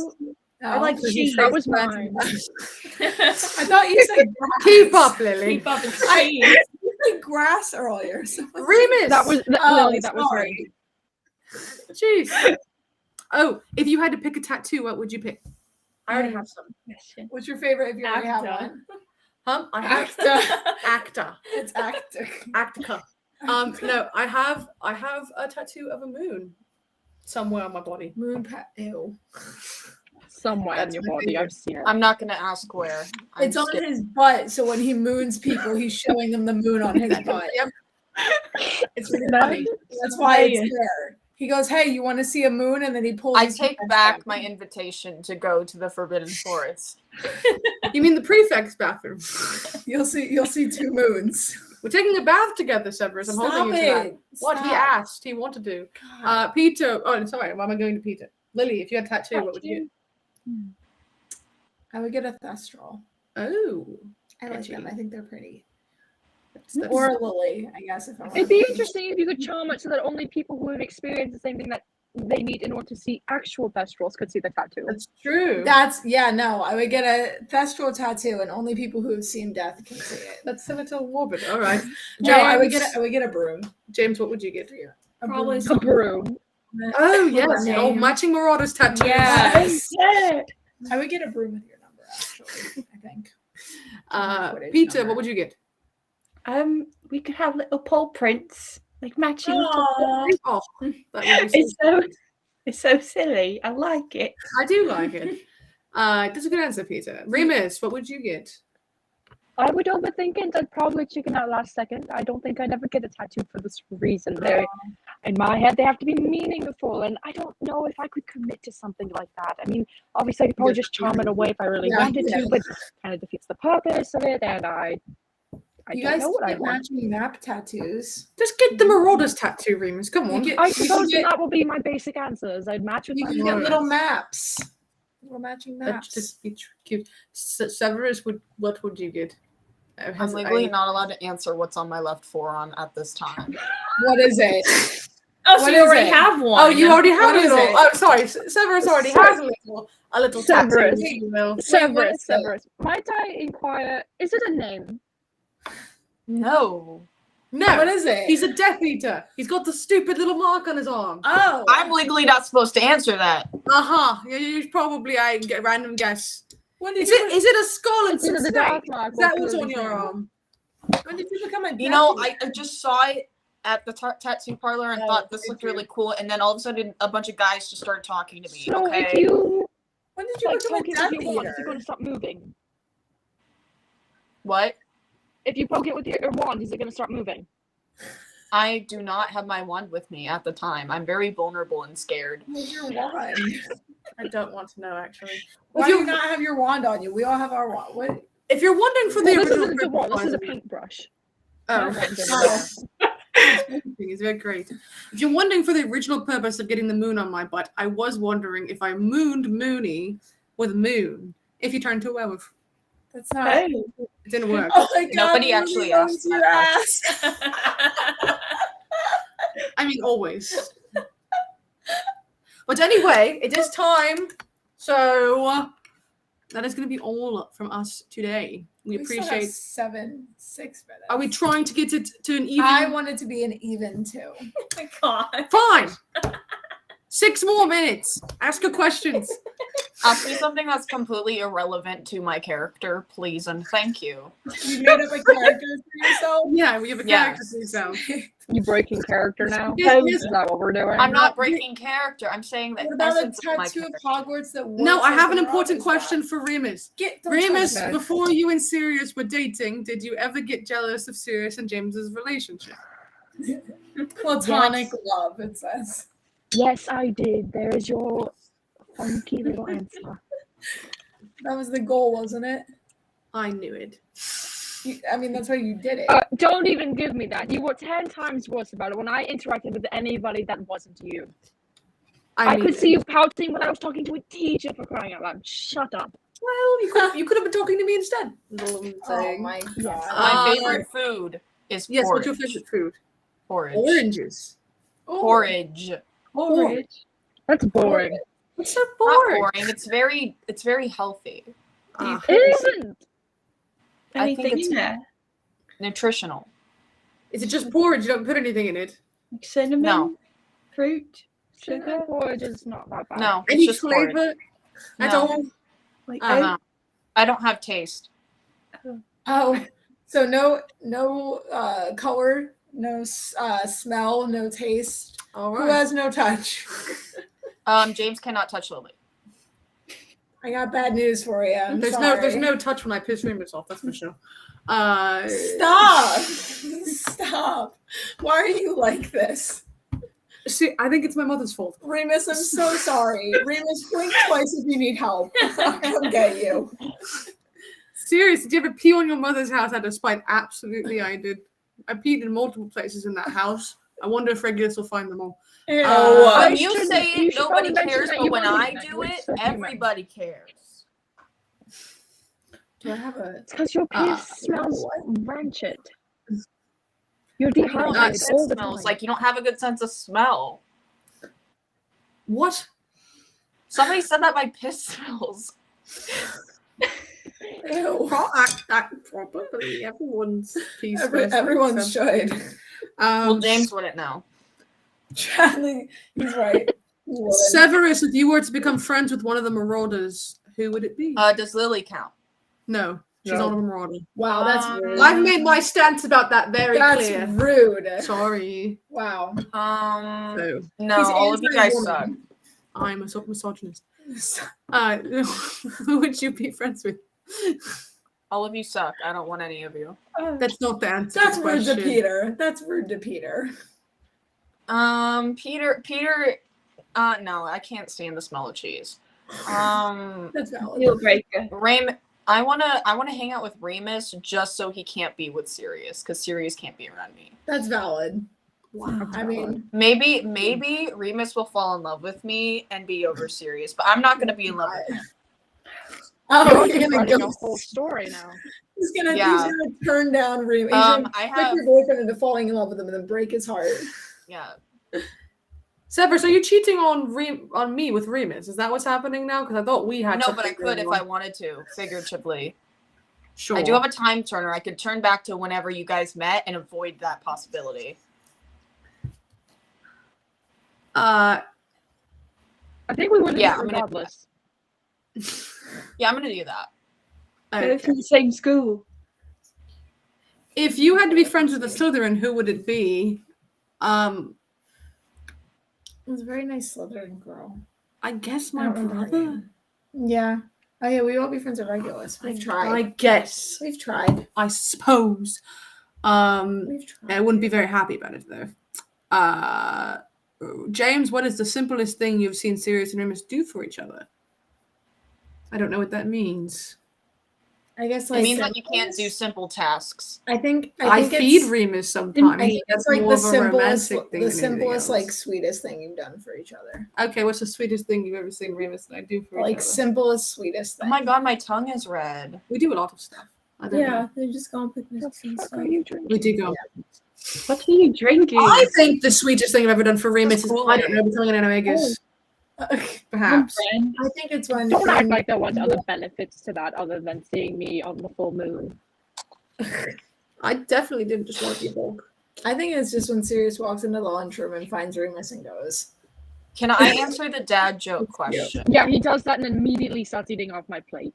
I Oh. like So you cheese. That say was grass mine. I thought you said grass. Keep up, Lily. Keep up and I- cheese. You said grass earlier. So Remus! That was Oh, Lily. That was sorry. me. Jeez. Oh, if you had to pick a tattoo, what would you pick? I already have some. Question. What's your favorite if you already have Acta. one? I have actor. It's actor. Actica. No, I have a tattoo of a moon somewhere on my body. Moon pat. Ew. Somewhere That's in your my body. favorite. I've seen it. I'm not going to ask where. It's on his butt, so when he moons people, he's showing them the moon on his butt. Yep. It's really That- funny. That's why it's Nice. there. He goes, "Hey, you want to see a moon?" And then he pulls. I his take pants back my invitation to go to the Forbidden Forest. You mean the prefect's bathroom? You'll see two moons. We're taking a bath together, Severus. I'm Stop holding you to that. it. What he Stop. asked, he wanted to. Peter. Oh, sorry. Why am I going to Peter? Lily, if you had a tattoo, what would you I would get a thestral. get? Oh. I like Edgy. them. I think they're pretty. That's- Or a lily, I guess. If I It'd be interesting if you could charm it so that only people who have experienced the same thing that they need in order to see actual thestrals could see the tattoo. That's true. No. I would get a thestral tattoo, and only people who have seen death can see it. That's a little morbid. All right. No, I would James- get a broom. James, what would you get? A Probably broom. A some broom. Oh, With yes. our Oh, name. matching Marauders tattoos. Yes. Yeah. I would get a broom with your number. Actually, I think. Footage Peter, number. what would you get? We could have little paw prints, like matching. Aw. Oh, that would be so It's so silly. I like it. I do like it. That's a good answer, Peter. Remus, what would you get? I would overthink it. I'd probably chicken out last second. I don't think I'd ever get a tattoo for this reason. They're in my head. They have to be meaningful, and I don't know if I could commit to something like that. I mean, obviously, I could probably just charm it away if I really Yeah, wanted to, but kind of defeats the purpose of it. And I You don't guys know what I get want. matching map tattoos. Just get the Marauders tattoo, Remus. Come on. You I You can suppose get- that will be my basic answers. I'd match with You my can get Marauders. little maps. Little matching That's maps. just be cute. Severus, what would you get? I'm legally not allowed to answer what's on my left forearm at this time. What is it? Oh, so What you is already it? have one. Oh, you already have What a is little. it? Oh, sorry. Severus already has a little tattoo. Severus. if you will. what Severus, is it? Severus. Might I inquire, is it a name? No. No, What is it? he's a Death Eater. He's got the stupid little mark on his arm. Oh. I'm legally not supposed to answer that. You probably get a random guess. When did Is you it a skull and Is some it the snake? dark mark? Is that What what's color on is your it? arm? when did you become a You know, deputy? I just saw it at the tattoo parlor and Oh, thought this did looked you? really cool. And then all of a sudden, a bunch of guys just started talking to me. So if Okay. you When did you like become a poke it with your wand, is it deputy? going to stop moving? What? If you poke it with your wand, is it going to start moving? I do not have my wand with me at the time. I'm very vulnerable and scared. Where's your wand? I don't want to know actually. Why do you not have your wand on you? We all have our wand. What? If you're wondering for the Well, this original isn't a wand, this is a purpose- paintbrush. Oh, it's very great. If you're wondering for the original purpose of getting the moon on my butt, I was wondering if I mooned Mooney with moon, if you turned to a werewolf. That's not. It didn't work. Oh my god! Nobody actually asked your that ass. I mean, always. But anyway, it is time So that is going to be all from us today. We still have appreciate. 6 minutes. Are we trying to get it to an even? I want it to be an even too. Oh my god. Fine. 6 more minutes. Ask your questions. Ask me something that's completely irrelevant to my character, please and thank you. You made up a character for yourself? Yeah, we have a character for yourself. You breaking character now? Yes, Is that what we're doing? I'm not breaking character. I'm saying that What about a essence of my tattoo of character. Hogwarts that works No, I have an like important Marauders question got? for Remus. Don't Remus, touch that. before you and Sirius were dating, did you ever get jealous of Sirius and James's relationship? Platonic love, it says. Yes, I did. There is your funky little answer. That was the goal, wasn't it? I knew it. I mean, that's why you did it. Don't even give me that. You were 10 times worse about it when I interacted with anybody that wasn't you. I knew could it. see you pouting when I was talking to a teacher, for crying out loud. Shut up. Well, you could have been talking to me instead. Is all I'm Oh saying. my god. Yes. My favorite food is Yes, porridge. what's your favorite food? Porridge. Oranges. Porridge. Porridge. That's boring. What's so Not boring? boring. It's very healthy. Ah. It isn't. I think Anything it's in there? nutritional. Is it just porridge? You don't put anything in it? Like cinnamon? No. Fruit? Sugar Sugar? porridge is not that bad. No, it's Any just porridge. flavor at No. all? Like No. I don't have taste. Oh, so no color, no smell, no taste. All Who right. has no touch? James cannot touch Lily. I got bad news for you. I'm There's sorry. no touch when I piss Remus off. That's for sure. Stop! Stop! Why are you like this? See, I think it's my mother's fault. Remus, I'm so sorry. Remus, blink twice if you need help. I'll get you. Seriously, did you ever pee on your mother's house out of spite? Absolutely, I did. I peed in multiple places in that house. I wonder if Regulus will find them all. Ew. When you you should- say you it, should nobody probably mention cares, that but you when believe I that do you're it, so human. everybody cares. Do I have a... It's because your piss smells rancid. You're I don't know, my dehydrated piss all the smells time. like you don't have a good sense of smell. What? Somebody said that my piss smells. Ew. Probably everyone's piece. Everyone should. Well, James wouldn't know. Charlie, he's right. He would. Severus, if you were to become friends with one of the Marauders, who would it be? Does Lily count? No, she's No. not a Marauder. Wow, that's rude. I've made my stance about that very That's clear. rude. Sorry. Wow. So, No, He's all of you guys suck. anti-woman. I'm a misogynist. Who would you be friends with? All of you suck. I don't want any of you. That's not the answer. That's to the rude to question. Peter. That's rude to Peter. Peter. No, I can't stand the smell of cheese. That's valid. Deal breaker. I wanna hang out with Remus just so he can't be with Sirius, because Sirius can't be around me. That's valid. Wow. I mean, Maybe Remus will fall in love with me and be over Sirius, but I'm not gonna be in love with him. oh, You're you're gonna writing go. a whole story now. He's gonna Yeah. turn down Remus. He's gonna I trick have your boyfriend into falling in love with him and then break his heart. yeah. Severus, are you cheating on me with Remus? Is that what's happening now? Because I thought we had. No, but I something could if going I on. wanted to, figuratively. Sure. I do have a time turner. I could turn back to whenever you guys met and avoid that possibility. I think we would have Yeah, yeah, I'm gonna- regardless. Yeah, I'm gonna do that. Go from the same school. If you had to be friends with a Slytherin, who would it be? It was a very nice Slytherin girl. I guess I my don't remember her brother. name. Yeah. Oh yeah, we won't be friends with Regulus. We've I tried. guess. We've tried. I suppose. We've tried. I wouldn't be very happy about it though. James, what is the simplest thing you've seen Sirius and Remus do for each other? I don't know what that means. I guess It like means that you can't do simple tasks. I think I it's- feed Remus sometimes. I think That's it's like more the of a romantic simplest, thing the than anything simplest, like else. sweetest thing you've done for each other. Okay, what's the sweetest thing you've ever seen Remus and I do for Like each other? simplest, sweetest Oh thing. my god, my tongue is red. We do a lot of stuff. I don't Yeah, know. they just go on picnics and What stuff. are you drinking? We do go. What are you drinking? I think the sweetest thing I've ever done for Remus is, I Kool-Aid. don't know, becoming an Animagus. Perhaps. Friend. I think it's when Don't act like there was other benefits to that other than seeing me on the full moon. I definitely didn't just want to talk. I think it's just when Sirius walks into the lunchroom and finds Remus and goes. Can I answer the dad joke question? Yeah, he does that and immediately starts eating off my plate.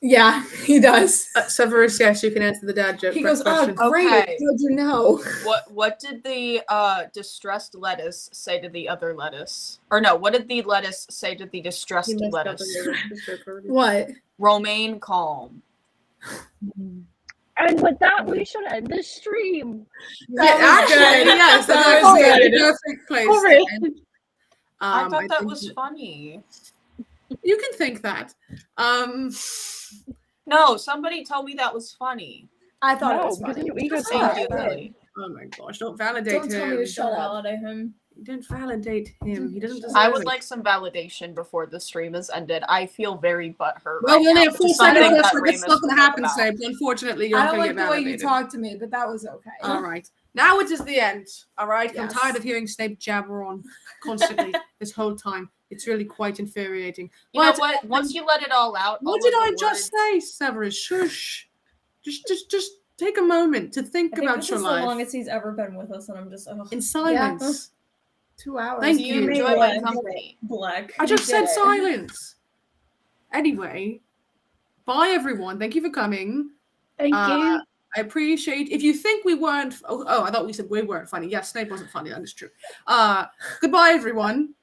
Yeah, he does. Severus, yes, you can answer the dad joke. He goes, question. "Oh, great! Okay. How'd you know?" What did the distressed lettuce say to the other lettuce? Or no, what did the lettuce say to the distressed He messed up lettuce? and gave us the joke already. What? Remain calm. And with that, we should end the stream. Yeah, actually, yes, that's That was actually good. a perfect place. All to right. end. I thought that think was funny. You can think that. No, somebody tell me that was funny. I thought it No, was because funny. you ego Thank you, thing. Lily. Oh my gosh! Don't validate Don't him. tell me to shut up. Validate him. Don't validate him. He doesn't deserve I would it. like some validation before the stream is ended. I feel very butthurt. Well, right we only now, have 4 which is seconds something left, that so that's Remus not going will to know happen, about. Snape. Unfortunately, you're I going don't to like get the way you validated. talked to me, but that was okay. All right. Now it is the end. All right. I'm Yes. tired of hearing Snape jabber on constantly this whole time. It's really quite infuriating. You know But what? Once you let it all out, what all did of I the just words- say, Severus? Shush. Just take a moment to think I think about this your is life the longest he's ever been with us, and I'm just in silence. 2 hours. Thank Do you. you enjoy my Black. company? Black. I just did said it. silence. Anyway, bye everyone. Thank you for coming. Thank you. I appreciate if you think we weren't. Oh, I thought we said we weren't funny. Yes, Snape wasn't funny. That is true. Goodbye, everyone.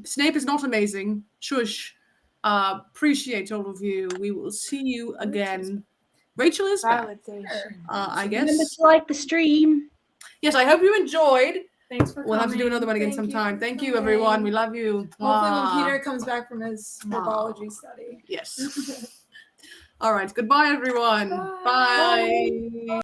Snape is not amazing. Shush. Appreciate all of you. We will see you again. Rachel is back. I Remember guess. to like the stream. Yes, I hope you enjoyed. Thanks for coming. We'll have to do another one again Thank you sometime. for Thank you, coming. everyone. We love you. Hopefully, Mwah. when Peter comes back from his herbology study. Yes. All right. Goodbye, everyone. Bye. Bye.